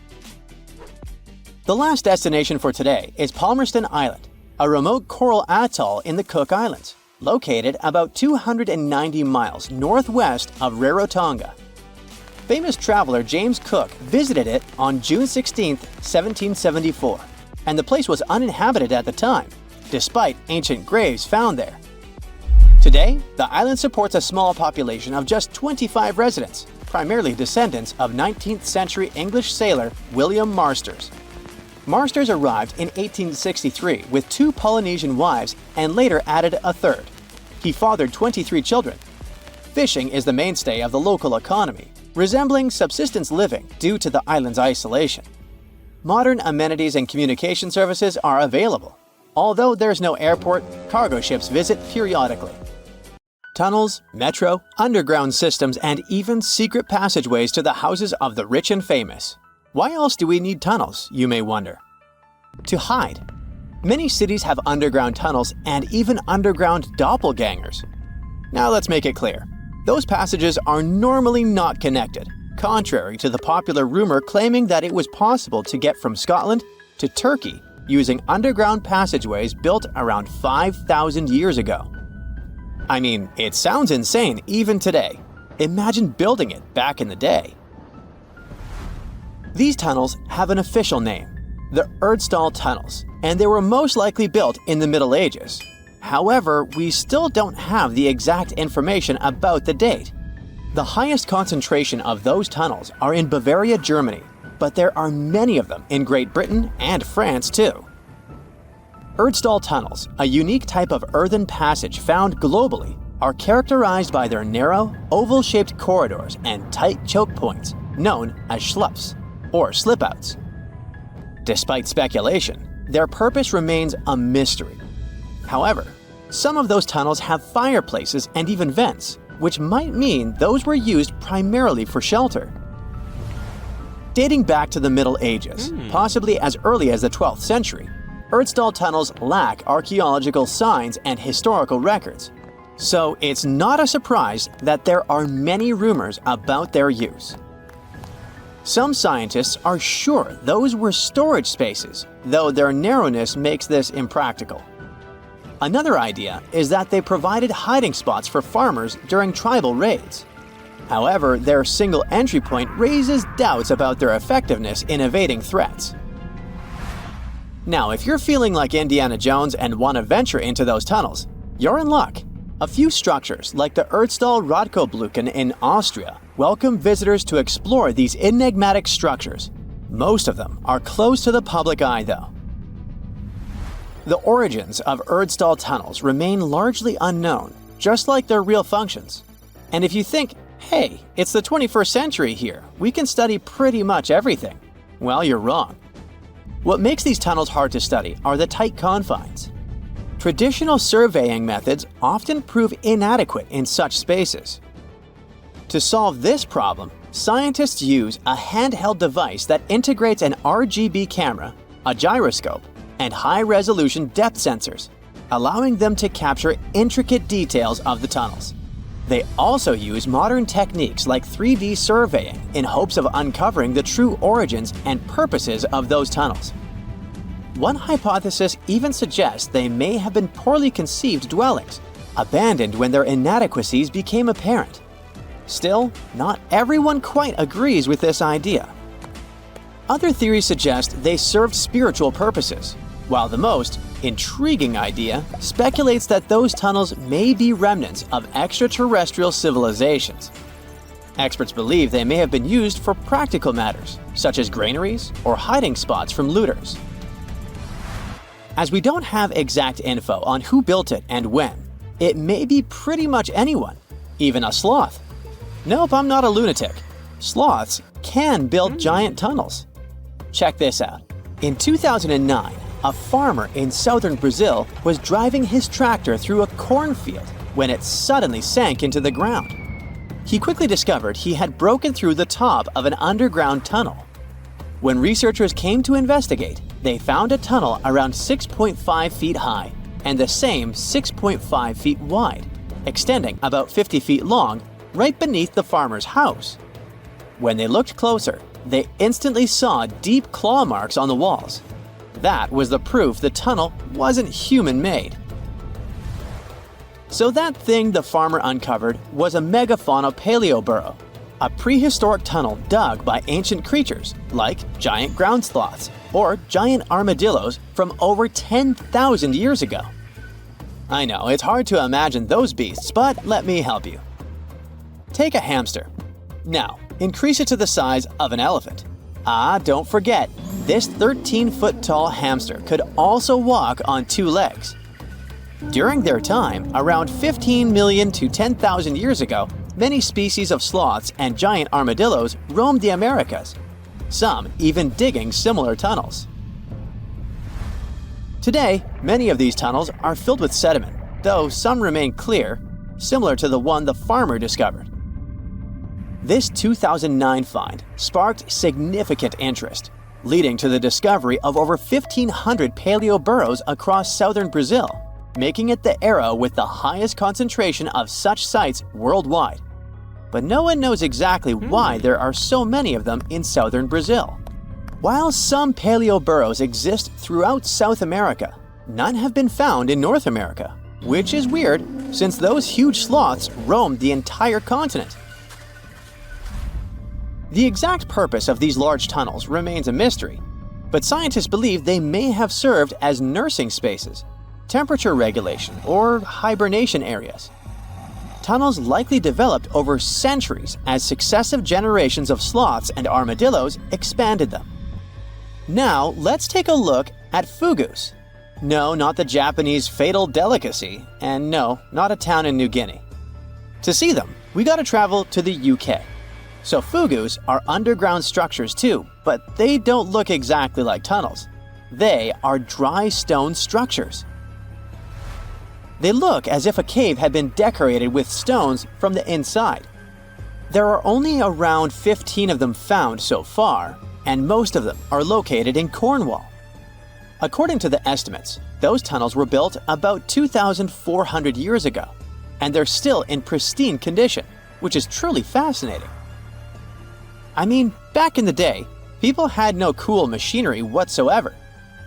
The last destination for today is Palmerston Island, a remote coral atoll in the Cook Islands, located about 290 miles northwest of Rarotonga. Famous traveler James Cook visited it on June 16, 1774, and the place was uninhabited at the time, despite ancient graves found there. Today, the island supports a small population of just 25 residents, primarily descendants of 19th century English sailor William Marsters. Marsters arrived in 1863 with 2 Polynesian wives and later added a third. He fathered 23 children. Fishing is the mainstay of the local economy, resembling subsistence living due to the island's isolation. Modern amenities and communication services are available. Although there's no airport, cargo ships visit periodically. Tunnels, metro, underground systems, and even secret passageways to the houses of the rich and famous. Why else do we need tunnels, you may wonder? To hide. Many cities have underground tunnels and even underground doppelgangers. Now let's make it clear. Those passages are normally not connected, contrary to the popular rumor claiming that it was possible to get from Scotland to Turkey using underground passageways built around 5,000 years ago. I mean, it sounds insane even today. Imagine building it back in the day. These tunnels have an official name, the Erdstall Tunnels, and they were most likely built in the Middle Ages. However, we still don't have the exact information about the date. The highest concentration of those tunnels are in Bavaria, Germany, but there are many of them in Great Britain and France too. Erdstall tunnels, a unique type of earthen passage found globally, are characterized by their narrow, oval-shaped corridors and tight choke points, known as schlups, or slip-outs. Despite speculation, their purpose remains a mystery. However, some of those tunnels have fireplaces and even vents, which might mean those were used primarily for shelter. Dating back to the Middle Ages, possibly as early as the 12th century, Erdstall tunnels lack archaeological signs and historical records, so it's not a surprise that there are many rumors about their use. Some scientists are sure those were storage spaces, though their narrowness makes this impractical. Another idea is that they provided hiding spots for farmers during tribal raids. However, their single entry point raises doubts about their effectiveness in evading threats. Now, if you're feeling like Indiana Jones and want to venture into those tunnels, you're in luck. A few structures, like the Erdstall Radkobluken in Austria, welcome visitors to explore these enigmatic structures. Most of them are closed to the public eye, though. The origins of Erdstall tunnels remain largely unknown, just like their real functions. And if you think, hey, it's the 21st century here, we can study pretty much everything, well, you're wrong. What makes these tunnels hard to study are the tight confines. Traditional surveying methods often prove inadequate in such spaces. To solve this problem, scientists use a handheld device that integrates an RGB camera, a gyroscope, and high-resolution depth sensors, allowing them to capture intricate details of the tunnels. They also use modern techniques like 3D surveying in hopes of uncovering the true origins and purposes of those tunnels. One hypothesis even suggests they may have been poorly conceived dwellings, abandoned when their inadequacies became apparent. Still, not everyone quite agrees with this idea. Other theories suggest they served spiritual purposes, while the most intriguing idea speculates that those tunnels may be remnants of extraterrestrial civilizations. Experts believe they may have been used for practical matters, such as granaries or hiding spots from looters. As we don't have exact info on who built it and when, it may be pretty much anyone, even a sloth. Nope, I'm not a lunatic. Sloths can build giant tunnels. Check this out. In 2009, a farmer in southern Brazil was driving his tractor through a cornfield when it suddenly sank into the ground. He quickly discovered he had broken through the top of an underground tunnel. When researchers came to investigate, they found a tunnel around 6.5 feet high and the same 6.5 feet wide, extending about 50 feet long, right beneath the farmer's house. When they looked closer, they instantly saw deep claw marks on the walls. That was the proof the tunnel wasn't human-made. So that thing the farmer uncovered was a megafauna paleoburrow, a prehistoric tunnel dug by ancient creatures like giant ground sloths or giant armadillos from over 10,000 years ago. I know, it's hard to imagine those beasts, but let me help you. Take a hamster. Now, increase it to the size of an elephant. Don't forget, this 13-foot tall hamster could also walk on two legs. During their time, around 15 million to 10,000 years ago, many species of sloths and giant armadillos roamed the Americas, some even digging similar tunnels. Today, many of these tunnels are filled with sediment, though some remain clear, similar to the one the farmer discovered. This 2009 find sparked significant interest, leading to the discovery of over 1,500 paleoburrows across southern Brazil, making it the area with the highest concentration of such sites worldwide. But no one knows exactly why there are so many of them in southern Brazil. While some paleo burrows exist throughout South America, none have been found in North America, which is weird since those huge sloths roamed the entire continent. The exact purpose of these large tunnels remains a mystery, but scientists believe they may have served as nursing spaces, temperature regulation, or hibernation areas. Tunnels likely developed over centuries as successive generations of sloths and armadillos expanded them. Now, let's take a look at fugus. No, not the Japanese fatal delicacy, and no, not a town in New Guinea. To see them, we gotta travel to the UK. So fugus are underground structures too, but they don't look exactly like tunnels. They are dry stone structures. They look as if a cave had been decorated with stones from the inside. There are only around 15 of them found so far, and most of them are located in Cornwall. According to the estimates, those tunnels were built about 2,400 years ago, and they're still in pristine condition, which is truly fascinating. I mean, back in the day, people had no cool machinery whatsoever,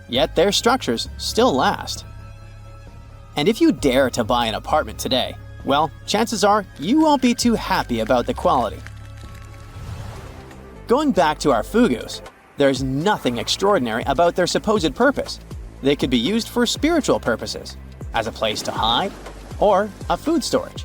yet their structures still last. And if you dare to buy an apartment today, well, chances are you won't be too happy about the quality. Going back to our fugus, there's nothing extraordinary about their supposed purpose. They could be used for spiritual purposes, as a place to hide, or a food storage.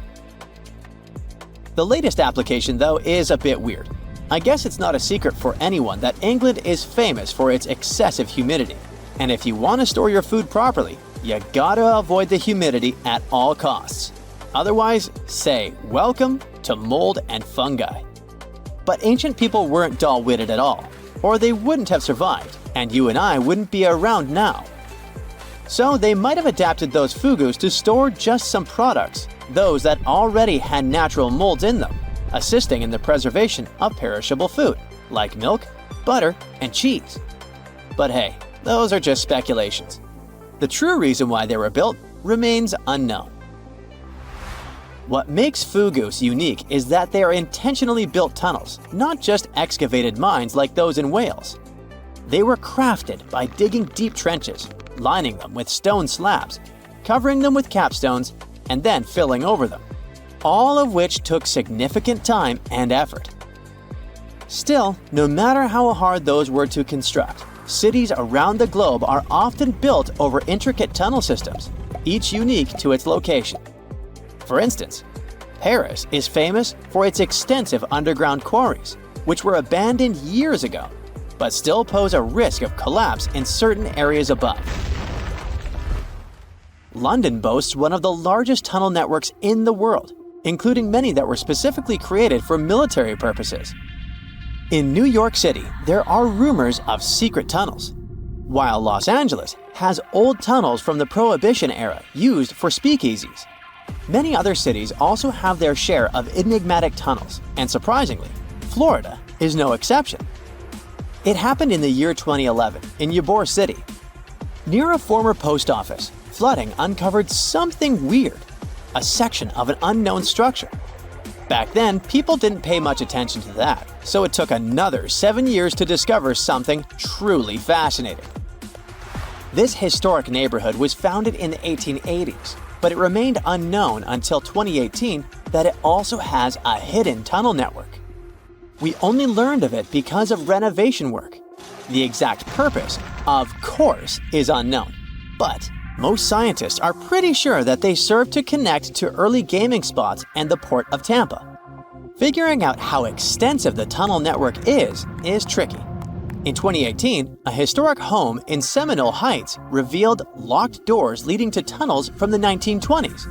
The latest application, though, is a bit weird. I guess it's not a secret for anyone that England is famous for its excessive humidity. And if you want to store your food properly, you gotta avoid the humidity at all costs. Otherwise, say welcome to mold and fungi. But ancient people weren't dull-witted at all, or they wouldn't have survived, and you and I wouldn't be around now. So they might have adapted those fugus to store just some products, those that already had natural molds in them, assisting in the preservation of perishable food, like milk, butter, and cheese. But hey, those are just speculations. The true reason why they were built remains unknown. What makes fugus unique is that they are intentionally built tunnels, not just excavated mines like those in Wales. They were crafted by digging deep trenches, lining them with stone slabs, covering them with capstones, and then filling over them, all of which took significant time and effort. Still, no matter how hard those were to construct, cities around the globe are often built over intricate tunnel systems, each unique to its location. For instance, Paris is famous for its extensive underground quarries, which were abandoned years ago, but still pose a risk of collapse in certain areas above. London boasts one of the largest tunnel networks in the world, including many that were specifically created for military purposes. In New York City, there are rumors of secret tunnels, while Los Angeles has old tunnels from the Prohibition era used for speakeasies. Many other cities also have their share of enigmatic tunnels, and surprisingly, Florida is no exception. It happened in the year 2011 in Ybor City. Near a former post office, flooding uncovered something weird, a section of an unknown structure. Back then, people didn't pay much attention to that, so it took another 7 years to discover something truly fascinating. This historic neighborhood was founded in the 1880s, but it remained unknown until 2018 that it also has a hidden tunnel network. We only learned of it because of renovation work. The exact purpose, of course, is unknown, but most scientists are pretty sure that they serve to connect to early gaming spots and the port of Tampa. Figuring out how extensive the tunnel network is tricky. In 2018, a historic home in Seminole Heights revealed locked doors leading to tunnels from the 1920s.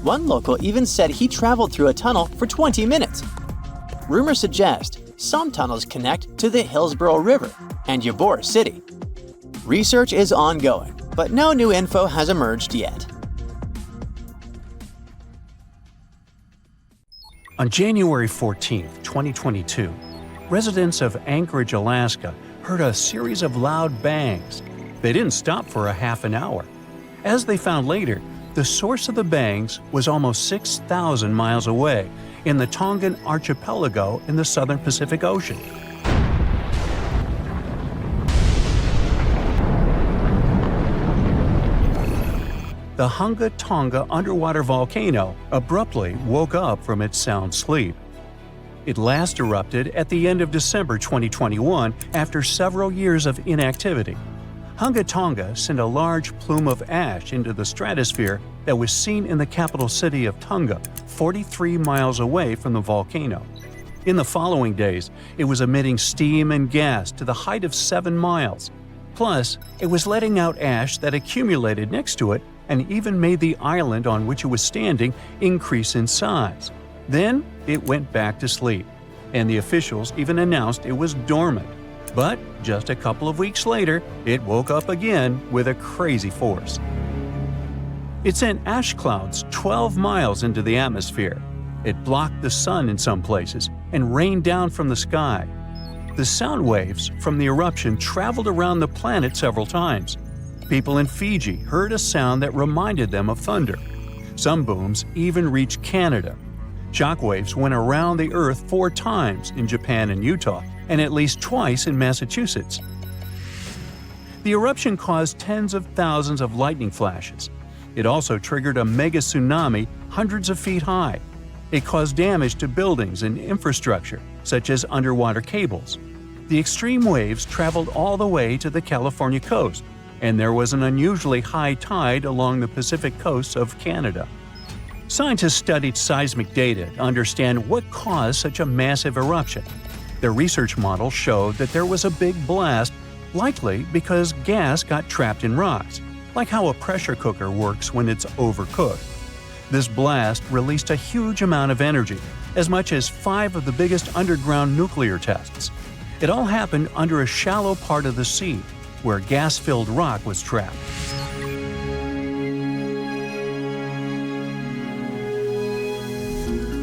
One local even said he traveled through a tunnel for 20 minutes. Rumors suggest some tunnels connect to the Hillsborough River and Ybor City. Research is ongoing, but no new info has emerged yet. On January 14, 2022, residents of Anchorage, Alaska, heard a series of loud bangs. They didn't stop for a half an hour. As they found later, the source of the bangs was almost 6,000 miles away in the Tongan archipelago in the southern Pacific Ocean. The Hunga Tonga underwater volcano abruptly woke up from its sound sleep. It last erupted at the end of December 2021 after several years of inactivity. Hunga Tonga sent a large plume of ash into the stratosphere that was seen in the capital city of Tonga, 43 miles away from the volcano. In the following days, it was emitting steam and gas to the height of 7 miles. Plus, it was letting out ash that accumulated next to it and even made the island on which it was standing increase in size. Then, it went back to sleep, and the officials even announced it was dormant. But just a couple of weeks later, it woke up again with a crazy force. It sent ash clouds 12 miles into the atmosphere. It blocked the sun in some places and rained down from the sky. The sound waves from the eruption traveled around the planet several times. People in Fiji heard a sound that reminded them of thunder. Some booms even reached Canada. Shockwaves went around the Earth 4 times in Japan and Utah, and at least twice in Massachusetts. The eruption caused tens of thousands of lightning flashes. It also triggered a mega tsunami hundreds of feet high. It caused damage to buildings and infrastructure, such as underwater cables. The extreme waves traveled all the way to the California coast, and there was an unusually high tide along the Pacific coast of Canada. Scientists studied seismic data to understand what caused such a massive eruption. Their research models showed that there was a big blast, likely because gas got trapped in rocks, like how a pressure cooker works when it's overcooked. This blast released a huge amount of energy, as much as 5 of the biggest underground nuclear tests. It all happened under a shallow part of the sea, where gas-filled rock was trapped.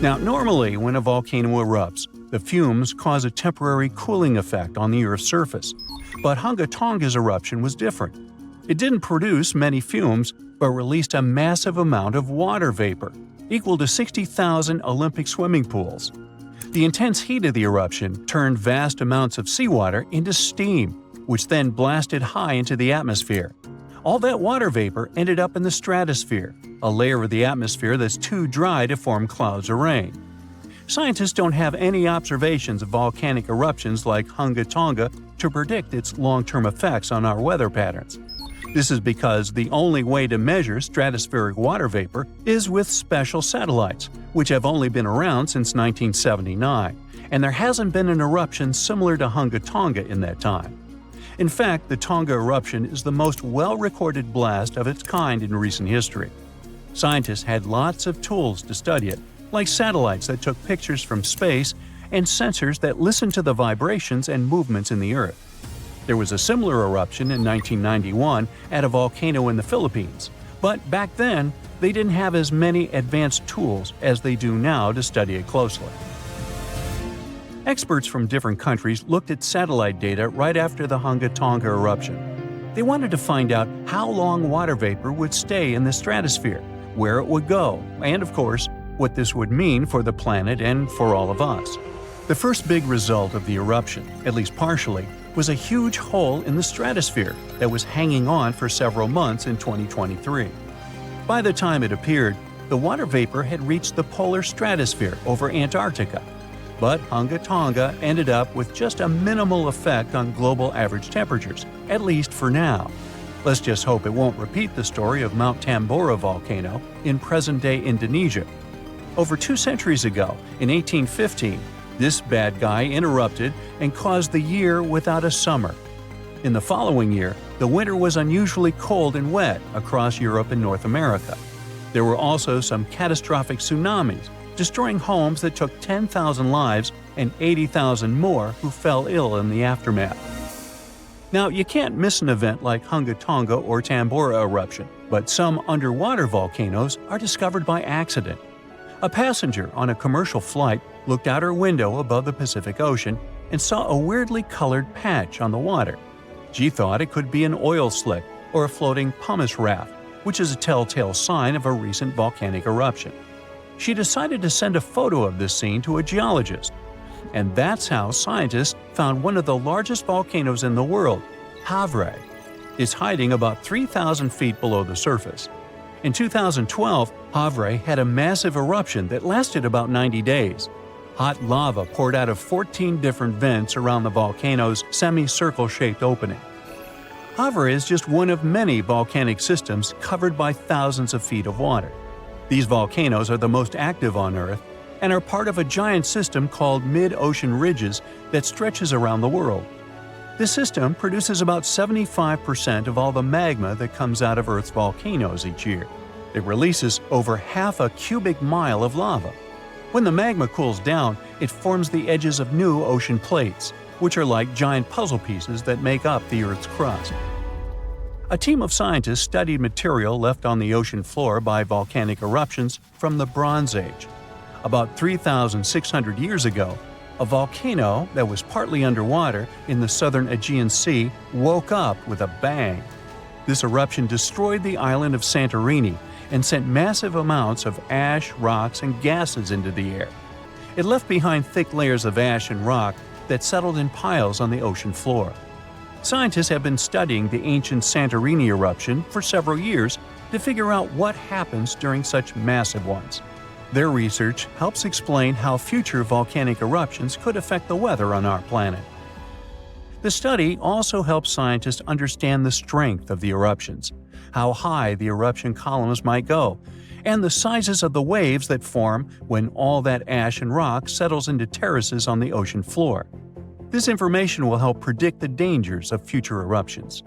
Now, normally when a volcano erupts, the fumes cause a temporary cooling effect on the Earth's surface. But Hunga Tonga's eruption was different. It didn't produce many fumes, but released a massive amount of water vapor, equal to 60,000 Olympic swimming pools. The intense heat of the eruption turned vast amounts of seawater into steam, which then blasted high into the atmosphere. All that water vapor ended up in the stratosphere, a layer of the atmosphere that's too dry to form clouds or rain. Scientists don't have any observations of volcanic eruptions like Hunga Tonga to predict its long-term effects on our weather patterns. This is because the only way to measure stratospheric water vapor is with special satellites, which have only been around since 1979, and there hasn't been an eruption similar to Hunga Tonga in that time. In fact, the Tonga eruption is the most well-recorded blast of its kind in recent history. Scientists had lots of tools to study it, like satellites that took pictures from space and sensors that listened to the vibrations and movements in the Earth. There was a similar eruption in 1991 at a volcano in the Philippines, but back then, they didn't have as many advanced tools as they do now to study it closely. Experts from different countries looked at satellite data right after the Hunga Tonga eruption. They wanted to find out how long water vapor would stay in the stratosphere, where it would go, and of course, what this would mean for the planet and for all of us. The first big result of the eruption, at least partially, was a huge hole in the stratosphere that was hanging on for several months in 2023. By the time it appeared, the water vapor had reached the polar stratosphere over Antarctica. But Hunga Tonga ended up with just a minimal effect on global average temperatures, at least for now. Let's just hope it won't repeat the story of Mount Tambora volcano in present-day Indonesia. Over 2 centuries ago, in 1815, this bad guy interrupted and caused the year without a summer. In the following year, the winter was unusually cold and wet across Europe and North America. There were also some catastrophic tsunamis, destroying homes that took 10,000 lives and 80,000 more who fell ill in the aftermath. Now, you can't miss an event like Hunga Tonga or Tambora eruption, but some underwater volcanoes are discovered by accident. A passenger on a commercial flight looked out her window above the Pacific Ocean and saw a weirdly colored patch on the water. She thought it could be an oil slick or a floating pumice raft, which is a telltale sign of a recent volcanic eruption. She decided to send a photo of this scene to a geologist. And that's how scientists found one of the largest volcanoes in the world, Havre. It's hiding about 3,000 feet below the surface. In 2012, Havre had a massive eruption that lasted about 90 days. Hot lava poured out of 14 different vents around the volcano's semicircle-shaped opening. Havre is just one of many volcanic systems covered by thousands of feet of water. These volcanoes are the most active on Earth and are part of a giant system called mid-ocean ridges that stretches around the world. This system produces about 75% of all the magma that comes out of Earth's volcanoes each year. It releases over half a cubic mile of lava. When the magma cools down, it forms the edges of new ocean plates, which are like giant puzzle pieces that make up the Earth's crust. A team of scientists studied material left on the ocean floor by volcanic eruptions from the Bronze Age. About 3,600 years ago, a volcano that was partly underwater in the southern Aegean Sea woke up with a bang. This eruption destroyed the island of Santorini and sent massive amounts of ash, rocks, and gases into the air. It left behind thick layers of ash and rock that settled in piles on the ocean floor. Scientists have been studying the ancient Santorini eruption for several years to figure out what happens during such massive ones. Their research helps explain how future volcanic eruptions could affect the weather on our planet. The study also helps scientists understand the strength of the eruptions, how high the eruption columns might go, and the sizes of the waves that form when all that ash and rock settles into terraces on the ocean floor. This information will help predict the dangers of future eruptions.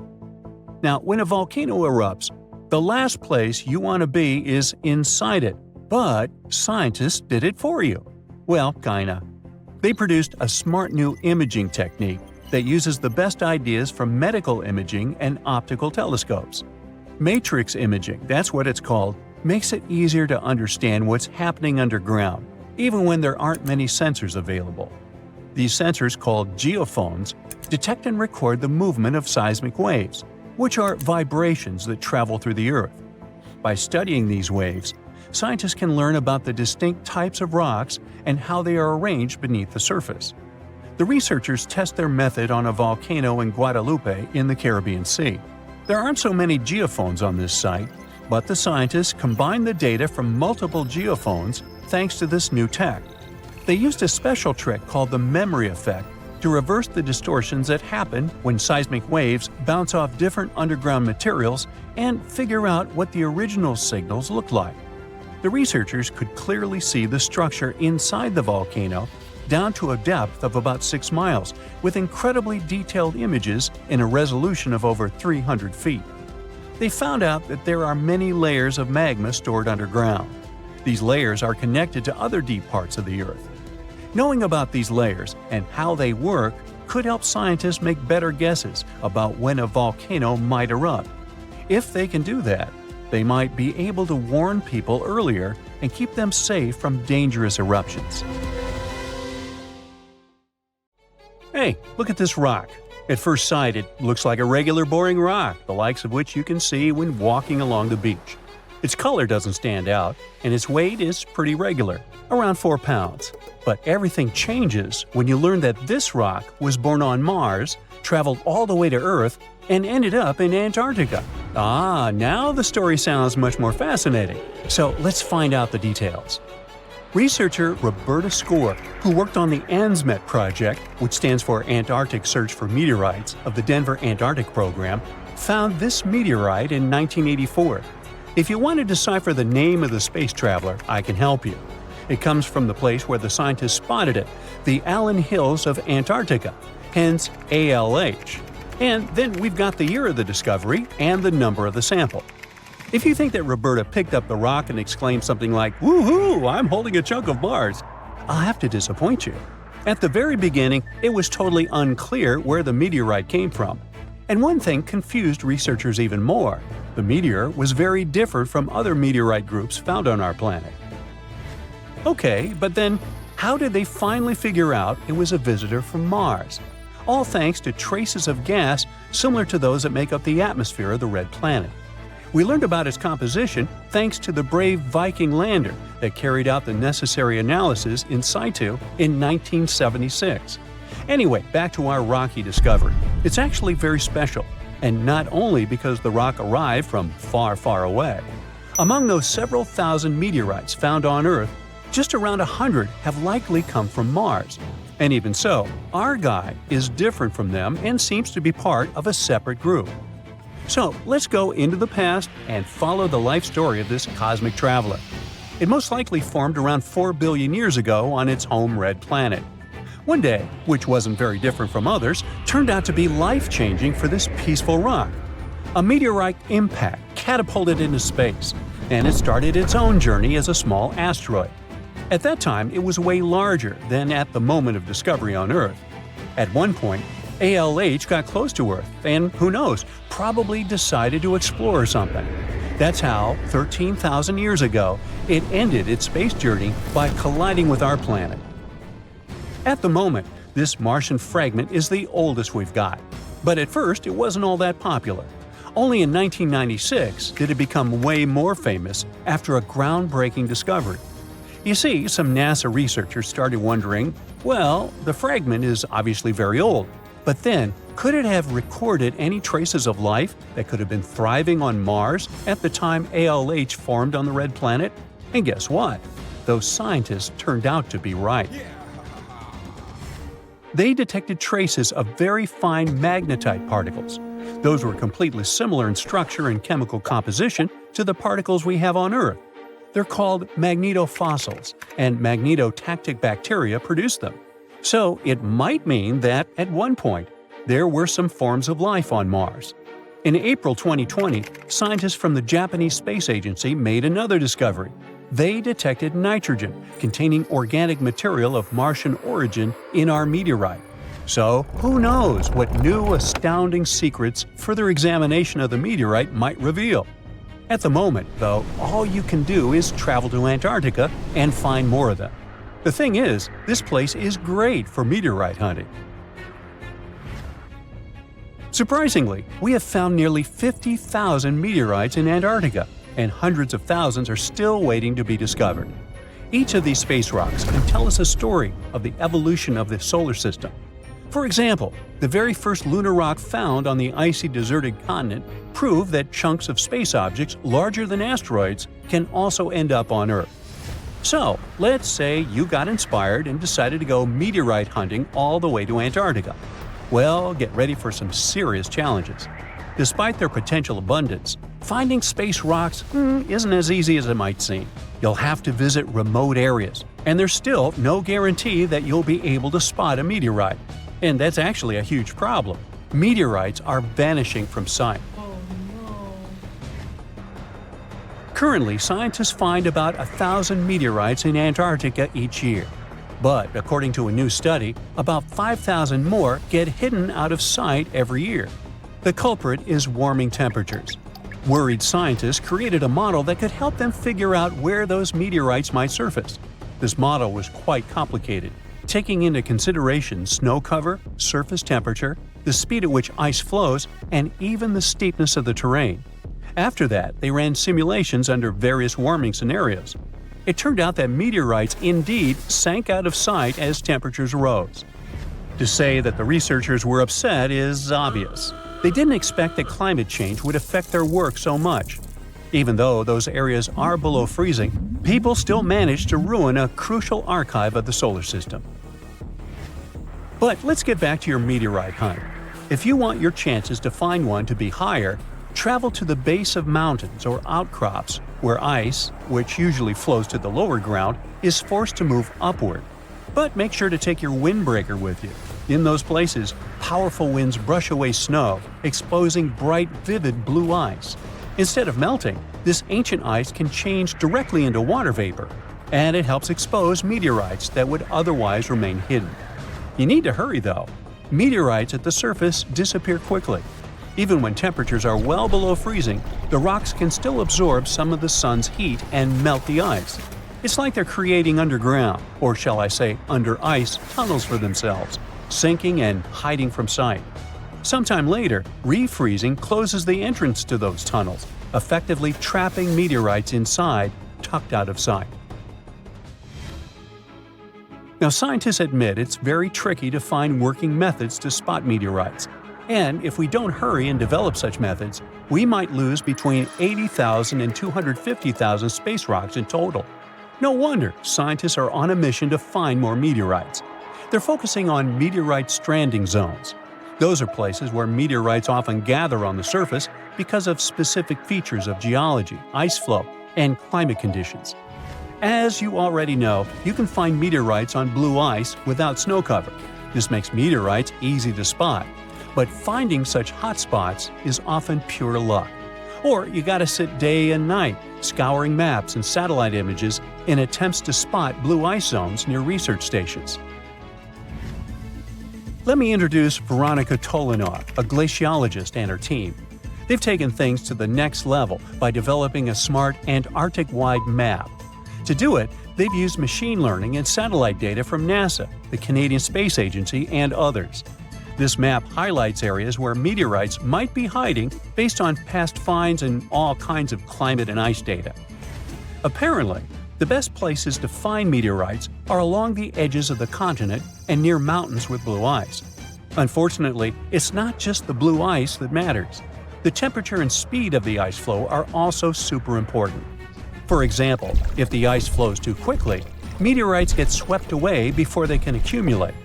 Now, when a volcano erupts, the last place you want to be is inside it. But scientists did it for you. Well, kinda. They produced a smart new imaging technique that uses the best ideas from medical imaging and optical telescopes. Matrix imaging, that's what it's called, makes it easier to understand what's happening underground, even when there aren't many sensors available. These sensors, called geophones, detect and record the movement of seismic waves, which are vibrations that travel through the Earth. By studying these waves, scientists can learn about the distinct types of rocks and how they are arranged beneath the surface. The researchers test their method on a volcano in Guadalupe in the Caribbean Sea. There aren't so many geophones on this site, but the scientists combined the data from multiple geophones thanks to this new tech. They used a special trick called the memory effect to reverse the distortions that happen when seismic waves bounce off different underground materials and figure out what the original signals look like. The researchers could clearly see the structure inside the volcano down to a depth of about 6 miles, with incredibly detailed images in a resolution of over 300 feet. They found out that there are many layers of magma stored underground. These layers are connected to other deep parts of the Earth. Knowing about these layers and how they work could help scientists make better guesses about when a volcano might erupt. If they can do that, they might be able to warn people earlier and keep them safe from dangerous eruptions. Hey, look at this rock. At first sight, it looks like a regular boring rock, the likes of which you can see when walking along the beach. Its color doesn't stand out, and its weight is pretty regular, around 4 pounds. But everything changes when you learn that this rock was born on Mars, traveled all the way to Earth, and ended up in Antarctica. Ah, now the story sounds much more fascinating. So let's find out the details. Researcher Roberta Score, who worked on the ANSMET project, which stands for Antarctic Search for Meteorites, of the Denver Antarctic Program, found this meteorite in 1984. If you want to decipher the name of the space traveler, I can help you. It comes from the place where the scientists spotted it, the Allen Hills of Antarctica, hence ALH. And then we've got the year of the discovery and the number of the sample. If you think that Roberta picked up the rock and exclaimed something like, "Woohoo, I'm holding a chunk of Mars," I'll have to disappoint you. At the very beginning, it was totally unclear where the meteorite came from. And one thing confused researchers even more. The meteor was very different from other meteorite groups found on our planet. Okay, but then how did they finally figure out it was a visitor from Mars? All thanks to traces of gas similar to those that make up the atmosphere of the red planet. We learned about its composition thanks to the brave Viking lander that carried out the necessary analysis in situ in 1976. Anyway, back to our rocky discovery. It's actually very special, and not only because the rock arrived from far, far away. Among those several thousand meteorites found on Earth, just around 100 have likely come from Mars. And even so, our guy is different from them and seems to be part of a separate group. So let's go into the past and follow the life story of this cosmic traveler. It most likely formed around 4 billion years ago on its home red planet. One day, which wasn't very different from others, turned out to be life-changing for this peaceful rock. A meteorite impact catapulted into space, and it started its own journey as a small asteroid. At that time, it was way larger than at the moment of discovery on Earth. At one point, ALH got close to Earth and, who knows, probably decided to explore something. That's how, 13,000 years ago, it ended its space journey by colliding with our planet. At the moment, this Martian fragment is the oldest we've got. But at first, it wasn't all that popular. Only in 1996 did it become way more famous after a groundbreaking discovery. You see, some NASA researchers started wondering, well, the fragment is obviously very old. But then, could it have recorded any traces of life that could have been thriving on Mars at the time ALH formed on the red planet? And guess what? Those scientists turned out to be right. They detected traces of very fine magnetite particles. Those were completely similar in structure and chemical composition to the particles we have on Earth. They're called magnetofossils, and magnetotactic bacteria produce them. So it might mean that, at one point, there were some forms of life on Mars. In April 2020, scientists from the Japanese Space Agency made another discovery. They detected nitrogen, containing organic material of Martian origin, in our meteorite. So, who knows what new, astounding secrets further examination of the meteorite might reveal? At the moment, though, all you can do is travel to Antarctica and find more of them. The thing is, this place is great for meteorite hunting. Surprisingly, we have found nearly 50,000 meteorites in Antarctica, and hundreds of thousands are still waiting to be discovered. Each of these space rocks can tell us a story of the evolution of the solar system. For example, the very first lunar rock found on the icy deserted continent proved that chunks of space objects larger than asteroids can also end up on Earth. So, let's say you got inspired and decided to go meteorite hunting all the way to Antarctica. Well, get ready for some serious challenges. Despite their potential abundance, finding space rocks isn't as easy as it might seem. You'll have to visit remote areas, and there's still no guarantee that you'll be able to spot a meteorite. And that's actually a huge problem. Meteorites are vanishing from sight. Currently, scientists find about 1,000 meteorites in Antarctica each year. But, according to a new study, about 5,000 more get hidden out of sight every year. The culprit is warming temperatures. Worried scientists created a model that could help them figure out where those meteorites might surface. This model was quite complicated, taking into consideration snow cover, surface temperature, the speed at which ice flows, and even the steepness of the terrain. After that, they ran simulations under various warming scenarios. It turned out that meteorites indeed sank out of sight as temperatures rose. To say that the researchers were upset is obvious. They didn't expect that climate change would affect their work so much. Even though those areas are below freezing, people still managed to ruin a crucial archive of the solar system. But let's get back to your meteorite hunt. If you want your chances to find one to be higher, travel to the base of mountains or outcrops where ice, which usually flows to the lower ground, is forced to move upward. But make sure to take your windbreaker with you. In those places, powerful winds brush away snow, exposing bright, vivid blue ice. Instead of melting, this ancient ice can change directly into water vapor, and it helps expose meteorites that would otherwise remain hidden. You need to hurry though. Meteorites at the surface disappear quickly. Even when temperatures are well below freezing, the rocks can still absorb some of the sun's heat and melt the ice. It's like they're creating underground, or shall I say under ice, tunnels for themselves, sinking and hiding from sight. Sometime later, refreezing closes the entrance to those tunnels, effectively trapping meteorites inside, tucked out of sight. Now, scientists admit it's very tricky to find working methods to spot meteorites, and if we don't hurry and develop such methods, we might lose between 80,000 and 250,000 space rocks in total. No wonder scientists are on a mission to find more meteorites. They're focusing on meteorite stranding zones. Those are places where meteorites often gather on the surface because of specific features of geology, ice flow, and climate conditions. As you already know, you can find meteorites on blue ice without snow cover. This makes meteorites easy to spot. But finding such hotspots is often pure luck. Or you gotta sit day and night, scouring maps and satellite images in attempts to spot blue ice zones near research stations. Let me introduce Veronika Tolinov, a glaciologist, and her team. They've taken things to the next level by developing a smart Antarctic-wide map. To do it, they've used machine learning and satellite data from NASA, the Canadian Space Agency, and others. This map highlights areas where meteorites might be hiding based on past finds and all kinds of climate and ice data. Apparently, the best places to find meteorites are along the edges of the continent and near mountains with blue ice. Unfortunately, it's not just the blue ice that matters. The temperature and speed of the ice flow are also super important. For example, if the ice flows too quickly, meteorites get swept away before they can accumulate.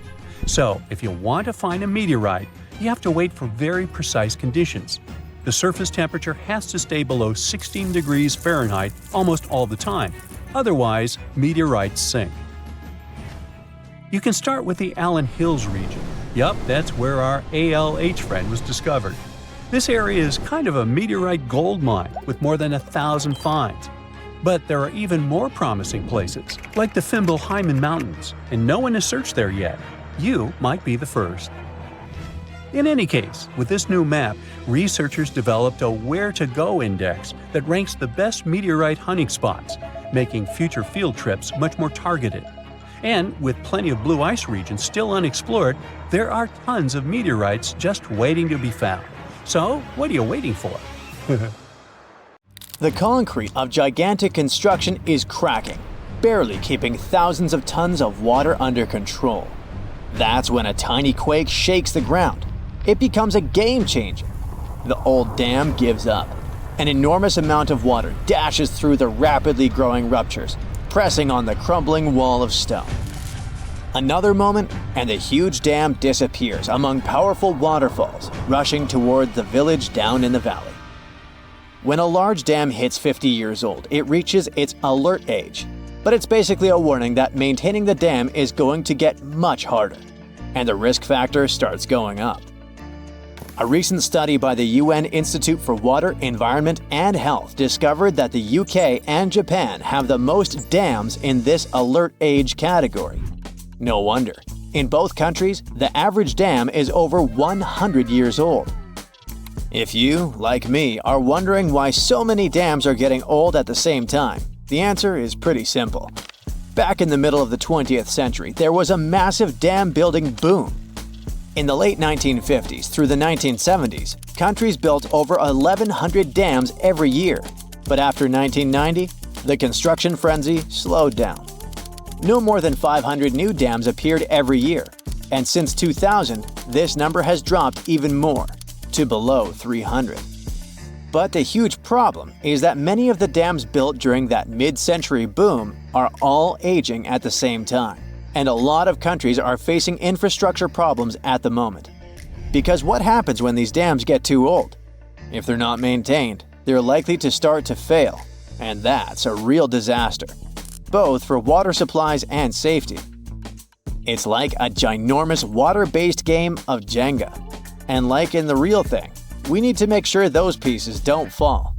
So, if you want to find a meteorite, you have to wait for very precise conditions. The surface temperature has to stay below 16 degrees Fahrenheit almost all the time. Otherwise, meteorites sink. You can start with the Allen Hills region. Yup, that's where our ALH friend was discovered. This area is kind of a meteorite gold mine with more than 1,000 finds. But there are even more promising places, like the Fimbulheimen Mountains, and no one has searched there yet. You might be the first. In any case, with this new map, researchers developed a where-to-go index that ranks the best meteorite hunting spots, making future field trips much more targeted. And with plenty of blue ice regions still unexplored, there are tons of meteorites just waiting to be found. So, what are you waiting for? The concrete of gigantic construction is cracking, barely keeping thousands of tons of water under control. That's when a tiny quake shakes the ground. It becomes a game changer. The old dam gives up. An enormous amount of water dashes through the rapidly growing ruptures, pressing on the crumbling wall of stone. Another moment, and the huge dam disappears among powerful waterfalls rushing toward the village down in the valley. When a large dam hits 50 years old, it reaches its alert age. But it's basically a warning that maintaining the dam is going to get much harder, and the risk factor starts going up. A recent study by the UN Institute for Water, Environment and Health discovered that the UK and Japan have the most dams in this alert age category. No wonder. In both countries, the average dam is over 100 years old. If you, like me, are wondering why so many dams are getting old at the same time, the answer is pretty simple. Back in the middle of the 20th century, there was a massive dam building boom. In the late 1950s through the 1970s, countries built over 1,100 dams every year. But after 1990, the construction frenzy slowed down. No more than 500 new dams appeared every year, and since 2000, this number has dropped even more, to below 300. But the huge problem is that many of the dams built during that mid-century boom are all aging at the same time, and a lot of countries are facing infrastructure problems at the moment. Because what happens when these dams get too old? If they're not maintained, they're likely to start to fail, and that's a real disaster, both for water supplies and safety. It's like a ginormous water-based game of Jenga. And like in the real thing, we need to make sure those pieces don't fall.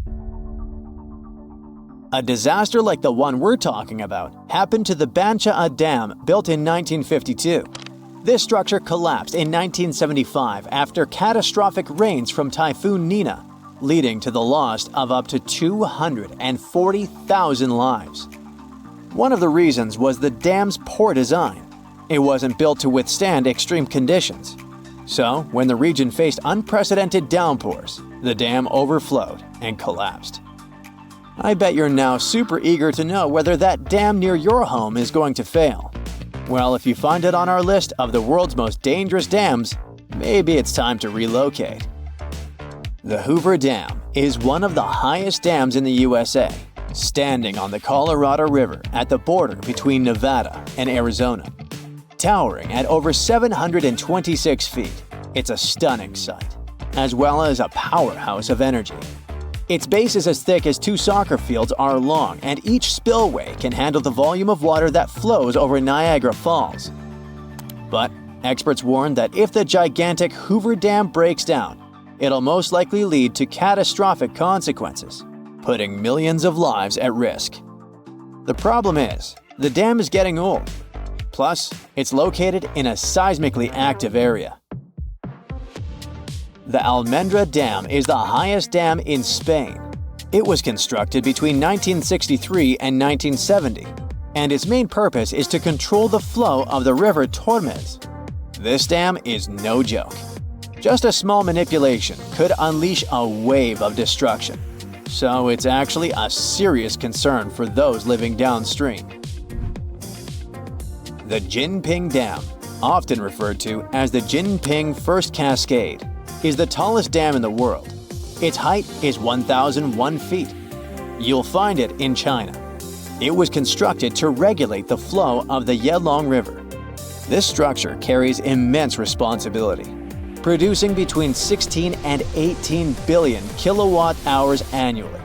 A disaster like the one we're talking about happened to the Bancha Dam built in 1952. This structure collapsed in 1975 after catastrophic rains from Typhoon Nina, leading to the loss of up to 240,000 lives. One of the reasons was the dam's poor design. It wasn't built to withstand extreme conditions. So, when the region faced unprecedented downpours, the dam overflowed and collapsed. I bet you're now super eager to know whether that dam near your home is going to fail. Well, if you find it on our list of the world's most dangerous dams, maybe it's time to relocate. The Hoover Dam is one of the highest dams in the USA, standing on the Colorado River at the border between Nevada and Arizona. Towering at over 726 feet, it's a stunning sight, as well as a powerhouse of energy. Its base is as thick as 2 soccer fields are long, and each spillway can handle the volume of water that flows over Niagara Falls. But experts warn that if the gigantic Hoover Dam breaks down, it'll most likely lead to catastrophic consequences, putting millions of lives at risk. The problem is, the dam is getting old. Plus, it's located in a seismically active area. The Almendra Dam is the highest dam in Spain. It was constructed between 1963 and 1970, and its main purpose is to control the flow of the river Tormes. This dam is no joke. Just a small manipulation could unleash a wave of destruction, so it's actually a serious concern for those living downstream. The Jinping Dam, often referred to as the Jinping First Cascade, is the tallest dam in the world. Its height is 1,001 feet. You'll find it in China. It was constructed to regulate the flow of the Yelong River. This structure carries immense responsibility, producing between 16 and 18 billion kilowatt hours annually.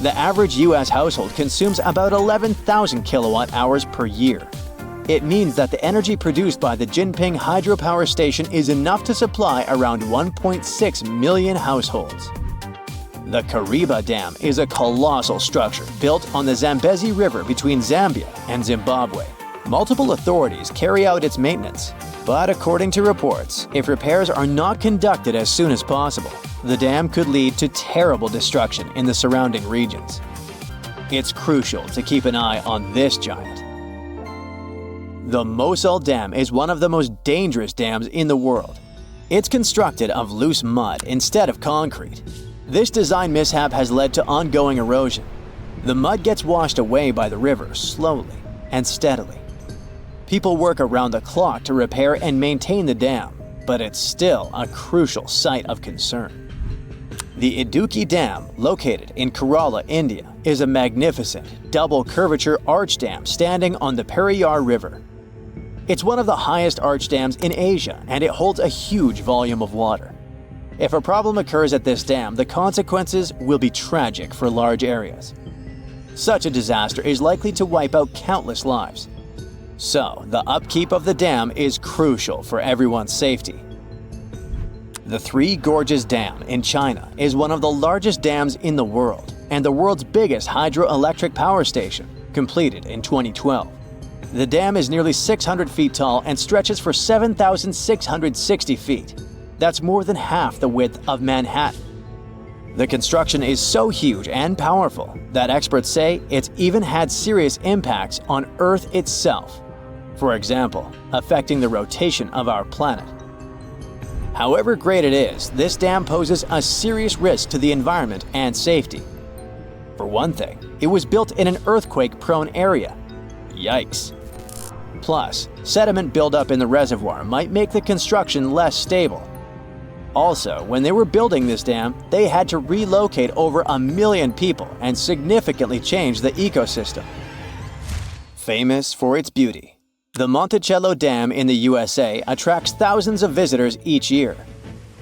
The average U.S. household consumes about 11,000 kilowatt hours per year. It means that the energy produced by the Jinping hydropower station is enough to supply around 1.6 million households. The Kariba Dam is a colossal structure built on the Zambezi River between Zambia and Zimbabwe. Multiple authorities carry out its maintenance, but according to reports, if repairs are not conducted as soon as possible, the dam could lead to terrible destruction in the surrounding regions. It's crucial to keep an eye on this giant. The Mosul Dam is one of the most dangerous dams in the world. It's constructed of loose mud instead of concrete. This design mishap has led to ongoing erosion. The mud gets washed away by the river slowly and steadily. People work around the clock to repair and maintain the dam, but it's still a crucial site of concern. The Idukki Dam, located in Kerala, India, is a magnificent double curvature arch dam standing on the Periyar River. It's one of the highest arch dams in Asia, and it holds a huge volume of water. If a problem occurs at this dam, the consequences will be tragic for large areas. Such a disaster is likely to wipe out countless lives. So, the upkeep of the dam is crucial for everyone's safety. The Three Gorges Dam in China is one of the largest dams in the world and the world's biggest hydroelectric power station, completed in 2012. The dam is nearly 600 feet tall and stretches for 7,660 feet. That's more than half the width of Manhattan. The construction is so huge and powerful that experts say it's even had serious impacts on Earth itself. For example, affecting the rotation of our planet. However great it is, this dam poses a serious risk to the environment and safety. For one thing, it was built in an earthquake-prone area. Yikes. Plus, sediment buildup in the reservoir might make the construction less stable. Also, when they were building this dam, they had to relocate over 1 million people and significantly change the ecosystem. Famous for its beauty, the Monticello Dam in the USA attracts thousands of visitors each year.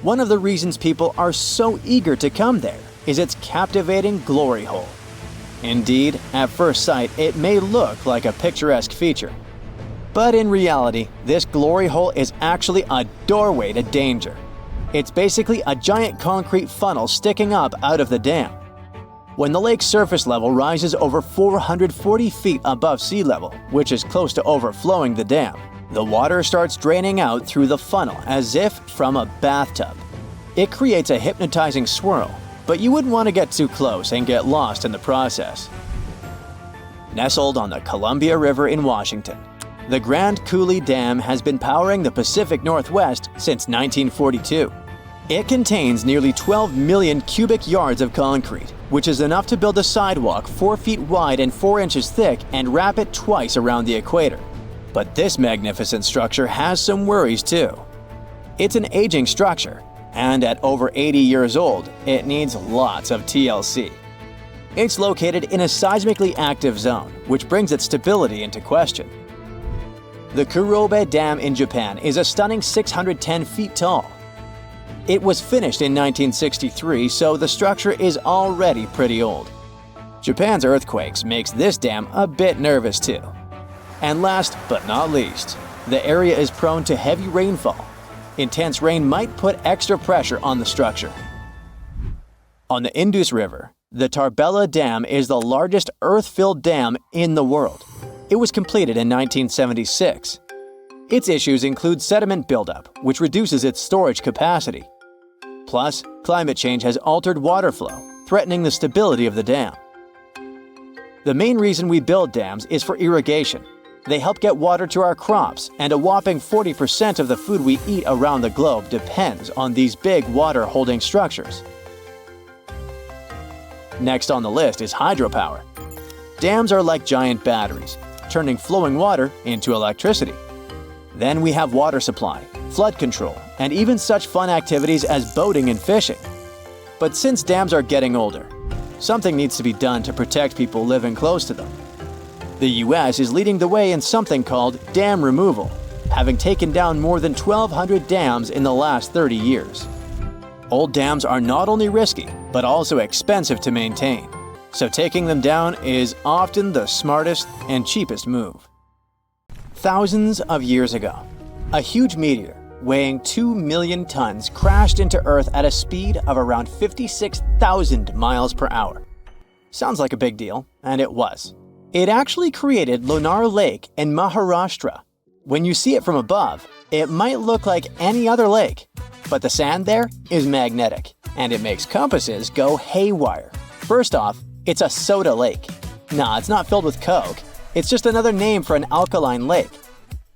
One of the reasons people are so eager to come there is its captivating glory hole. Indeed, at first sight, it may look like a picturesque feature. But in reality, this glory hole is actually a doorway to danger. It's basically a giant concrete funnel sticking up out of the dam. When the lake's surface level rises over 440 feet above sea level, which is close to overflowing the dam, the water starts draining out through the funnel as if from a bathtub. It creates a hypnotizing swirl, but you wouldn't want to get too close and get lost in the process. Nestled on the Columbia River in Washington, The Grand Coulee Dam has been powering the Pacific Northwest since 1942. It contains nearly 12 million cubic yards of concrete, which is enough to build a sidewalk 4 feet wide and 4 inches thick and wrap it twice around the equator. But this magnificent structure has some worries too. It's an aging structure, and at over 80 years old, it needs lots of TLC. It's located in a seismically active zone, which brings its stability into question. The Kurobe Dam in Japan is a stunning 610 feet tall. It was finished in 1963, so the structure is already pretty old. Japan's earthquakes makes this dam a bit nervous too. And last but not least, the area is prone to heavy rainfall. Intense rain might put extra pressure on the structure. On the Indus River, the Tarbela Dam is the largest earth-filled dam in the world. It was completed in 1976. Its issues include sediment buildup, which reduces its storage capacity. Plus, climate change has altered water flow, threatening the stability of the dam. The main reason we build dams is for irrigation. They help get water to our crops, and a whopping 40% of the food we eat around the globe depends on these big water-holding structures. Next on the list is hydropower. Dams are like giant batteries, turning flowing water into electricity. Then we have water supply, flood control, and even such fun activities as boating and fishing. But since dams are getting older, something needs to be done to protect people living close to them. The US is leading the way in something called dam removal, having taken down more than 1,200 dams in the last 30 years. Old dams are not only risky, but also expensive to maintain, so taking them down is often the smartest and cheapest move. Thousands of years ago, a huge meteor weighing 2 million tons crashed into Earth at a speed of around 56,000 miles per hour. Sounds like a big deal, and it was. It actually created Lonar Lake in Maharashtra. When you see it from above, it might look like any other lake, but the sand there is magnetic, and it makes compasses go haywire. First off, it's a soda lake. Nah, it's not filled with Coke. It's just another name for an alkaline lake.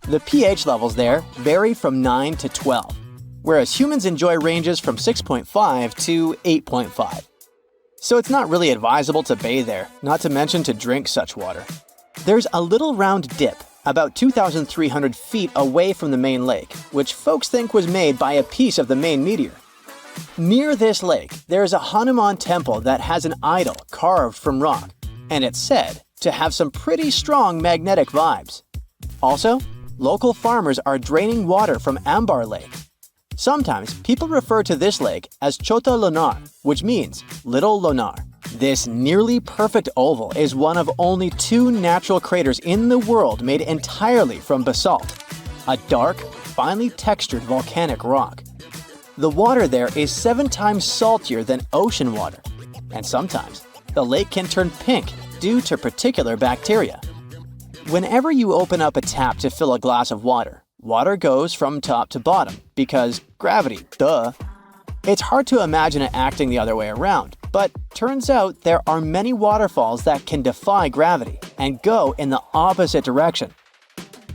The pH levels there vary from 9 to 12, whereas humans enjoy ranges from 6.5 to 8.5. So it's not really advisable to bathe there, not to mention to drink such water. There's a little round dip about 2,300 feet away from the main lake, which folks think was made by a piece of the main meteor. Near this lake, there is a Hanuman temple that has an idol carved from rock, and it's said to have some pretty strong magnetic vibes. Also, local farmers are draining water from Ambar Lake. Sometimes people refer to this lake as Chota Lonar, which means Little Lonar. This nearly perfect oval is one of only 2 natural craters in the world made entirely from basalt, a dark, finely textured volcanic rock. The water there is 7 times saltier than ocean water, and sometimes the lake can turn pink due to particular bacteria. Whenever you open up a tap to fill a glass of water, water goes from top to bottom because gravity, duh. It's hard to imagine it acting the other way around, but turns out there are many waterfalls that can defy gravity and go in the opposite direction.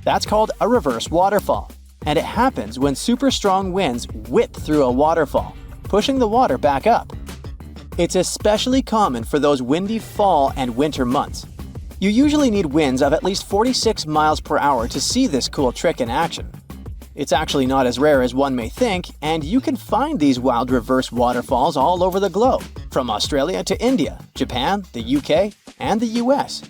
That's called a reverse waterfall, and it happens when super strong winds whip through a waterfall, pushing the water back up. It's especially common for those windy fall and winter months. You usually need winds of at least 46 miles per hour to see this cool trick in action. It's actually not as rare as one may think, and you can find these wild reverse waterfalls all over the globe, from Australia to India, Japan, the UK, and the US.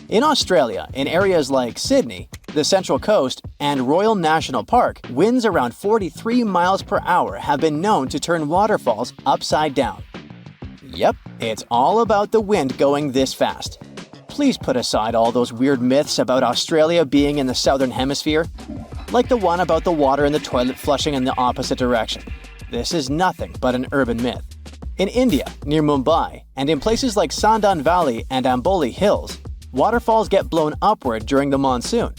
In Australia, in areas like Sydney, the Central Coast, and Royal National Park, winds around 43 miles per hour have been known to turn waterfalls upside down. Yep, it's all about the wind going this fast. Please put aside all those weird myths about Australia being in the southern hemisphere, like the one about the water in the toilet flushing in the opposite direction. This is nothing but an urban myth. In India, near Mumbai, and in places like Sandan Valley and Amboli Hills, waterfalls get blown upward during the monsoon.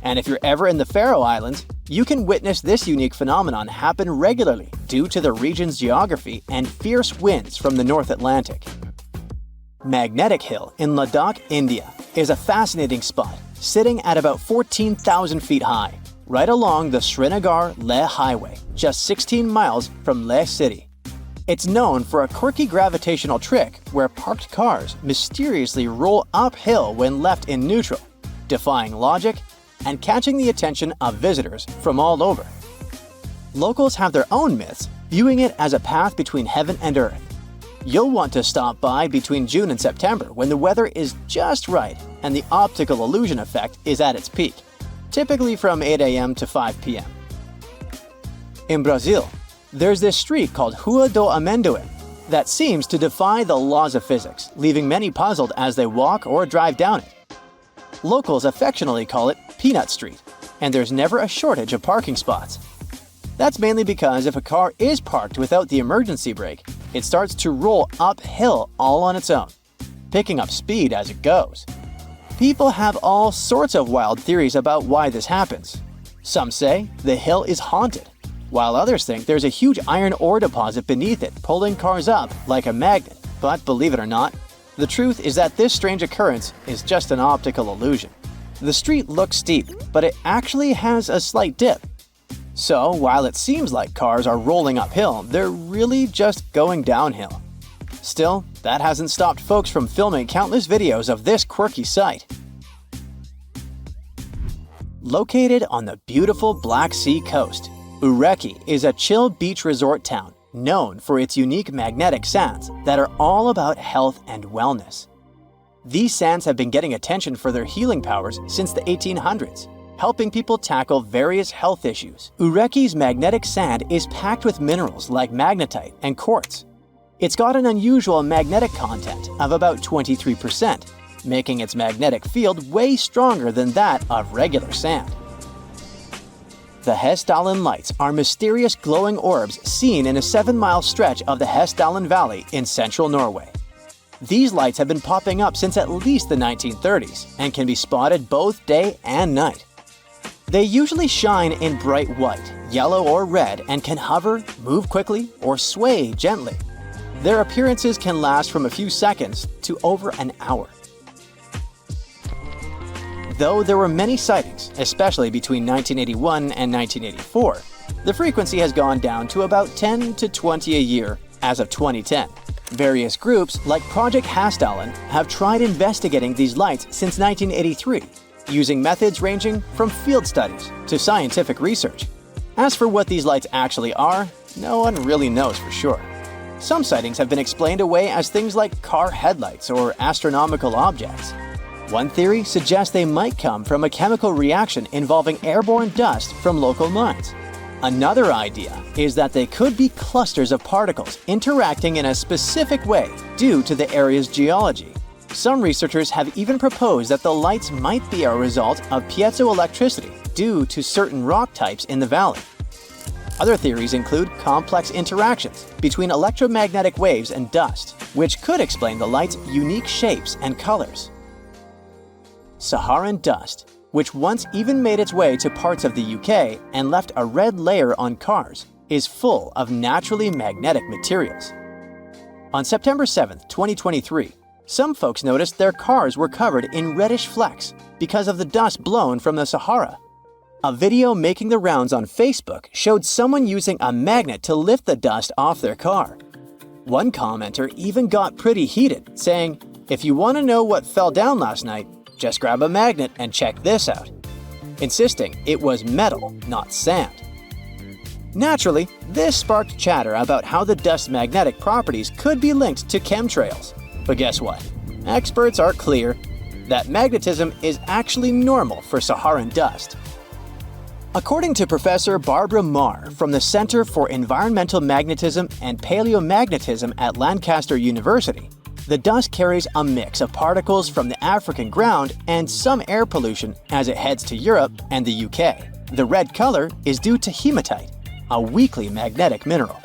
And if you're ever in the Faroe Islands, you can witness this unique phenomenon happen regularly due to the region's geography and fierce winds from the North Atlantic. Magnetic Hill in Ladakh, India, is a fascinating spot sitting at about 14,000 feet high, right along the Srinagar-Leh Highway, just 16 miles from Leh City. It's known for a quirky gravitational trick where parked cars mysteriously roll uphill when left in neutral, defying logic and catching the attention of visitors from all over. Locals have their own myths, viewing it as a path between heaven and earth. You'll want to stop by between June and September when the weather is just right and the optical illusion effect is at its peak, typically from 8 a.m. to 5 p.m. In Brazil, there's this street called Rua do Amendoim that seems to defy the laws of physics, leaving many puzzled as they walk or drive down it. Locals affectionately call it Peanut Street, and there's never a shortage of parking spots. That's mainly because if a car is parked without the emergency brake, it starts to roll uphill all on its own, picking up speed as it goes. People have all sorts of wild theories about why this happens. Some say the hill is haunted, while others think there's a huge iron ore deposit beneath it pulling cars up like a magnet. But believe it or not, the truth is that this strange occurrence is just an optical illusion. The street looks steep, but it actually has a slight dip. So, while it seems like cars are rolling uphill, they're really just going downhill. Still, that hasn't stopped folks from filming countless videos of this quirky sight. Located on the beautiful Black Sea coast, Ureki is a chill beach resort town known for its unique magnetic sands that are all about health and wellness. These sands have been getting attention for their healing powers since the 1800s. Helping people tackle various health issues. Ureki's magnetic sand is packed with minerals like magnetite and quartz. It's got an unusual magnetic content of about 23%, making its magnetic field way stronger than that of regular sand. The Hessdalen Lights are mysterious glowing orbs seen in a 7-mile stretch of the Hessdalen Valley in central Norway. These lights have been popping up since at least the 1930s and can be spotted both day and night. They usually shine in bright white, yellow, or red and can hover, move quickly, or sway gently. Their appearances can last from a few seconds to over an hour. Though there were many sightings, especially between 1981 and 1984, the frequency has gone down to about 10 to 20 a year as of 2010. Various groups, like Project Hessdalen, have tried investigating these lights since 1983. Using methods ranging from field studies to scientific research. As for what these lights actually are, no one really knows for sure. Some sightings have been explained away as things like car headlights or astronomical objects. One theory suggests they might come from a chemical reaction involving airborne dust from local mines. Another idea is that they could be clusters of particles interacting in a specific way due to the area's geology. Some researchers have even proposed that the lights might be a result of piezoelectricity due to certain rock types in the valley. Other theories include complex interactions between electromagnetic waves and dust, which could explain the light's unique shapes and colors. Saharan dust, which once even made its way to parts of the UK and left a red layer on cars, is full of naturally magnetic materials. On September 7, 2023, some folks noticed their cars were covered in reddish flecks because of the dust blown from the Sahara. A video making the rounds on Facebook showed someone using a magnet to lift the dust off their car. One commenter even got pretty heated, saying, "If you want to know what fell down last night, just grab a magnet and check this out," insisting it was metal, not sand. Naturally, this sparked chatter about how the dust's magnetic properties could be linked to chemtrails. But guess what? Experts are clear that magnetism is actually normal for Saharan dust. According to Professor Barbara Marr from the Center for Environmental Magnetism and Paleomagnetism at Lancaster University, the dust carries a mix of particles from the African ground and some air pollution as it heads to Europe and the UK. The red color is due to hematite, a weakly magnetic mineral.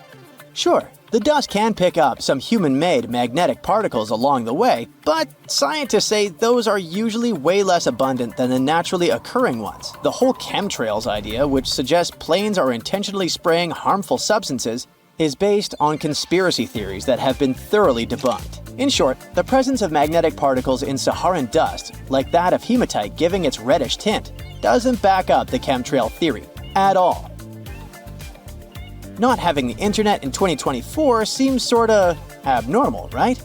Sure, the dust can pick up some human-made magnetic particles along the way, but scientists say those are usually way less abundant than the naturally occurring ones. The whole chemtrails idea, which suggests planes are intentionally spraying harmful substances, is based on conspiracy theories that have been thoroughly debunked. In short, the presence of magnetic particles in Saharan dust, like that of hematite giving its reddish tint, doesn't back up the chemtrail theory at all. Not having the internet in 2024 seems sorta abnormal, right?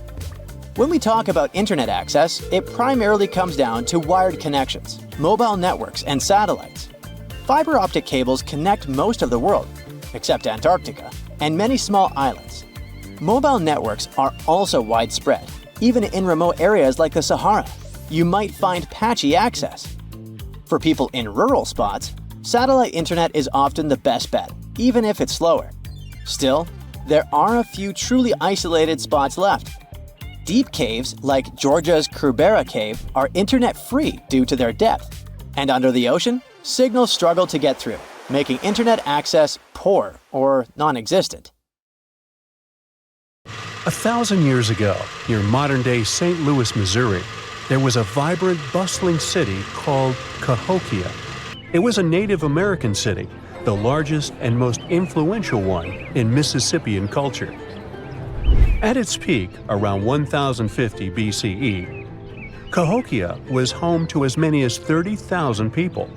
When we talk about internet access, it primarily comes down to wired connections, mobile networks, and satellites. Fiber optic cables connect most of the world, except Antarctica, and many small islands. Mobile networks are also widespread. Even in remote areas like the Sahara, you might find patchy access. For people in rural spots, satellite internet is often the best bet, even if it's slower. Still, there are a few truly isolated spots left. Deep caves like Georgia's Kerbera Cave are internet-free due to their depth. And under the ocean, signals struggle to get through, making internet access poor or non-existent. 1,000 years ago, near modern-day St. Louis, Missouri, there was a vibrant, bustling city called Cahokia. It was a Native American city, the largest and most influential one in Mississippian culture. At its peak, around 1050 BCE, Cahokia was home to as many as 30,000 people,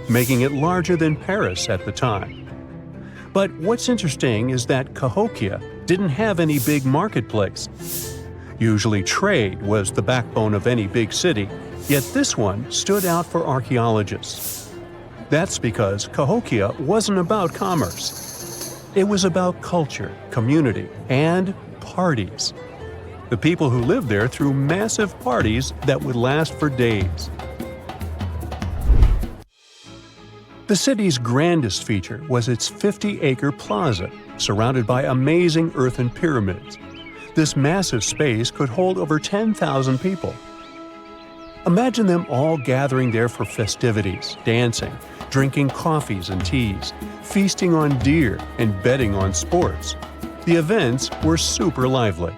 making it larger than Paris at the time. But what's interesting is that Cahokia didn't have any big marketplace. Usually trade was the backbone of any big city, yet this one stood out for archaeologists. That's because Cahokia wasn't about commerce. It was about culture, community, and parties. The people who lived there threw massive parties that would last for days. The city's grandest feature was its 50-acre plaza, surrounded by amazing earthen pyramids. This massive space could hold over 10,000 people. Imagine them all gathering there for festivities, dancing, drinking coffees and teas, feasting on deer, and betting on sports. The events were super lively.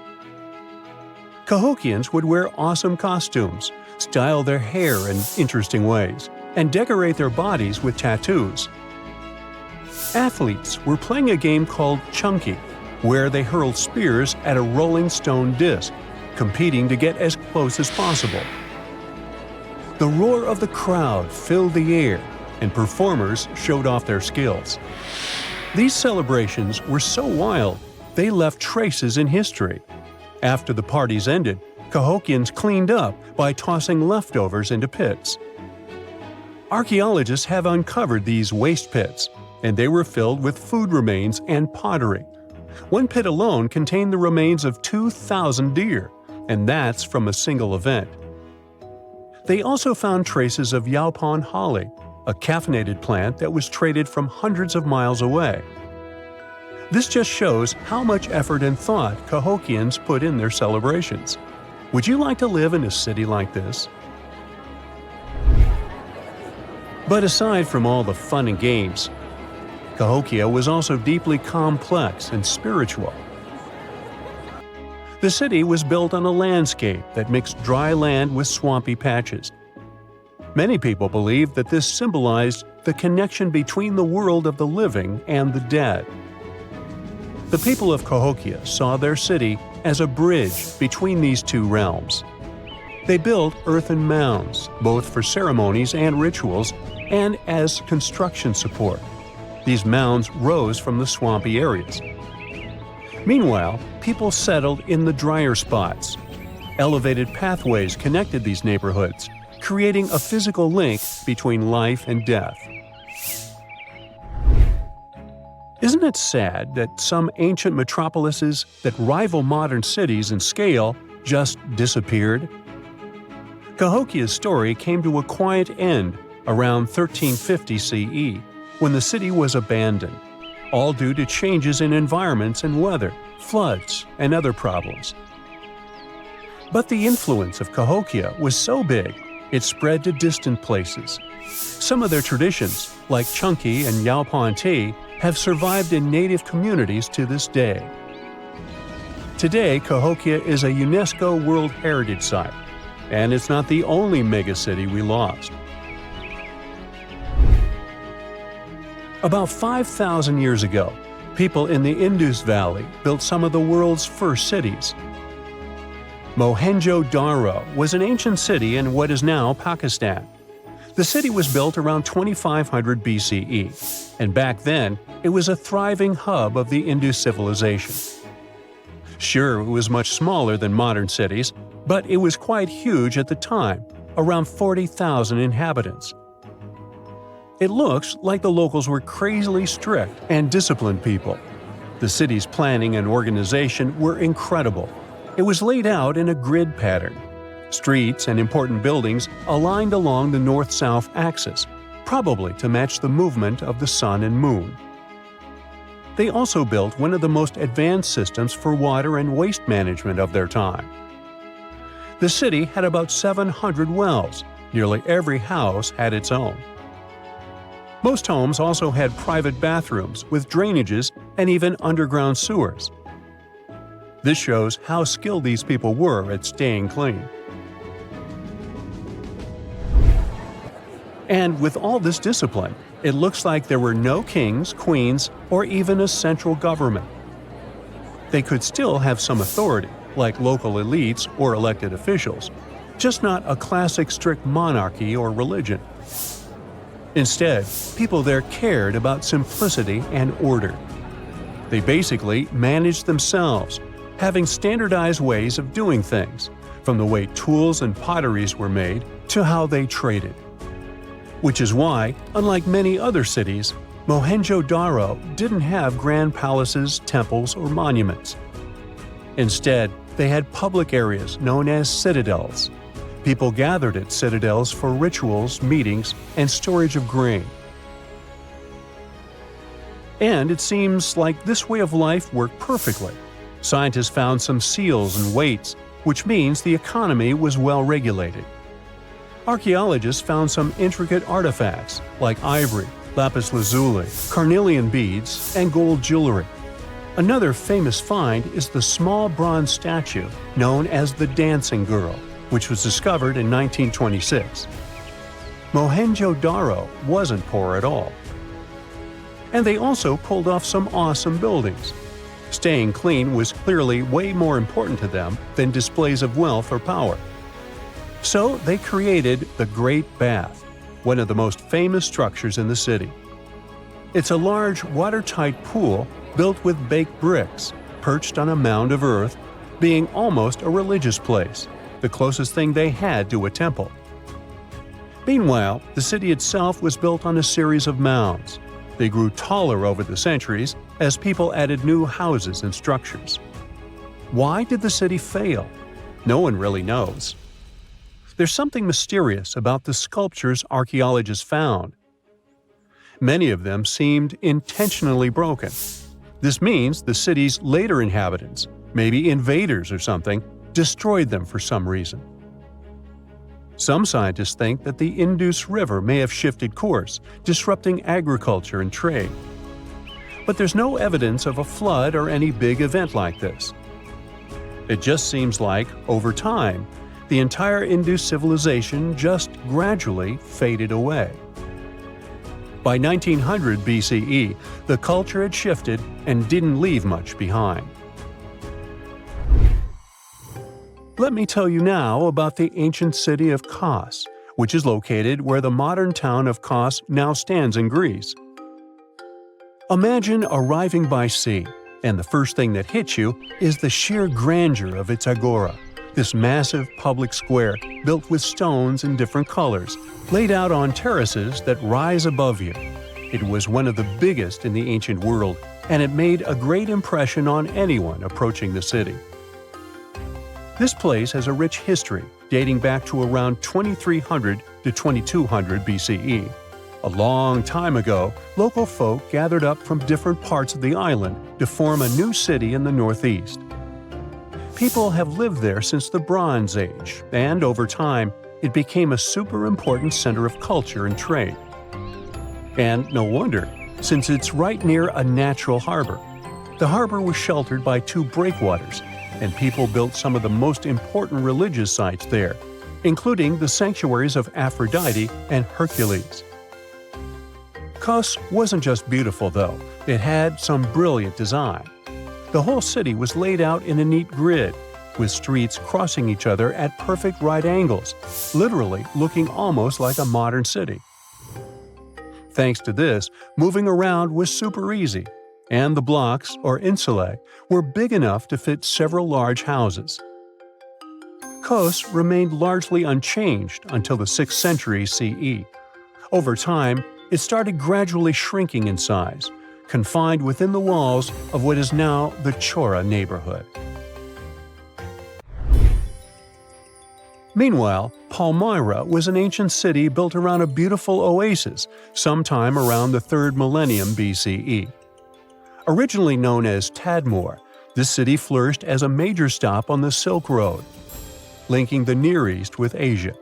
Cahokians would wear awesome costumes, style their hair in interesting ways, and decorate their bodies with tattoos. Athletes were playing a game called Chunky, where they hurled spears at a rolling stone disc, competing to get as close as possible. The roar of the crowd filled the air, and performers showed off their skills. These celebrations were so wild, they left traces in history. After the parties ended, Cahokians cleaned up by tossing leftovers into pits. Archaeologists have uncovered these waste pits, and they were filled with food remains and pottery. One pit alone contained the remains of 2,000 deer, and that's from a single event. They also found traces of yaupon holly, a caffeinated plant that was traded from hundreds of miles away. This just shows how much effort and thought Cahokians put in their celebrations. Would you like to live in a city like this? But aside from all the fun and games, Cahokia was also deeply complex and spiritual. The city was built on a landscape that mixed dry land with swampy patches. Many people believed that this symbolized the connection between the world of the living and the dead. The people of Cahokia saw their city as a bridge between these two realms. They built earthen mounds, both for ceremonies and rituals, and as construction support. These mounds rose from the swampy areas. Meanwhile, people settled in the drier spots. Elevated pathways connected these neighborhoods, creating a physical link between life and death. Isn't it sad that some ancient metropolises that rival modern cities in scale just disappeared? Cahokia's story came to a quiet end around 1350 CE, when the city was abandoned, all due to changes in environments and weather, floods, and other problems. But the influence of Cahokia was so big, it spread to distant places. Some of their traditions, like Chunky and Yaupon tea, have survived in native communities to this day. Today, Cahokia is a UNESCO World Heritage Site, and it's not the only megacity we lost. About 5,000 years ago, People in the Indus Valley built some of the world's first cities. Mohenjo-Daro was an ancient city in what is now Pakistan. The city was built around 2500 BCE, and back then it was a thriving hub of the Indus civilization. Sure, it was much smaller than modern cities, but it was quite huge at the time, around 40,000 inhabitants. It looks like the locals were crazily strict and disciplined people. The city's planning and organization were incredible. It was laid out in a grid pattern. Streets and important buildings aligned along the north-south axis, probably to match the movement of the sun and moon. They also built one of the most advanced systems for water and waste management of their time. The city had about 700 wells. Nearly every house had its own. Most homes also had private bathrooms with drainages and even underground sewers. This shows how skilled these people were at staying clean. And with all this discipline, it looks like there were no kings, queens, or even a central government. They could still have some authority, like local elites or elected officials, just not a classic strict monarchy or religion. Instead, people there cared about simplicity and order. They basically managed themselves, having standardized ways of doing things, from the way tools and potteries were made to how they traded. Which is why, unlike many other cities, Mohenjo-Daro didn't have grand palaces, temples, or monuments. Instead, they had public areas known as citadels. People gathered at citadels for rituals, meetings, and storage of grain. And it seems like this way of life worked perfectly. Scientists found some seals and weights, which means the economy was well regulated. Archaeologists found some intricate artifacts like ivory, lapis lazuli, carnelian beads, and gold jewelry. Another famous find is the small bronze statue known as the Dancing Girl, which was discovered in 1926. Mohenjo-Daro wasn't poor at all. And they also pulled off some awesome buildings. Staying clean was clearly way more important to them than displays of wealth or power. So they created the Great Bath, one of the most famous structures in the city. It's a large, watertight pool built with baked bricks, perched on a mound of earth, being almost a religious place, the closest thing they had to a temple. Meanwhile, the city itself was built on a series of mounds. They grew taller over the centuries as people added new houses and structures. Why did the city fail? No one really knows. There's something mysterious about the sculptures archaeologists found. Many of them seemed intentionally broken. This means the city's later inhabitants, maybe invaders or something, destroyed them for some reason. Some scientists think that the Indus River may have shifted course, disrupting agriculture and trade. But there's no evidence of a flood or any big event like this. It just seems like, over time, the entire Indus civilization just gradually faded away. By 1900 BCE, the culture had shifted and didn't leave much behind. Let me tell you now about the ancient city of Kos, which is located where the modern town of Kos now stands in Greece. Imagine arriving by sea, and the first thing that hits you is the sheer grandeur of its agora, this massive public square built with stones in different colors, laid out on terraces that rise above you. It was one of the biggest in the ancient world, and it made a great impression on anyone approaching the city. This place has a rich history, dating back to around 2300 to 2200 BCE. A long time ago, local folk gathered up from different parts of the island to form a new city in the northeast. People have lived there since the Bronze Age, and over time, it became a super important center of culture and trade. And no wonder, since it's right near a natural harbor. The harbor was sheltered by two breakwaters, and people built some of the most important religious sites there, including the sanctuaries of Aphrodite and Hercules. Kos wasn't just beautiful, though. It had some brilliant design. The whole city was laid out in a neat grid, with streets crossing each other at perfect right angles, literally looking almost like a modern city. Thanks to this, moving around was super easy, and the blocks, or insulae, were big enough to fit several large houses. Kos remained largely unchanged until the 6th century CE. Over time, it started gradually shrinking in size, confined within the walls of what is now the Chora neighborhood. Meanwhile, Palmyra was an ancient city built around a beautiful oasis sometime around the 3rd millennium BCE. Originally known as Tadmor, this city flourished as a major stop on the Silk Road, linking the Near East with Asia.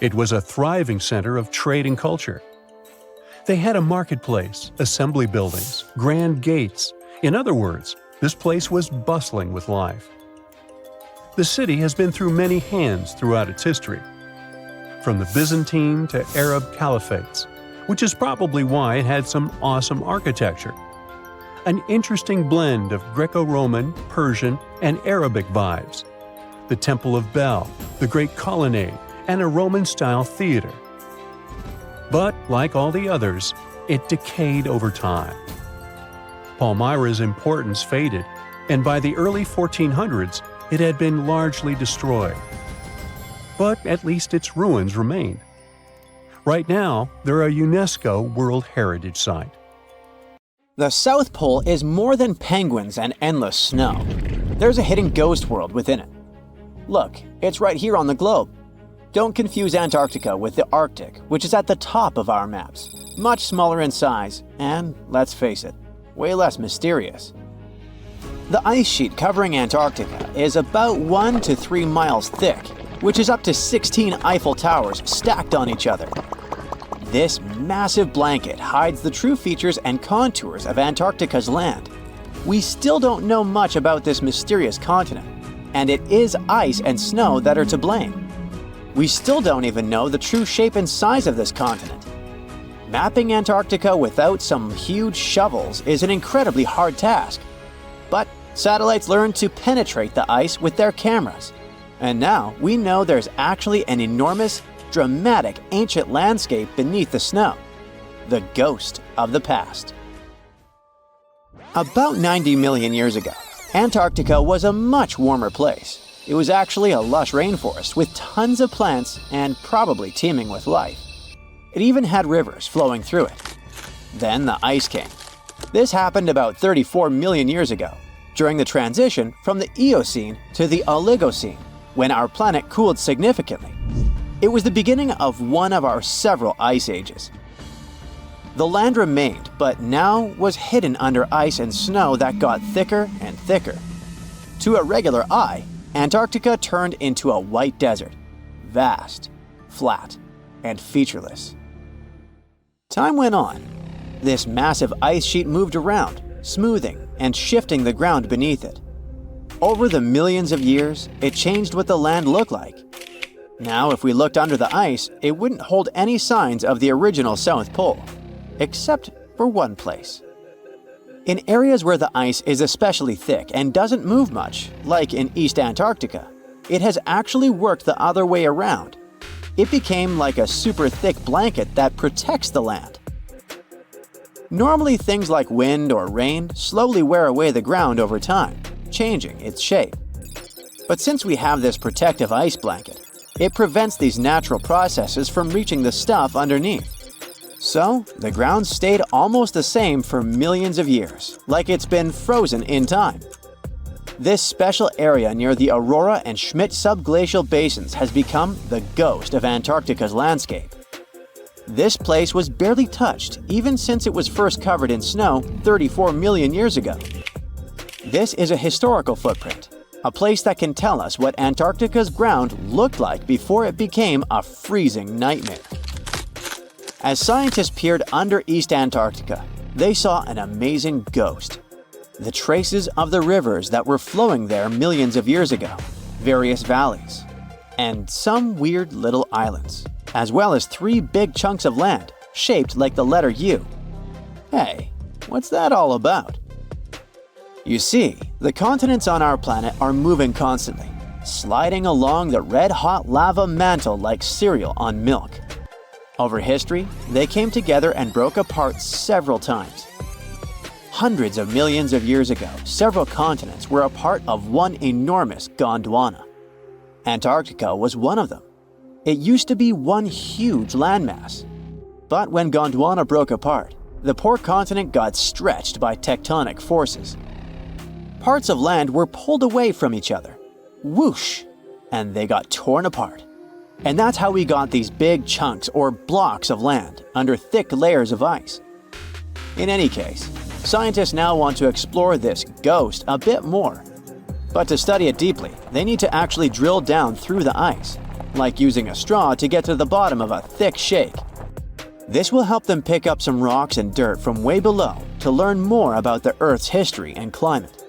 It was a thriving center of trade and culture. They had a marketplace, assembly buildings, grand gates. In other words, this place was bustling with life. The city has been through many hands throughout its history, from the Byzantine to Arab caliphates, which is probably why it had some awesome architecture. An interesting blend of Greco-Roman, Persian, and Arabic vibes. The Temple of Bel, the Great Colonnade, and a Roman-style theater. But, like all the others, it decayed over time. Palmyra's importance faded, and by the early 1400s, it had been largely destroyed. But at least its ruins remained. Right now, they're a UNESCO World Heritage Site. The South Pole is more than penguins and endless snow. There's a hidden ghost world within it. Look, it's right here on the globe. Don't confuse Antarctica with the Arctic, which is at the top of our maps. Much smaller in size, and, let's face it, way less mysterious. The ice sheet covering Antarctica is about 1 to 3 miles thick, which is up to 16 Eiffel Towers stacked on each other. This massive blanket hides the true features and contours of Antarctica's land. We still don't know much about this mysterious continent, and it is ice and snow that are to blame. We still don't even know the true shape and size of this continent. Mapping Antarctica without some huge shovels is an incredibly hard task. But satellites learned to penetrate the ice with their cameras. And now we know there's actually an enormous, dramatic ancient landscape beneath the snow. The ghost of the past. About 90 million years ago, Antarctica was a much warmer place. It was actually a lush rainforest with tons of plants and probably teeming with life. It even had rivers flowing through it. Then the ice came. This happened about 34 million years ago, during the transition from the Eocene to the Oligocene, when our planet cooled significantly. It was the beginning of one of our several ice ages. The land remained, but now was hidden under ice and snow that got thicker and thicker. To a regular eye, Antarctica turned into a white desert, vast, flat, and featureless. Time went on. This massive ice sheet moved around, smoothing and shifting the ground beneath it. Over the millions of years, it changed what the land looked like. Now, if we looked under the ice, it wouldn't hold any signs of the original South Pole, except for one place. In areas where the ice is especially thick and doesn't move much, like in East Antarctica, it has actually worked the other way around. It became like a super thick blanket that protects the land. Normally, things like wind or rain slowly wear away the ground over time, changing its shape. But since we have this protective ice blanket, it prevents these natural processes from reaching the stuff underneath. So, the ground stayed almost the same for millions of years, like it's been frozen in time. This special area near the Aurora and Schmidt subglacial basins has become the ghost of Antarctica's landscape. This place was barely touched even since it was first covered in snow 34 million years ago. This is a historical footprint, a place that can tell us what Antarctica's ground looked like before it became a freezing nightmare. As scientists peered under East Antarctica, they saw an amazing ghost. The traces of the rivers that were flowing there millions of years ago, various valleys, and some weird little islands, as well as 3 big chunks of land shaped like the letter U. Hey, what's that all about? You see, the continents on our planet are moving constantly, sliding along the red-hot lava mantle like cereal on milk. Over history, they came together and broke apart several times. Hundreds of millions of years ago, several continents were a part of one enormous Gondwana. Antarctica was one of them. It used to be one huge landmass. But when Gondwana broke apart, the poor continent got stretched by tectonic forces. Parts of land were pulled away from each other. Whoosh! And they got torn apart. And that's how we got these big chunks or blocks of land under thick layers of ice. In any case, scientists now want to explore this ghost a bit more. But to study it deeply, they need to actually drill down through the ice, like using a straw to get to the bottom of a thick shake. This will help them pick up some rocks and dirt from way below to learn more about the Earth's history and climate.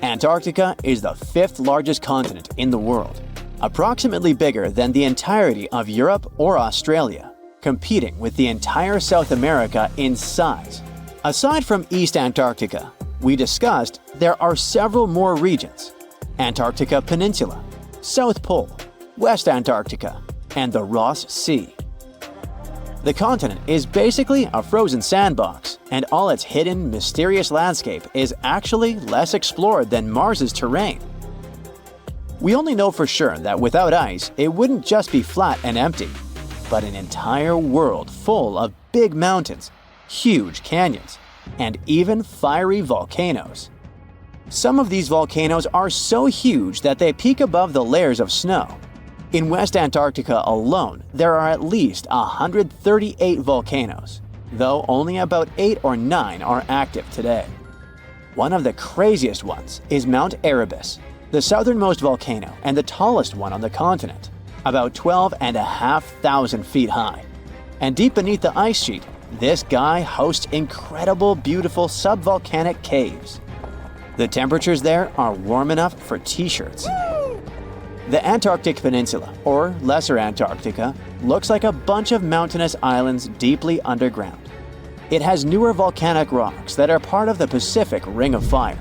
Antarctica is the 5th largest continent in the world, approximately bigger than the entirety of Europe or Australia, competing with the entire South America in size. Aside from East Antarctica, we discussed there are several more regions: Antarctica Peninsula, South Pole, West Antarctica, and the Ross Sea. The continent is basically a frozen sandbox, and all its hidden, mysterious landscape is actually less explored than Mars's terrain. We only know for sure that without ice, it wouldn't just be flat and empty, but an entire world full of big mountains, huge canyons, and even fiery volcanoes. Some of these volcanoes are so huge that they peak above the layers of snow. In West Antarctica alone, there are at least 138 volcanoes, though only about 8 or 9 are active today. One of the craziest ones is Mount Erebus, the southernmost volcano and the tallest one on the continent, about 12,500 feet high. And deep beneath the ice sheet, this guy hosts incredible, beautiful subvolcanic caves. The temperatures there are warm enough for t-shirts. The Antarctic Peninsula, or Lesser Antarctica, looks like a bunch of mountainous islands deeply underground. It has newer volcanic rocks that are part of the Pacific Ring of Fire,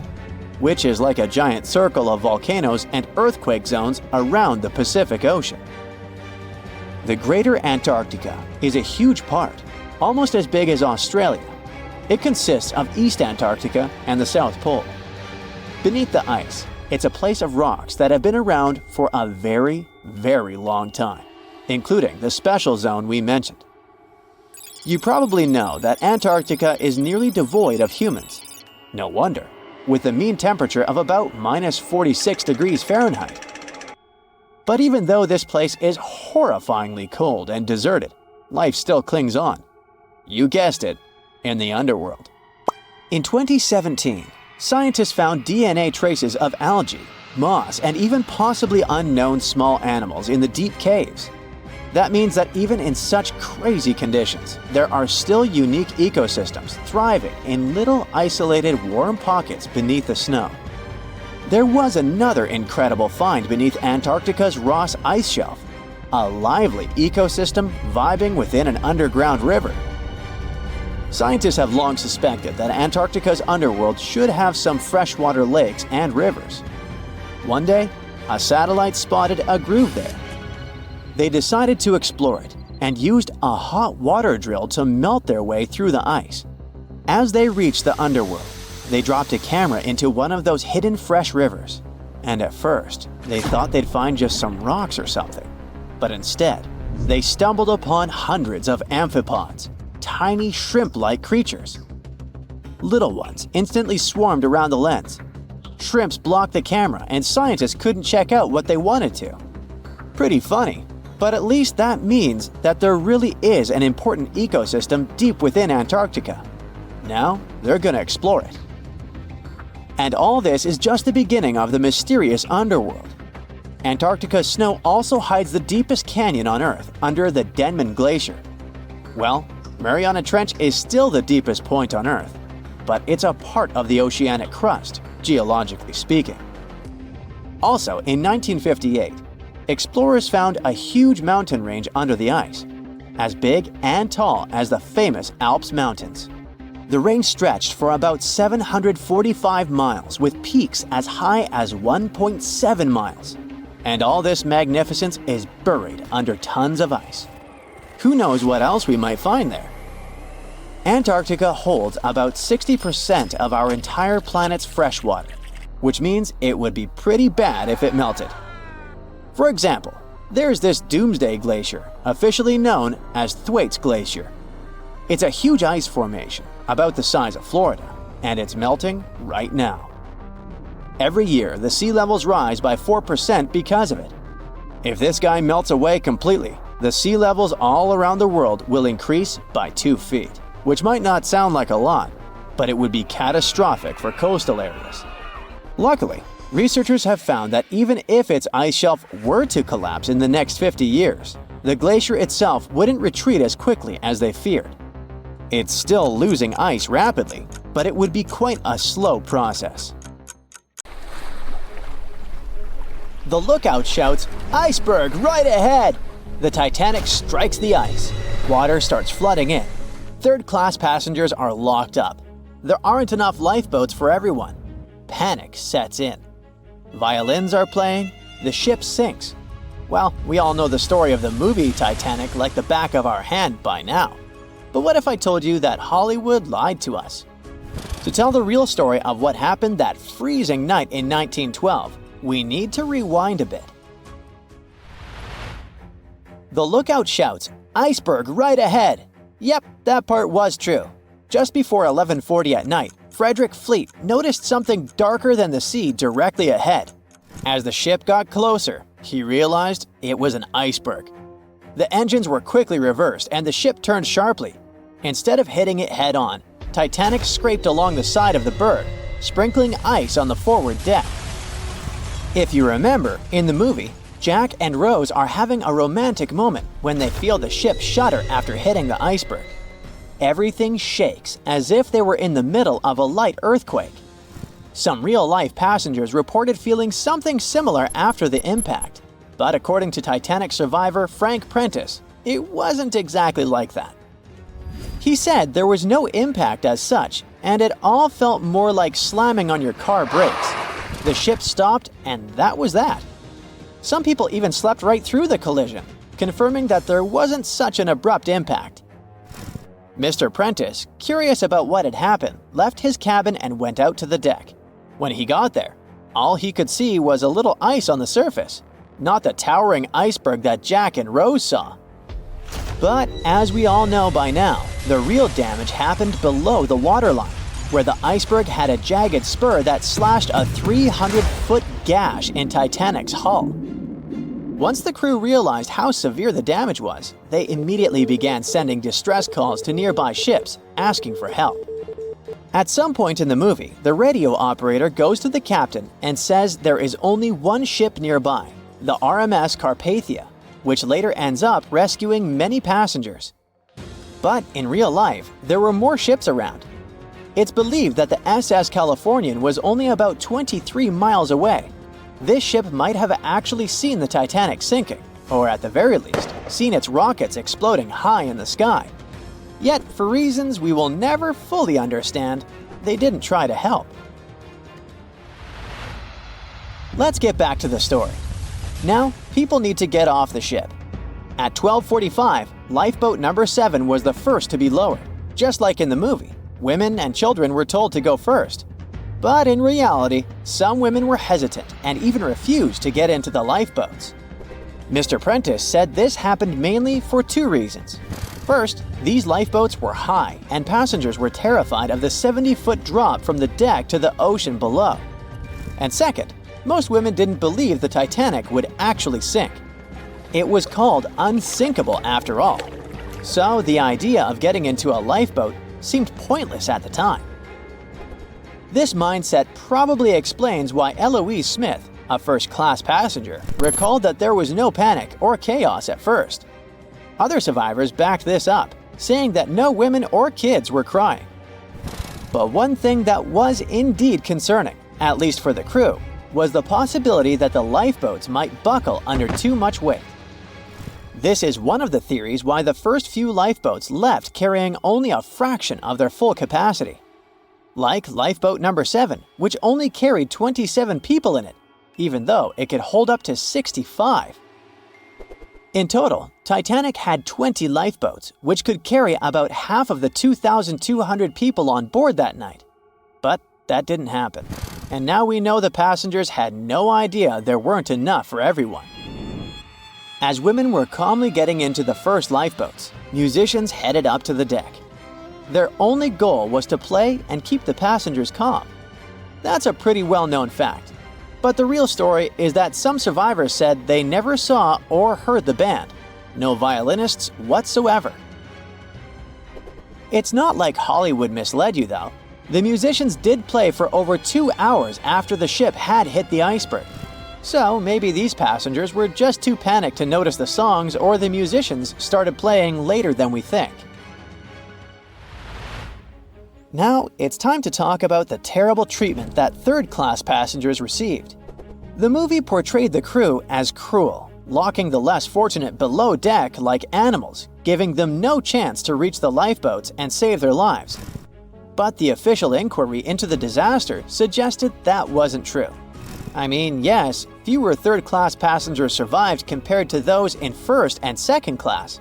which is like a giant circle of volcanoes and earthquake zones around the Pacific Ocean. The Greater Antarctica is a huge part, almost as big as Australia. It consists of East Antarctica and the South Pole. Beneath the ice, it's a place of rocks that have been around for a very, very long time, including the special zone we mentioned. You probably know that Antarctica is nearly devoid of humans. No wonder, with a mean temperature of about minus 46 degrees Fahrenheit. But even though this place is horrifyingly cold and deserted, life still clings on. You guessed it, in the underworld. In 2017, scientists found DNA traces of algae, moss, and even possibly unknown small animals in the deep caves. That means that even in such crazy conditions, there are still unique ecosystems thriving in little isolated warm pockets beneath the snow. There was another incredible find beneath Antarctica's Ross Ice Shelf, a lively ecosystem vibing within an underground river. Scientists have long suspected that Antarctica's underworld should have some freshwater lakes and rivers. One day, a satellite spotted a groove there. They decided to explore it and used a hot water drill to melt their way through the ice. As they reached the underworld, they dropped a camera into one of those hidden fresh rivers. And at first, they thought they'd find just some rocks or something. But instead, they stumbled upon hundreds of amphipods, tiny shrimp-like creatures. Little ones instantly swarmed around the lens. Shrimps blocked the camera and scientists couldn't check out what they wanted to. Pretty funny, but at least that means that there really is an important ecosystem deep within Antarctica. Now, they're gonna explore it. And all this is just the beginning of the mysterious underworld. Antarctica's snow also hides the deepest canyon on Earth under the Denman Glacier. Well, Mariana Trench is still the deepest point on Earth, but it's a part of the oceanic crust, geologically speaking. Also, in 1958, explorers found a huge mountain range under the ice, as big and tall as the famous Alps Mountains. The range stretched for about 745 miles with peaks as high as 1.7 miles. And all this magnificence is buried under tons of ice. Who knows what else we might find there? Antarctica holds about 60% of our entire planet's freshwater, which means it would be pretty bad if it melted. For example, there's this Doomsday Glacier, officially known as Thwaites Glacier. It's a huge ice formation, about the size of Florida, and it's melting right now. Every year, the sea levels rise by 4% because of it. If this guy melts away completely, the sea levels all around the world will increase by 2 feet, which might not sound like a lot, but it would be catastrophic for coastal areas. Luckily, researchers have found that even if its ice shelf were to collapse in the next 50 years, the glacier itself wouldn't retreat as quickly as they feared. It's still losing ice rapidly, but it would be quite a slow process. The lookout shouts, "Iceberg right ahead!" The Titanic strikes the ice. Water starts flooding in. Third-class passengers are locked up. There aren't enough lifeboats for everyone. Panic sets in. Violins are playing. The ship sinks. Well, we all know the story of the movie Titanic like the back of our hand by now. But what if I told you that Hollywood lied to us? To tell the real story of what happened that freezing night in 1912, we need to rewind a bit. The lookout shouts, "Iceberg right ahead!" Yep, that part was true. Just before 11:40 at night, Frederick Fleet noticed something darker than the sea directly ahead. As the ship got closer, he realized it was an iceberg. The engines were quickly reversed and the ship turned sharply. Instead of hitting it head-on, Titanic scraped along the side of the berg, sprinkling ice on the forward deck. If you remember, in the movie, Jack and Rose are having a romantic moment when they feel the ship shudder after hitting the iceberg. Everything shakes as if they were in the middle of a light earthquake. Some real-life passengers reported feeling something similar after the impact, but according to Titanic survivor Frank Prentice, it wasn't exactly like that. He said there was no impact as such, and it all felt more like slamming on your car brakes. The ship stopped, and that was that. Some people even slept right through the collision, confirming that there wasn't such an abrupt impact. Mr. Prentice, curious about what had happened, left his cabin and went out to the deck. When he got there, all he could see was a little ice on the surface, not the towering iceberg that Jack and Rose saw. But as we all know by now, the real damage happened below the waterline, where the iceberg had a jagged spur that slashed a 300-foot gash in Titanic's hull. Once the crew realized how severe the damage was, they immediately began sending distress calls to nearby ships, asking for help. At some point in the movie, the radio operator goes to the captain and says there is only one ship nearby, the RMS Carpathia, which later ends up rescuing many passengers. But in real life, there were more ships around. It's believed that the SS Californian was only about 23 miles away. This ship might have actually seen the Titanic sinking, or at the very least, seen its rockets exploding high in the sky. Yet, for reasons we will never fully understand, they didn't try to help. Let's get back to the story. Now, people need to get off the ship. At 12:45, lifeboat number 7 was the first to be lowered. Just like in the movie, women and children were told to go first. But in reality, some women were hesitant and even refused to get into the lifeboats. Mr. Prentice said this happened mainly for 2 reasons. First, these lifeboats were high and passengers were terrified of the 70-foot drop from the deck to the ocean below. And second, most women didn't believe the Titanic would actually sink. It was called unsinkable after all. So the idea of getting into a lifeboat seemed pointless at the time. This mindset probably explains why Eloise Smith, a first-class passenger, recalled that there was no panic or chaos at first. Other survivors backed this up, saying that no women or kids were crying. But one thing that was indeed concerning, at least for the crew, was the possibility that the lifeboats might buckle under too much weight. This is one of the theories why the first few lifeboats left carrying only a fraction of their full capacity. Like lifeboat number 7, which only carried 27 people in it, even though it could hold up to 65. In total, Titanic had 20 lifeboats, which could carry about half of the 2,200 people on board that night. But that didn't happen. And now we know the passengers had no idea there weren't enough for everyone. As women were calmly getting into the first lifeboats, musicians headed up to the deck. Their only goal was to play and keep the passengers calm. That's a pretty well-known fact. But the real story is that some survivors said they never saw or heard the band. No violinists whatsoever. It's not like Hollywood misled you, though. The musicians did play for over 2 hours after the ship had hit the iceberg. So maybe these passengers were just too panicked to notice the songs, or the musicians started playing later than we think. Now, it's time to talk about the terrible treatment that third-class passengers received. The movie portrayed the crew as cruel, locking the less fortunate below deck like animals, giving them no chance to reach the lifeboats and save their lives. But the official inquiry into the disaster suggested that wasn't true. I mean, yes, fewer third-class passengers survived compared to those in first and second class,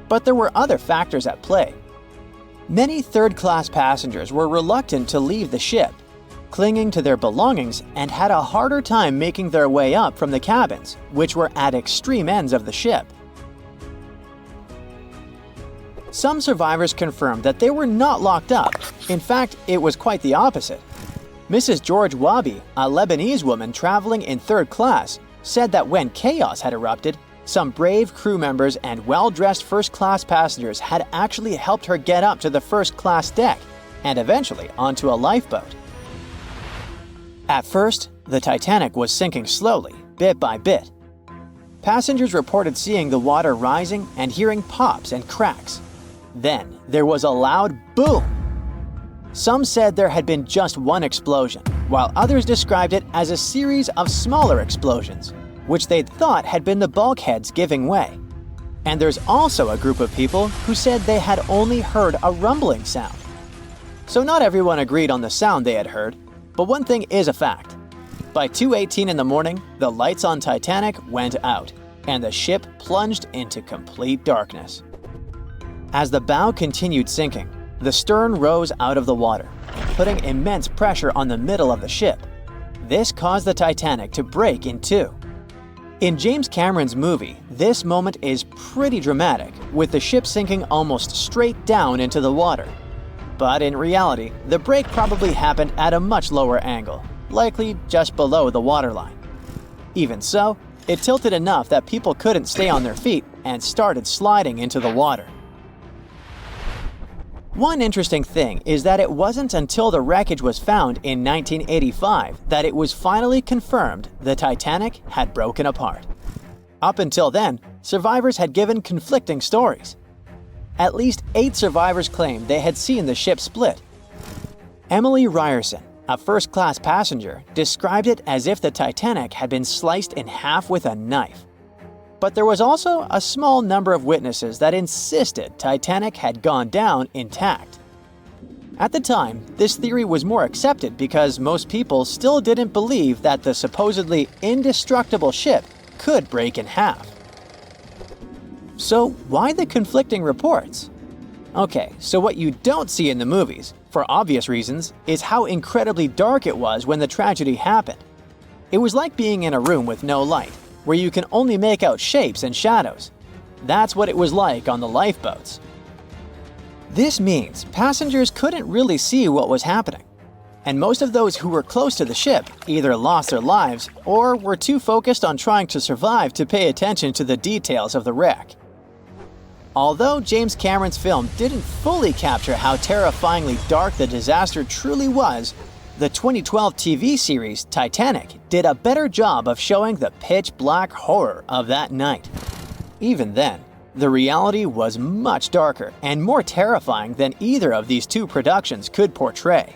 but there were other factors at play. Many third-class passengers were reluctant to leave the ship, clinging to their belongings, and had a harder time making their way up from the cabins, which were at extreme ends of the ship. Some survivors confirmed that they were not locked up. In fact, it was quite the opposite. Mrs. George Wabi, a Lebanese woman traveling in third class, said that when chaos had erupted, some brave crew members and well-dressed first-class passengers had actually helped her get up to the first-class deck and eventually onto a lifeboat. At first, the Titanic was sinking slowly, bit by bit. Passengers reported seeing the water rising and hearing pops and cracks. Then, there was a loud boom. Some said there had been just one explosion, while others described it as a series of smaller explosions, which they'd thought had been the bulkheads giving way. And there's also a group of people who said they had only heard a rumbling sound. So not everyone agreed on the sound they had heard, but one thing is a fact. By 2:18 in the morning, the lights on Titanic went out, and the ship plunged into complete darkness. As the bow continued sinking, the stern rose out of the water, putting immense pressure on the middle of the ship. This caused the Titanic to break in two. In James Cameron's movie, this moment is pretty dramatic, with the ship sinking almost straight down into the water. But in reality, the break probably happened at a much lower angle, likely just below the waterline. Even so, it tilted enough that people couldn't stay on their feet and started sliding into the water. One interesting thing is that it wasn't until the wreckage was found in 1985 that it was finally confirmed the Titanic had broken apart. Up until then, survivors had given conflicting stories. At least 8 survivors claimed they had seen the ship split. Emily Ryerson, a first-class passenger, described it as if the Titanic had been sliced in half with a knife. But there was also a small number of witnesses that insisted Titanic had gone down intact. At the time, this theory was more accepted because most people still didn't believe that the supposedly indestructible ship could break in half. So why the conflicting reports? Okay, so what you don't see in the movies, for obvious reasons, is how incredibly dark it was when the tragedy happened. It was like being in a room with no light, where you can only make out shapes and shadows. That's what it was like on the lifeboats. This means passengers couldn't really see what was happening. And most of those who were close to the ship either lost their lives or were too focused on trying to survive to pay attention to the details of the wreck. Although James Cameron's film didn't fully capture how terrifyingly dark the disaster truly was, the 2012 TV series Titanic did a better job of showing the pitch-black horror of that night. Even then, the reality was much darker and more terrifying than either of these two productions could portray.